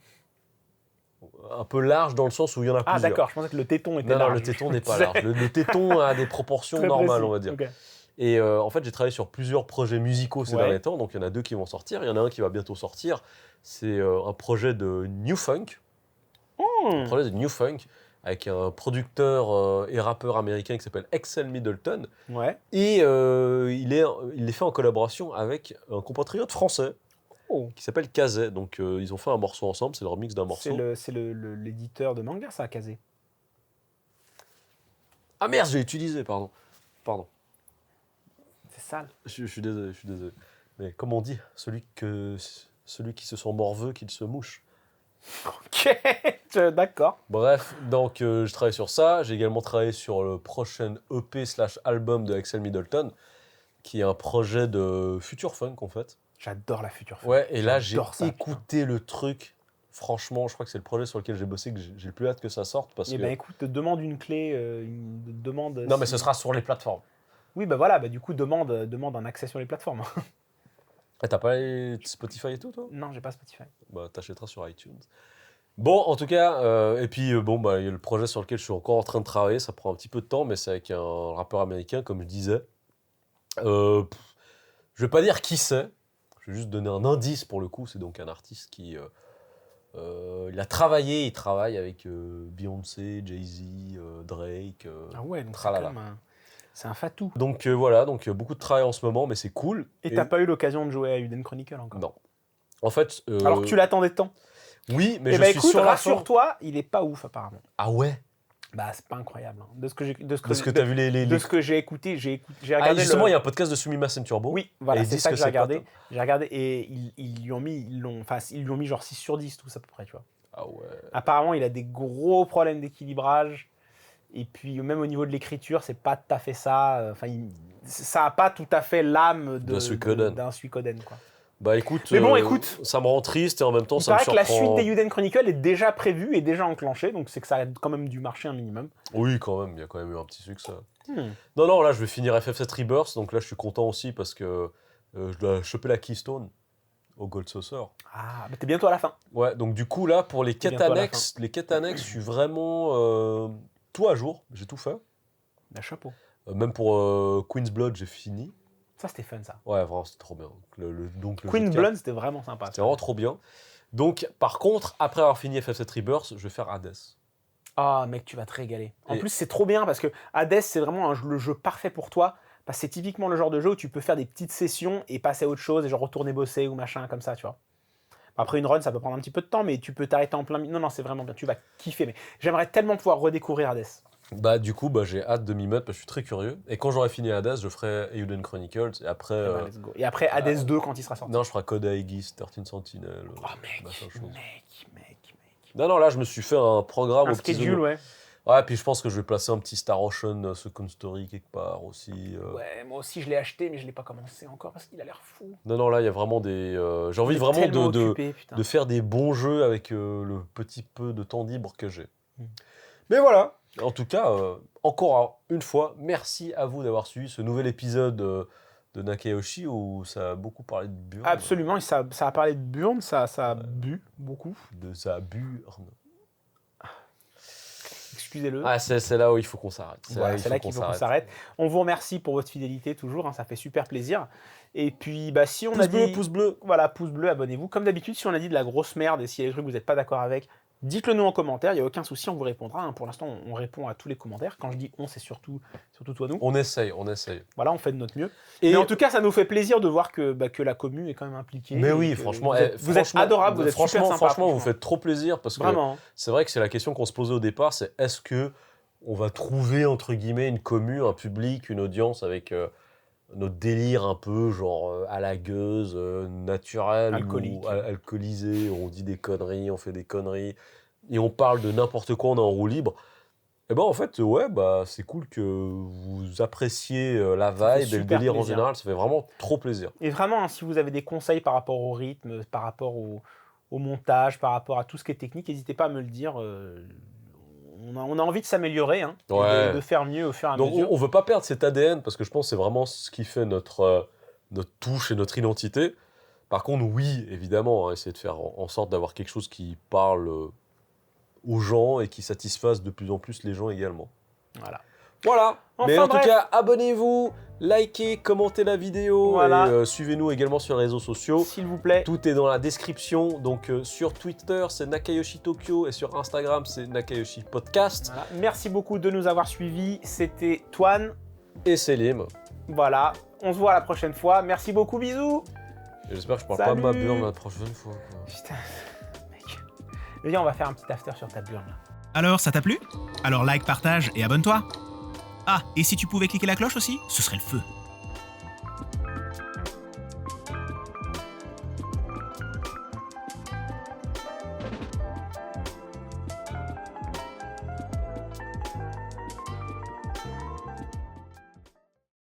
[SPEAKER 1] Un peu large dans le sens où il y en a plusieurs.
[SPEAKER 2] Ah d'accord, je pensais que le téton était large.
[SPEAKER 1] Non, le téton n'est pas large. Le téton a des proportions
[SPEAKER 2] Très
[SPEAKER 1] normales,
[SPEAKER 2] précis.
[SPEAKER 1] on va dire.
[SPEAKER 2] Okay.
[SPEAKER 1] Et en fait, j'ai travaillé sur plusieurs projets musicaux ces
[SPEAKER 2] Ouais.
[SPEAKER 1] derniers temps. Donc, il y en a 2 qui vont sortir. Il y en a un qui va bientôt sortir. C'est un projet de New Funk. Un projet de New Funk avec un producteur et rappeur américain qui s'appelle Axel Middleton.
[SPEAKER 2] Ouais.
[SPEAKER 1] Et il est fait en collaboration avec un compatriote français qui s'appelle Kazé. Donc, ils ont fait un morceau ensemble. C'est leur mix d'un morceau.
[SPEAKER 2] C'est l'éditeur de manga, ça, Kazé.
[SPEAKER 1] Ah merde, j'ai utilisé, pardon.
[SPEAKER 2] C'est sale.
[SPEAKER 1] Je suis désolé. Mais comme on dit, celui qui se sent morveux, qu'il se mouche.
[SPEAKER 2] Ok, d'accord.
[SPEAKER 1] Bref, donc je travaille sur ça. J'ai également travaillé sur le prochain EP/album de Axel Middleton, qui est un projet de future funk en fait.
[SPEAKER 2] J'adore la future funk.
[SPEAKER 1] Ouais, et là j'ai
[SPEAKER 2] ça,
[SPEAKER 1] écouté le truc. Franchement, je crois que c'est le projet sur lequel j'ai bossé, que j'ai le plus hâte que ça sorte.
[SPEAKER 2] Eh ben écoute, demande une clé, demande...
[SPEAKER 1] Non, mais ce sera sur les plateformes.
[SPEAKER 2] Oui, bah voilà, du coup, demande un accès sur les plateformes.
[SPEAKER 1] Ah, t'as pas les Spotify et tout, toi?
[SPEAKER 2] Non, j'ai pas Spotify.
[SPEAKER 1] Bah, t'achèteras sur iTunes. Bon, en tout cas, et puis bon, bah, il y a le projet sur lequel je suis encore en train de travailler, ça prend un petit peu de temps, mais c'est avec un rappeur américain, comme je disais. Je vais pas dire qui c'est, je vais juste donner un indice pour le coup, c'est donc un artiste qui... il travaille avec Beyoncé, Jay-Z, Drake,
[SPEAKER 2] Ah ouais, donc
[SPEAKER 1] tralala.
[SPEAKER 2] c'est un fatou.
[SPEAKER 1] Donc voilà, beaucoup de travail en ce moment, mais c'est cool.
[SPEAKER 2] Et t'as pas eu l'occasion de jouer à Uden Chronicle encore?
[SPEAKER 1] Non. En fait...
[SPEAKER 2] Alors que tu l'attendais tant.
[SPEAKER 1] Oui, mais
[SPEAKER 2] et
[SPEAKER 1] je
[SPEAKER 2] bah
[SPEAKER 1] suis
[SPEAKER 2] écoute,
[SPEAKER 1] sur la fin.
[SPEAKER 2] rassure-toi, il est pas ouf apparemment.
[SPEAKER 1] Ah ouais?
[SPEAKER 2] Bah c'est pas incroyable. Hein. De ce que j'ai écouté, j'ai regardé.
[SPEAKER 1] Ah, justement, il y a un podcast de Sumimasen Turbo.
[SPEAKER 2] Oui, voilà, c'est ça que j'ai regardé.
[SPEAKER 1] Pas...
[SPEAKER 2] J'ai regardé et ils lui ont mis genre 6 sur 10, tout ça à peu près, tu vois.
[SPEAKER 1] Ah ouais.
[SPEAKER 2] Apparemment, il a des gros problèmes d'équilibrage. Et puis même au niveau de l'écriture, c'est pas tout à fait ça. Enfin, ça a pas tout à fait l'âme d'un Suikoden, quoi.
[SPEAKER 1] Bah écoute,
[SPEAKER 2] mais bon, écoute,
[SPEAKER 1] ça me rend triste et en même temps ça me surprend.
[SPEAKER 2] Il paraît que la suite des Uden Chronicle est déjà prévue et déjà enclenchée, donc c'est que ça a quand même dû marcher un minimum.
[SPEAKER 1] Oui, quand même, il y a quand même eu un petit succès. Non, là je vais finir FF7 Rebirth, donc là je suis content aussi parce que je dois choper la Keystone au Gold Saucer.
[SPEAKER 2] Ah, mais t'es bientôt à la fin.
[SPEAKER 1] Ouais, donc du coup là pour les quêtes annexes, je suis vraiment tout à jour, j'ai tout fait.
[SPEAKER 2] Un chapeau.
[SPEAKER 1] Même pour Queen's Blood, j'ai fini.
[SPEAKER 2] Ça, c'était fun, ça.
[SPEAKER 1] Ouais, vraiment, c'était trop bien.
[SPEAKER 2] Queen's Blood, c'était vraiment sympa.
[SPEAKER 1] C'était vraiment trop bien. Donc, par contre, après avoir fini FF7 Rebirth, je vais faire Hades.
[SPEAKER 2] Ah, mec, tu vas te régaler. En plus, c'est trop bien parce que Hades, c'est vraiment le jeu parfait pour toi. Parce que c'est typiquement le genre de jeu où tu peux faire des petites sessions et passer à autre chose et genre retourner bosser ou machin comme ça, tu vois. Après une run, ça peut prendre un petit peu de temps, mais tu peux t'arrêter en plein milieu. Non, c'est vraiment bien. Tu vas kiffer. Mais j'aimerais tellement pouvoir redécouvrir Hades.
[SPEAKER 1] Bah du coup j'ai hâte de m'y mettre parce que je suis très curieux et quand j'aurai fini Hades je ferai Eiyuden Chronicles et après
[SPEAKER 2] let's go. Et après Hades 2 quand il sera sorti.
[SPEAKER 1] Non, je ferai Code Aegis 13 Sentinel.
[SPEAKER 2] Oh mec.
[SPEAKER 1] Non là je me suis fait un programme
[SPEAKER 2] un schedule ouais.
[SPEAKER 1] Ouais, puis je pense que je vais placer un petit Star Ocean Second Story quelque part aussi.
[SPEAKER 2] Ouais, moi aussi je l'ai acheté mais je l'ai pas commencé encore parce qu'il a l'air fou.
[SPEAKER 1] Non là il y a vraiment des j'ai envie vraiment de faire des bons jeux avec le petit peu de temps libre que j'ai. Mais voilà. En tout cas, encore une fois, merci à vous d'avoir suivi ce nouvel épisode de Nakayoshi où ça a beaucoup parlé de burn.
[SPEAKER 2] Absolument, et ça a parlé de burn, ça a bu beaucoup.
[SPEAKER 1] De sa burn.
[SPEAKER 2] Excusez-le.
[SPEAKER 1] Ah, c'est là où il faut qu'on s'arrête.
[SPEAKER 2] Voilà, c'est là qu'il faut qu'on s'arrête. On vous remercie pour votre fidélité toujours, hein, ça fait super plaisir. Et puis, si on
[SPEAKER 1] pouce bleu.
[SPEAKER 2] Voilà, pouce bleu, abonnez-vous. Comme d'habitude, si on a dit de la grosse merde et s'il y a des trucs que vous n'êtes pas d'accord avec, dites-le nous en commentaire, il n'y a aucun souci, on vous répondra. Hein. Pour l'instant, on répond à tous les commentaires. Quand je dis on, c'est surtout toi, nous.
[SPEAKER 1] On essaye.
[SPEAKER 2] Voilà, on fait de notre mieux. Mais en tout cas, ça nous fait plaisir de voir que la commu est quand même impliquée.
[SPEAKER 1] Mais oui, franchement,
[SPEAKER 2] vous êtes adorable, vous êtes super sympa.
[SPEAKER 1] Franchement, vous faites trop plaisir parce que
[SPEAKER 2] vraiment.
[SPEAKER 1] C'est vrai que c'est la question qu'on se posait au départ, c'est est-ce que on va trouver entre guillemets une commu, un public, une audience avec notre délire un peu genre à la gueuse, naturel,
[SPEAKER 2] alcoolique,
[SPEAKER 1] ou alcoolisé, on dit des conneries, on fait des conneries et on parle de n'importe quoi, on est en roue libre. Et en fait, ouais, c'est cool que vous appréciez la vibe et le délire en général, ça fait vraiment trop plaisir.
[SPEAKER 2] Et vraiment, hein, si vous avez des conseils par rapport au rythme, par rapport au montage, par rapport à tout ce qui est technique, n'hésitez pas à me le dire. On a envie de s'améliorer, hein, de faire mieux au fur et à mesure.
[SPEAKER 1] Donc on ne veut pas perdre cet ADN parce que je pense que c'est vraiment ce qui fait notre touche et notre identité. Par contre, oui, évidemment, essayer de faire en sorte d'avoir quelque chose qui parle aux gens et qui satisfasse de plus en plus les gens également. Voilà.
[SPEAKER 2] Enfin,
[SPEAKER 1] mais en tout cas, abonnez-vous, likez, commentez la vidéo et suivez-nous également sur les réseaux sociaux.
[SPEAKER 2] S'il vous plaît.
[SPEAKER 1] Tout est dans la description. Donc sur Twitter, c'est Nakayoshi Tokyo et sur Instagram, c'est Nakayoshi Podcast.
[SPEAKER 2] Voilà. Merci beaucoup de nous avoir suivis. C'était Toine
[SPEAKER 1] et Selim.
[SPEAKER 2] Voilà. On se voit la prochaine fois. Merci beaucoup. Bisous.
[SPEAKER 1] J'espère que je parle pas de ma burn la prochaine fois.
[SPEAKER 2] Putain, mec. Viens, on va faire un petit after sur ta burn là.
[SPEAKER 3] Alors, ça t'a plu? Alors like, partage et abonne-toi. Ah, et si tu pouvais cliquer la cloche aussi, ce serait le feu.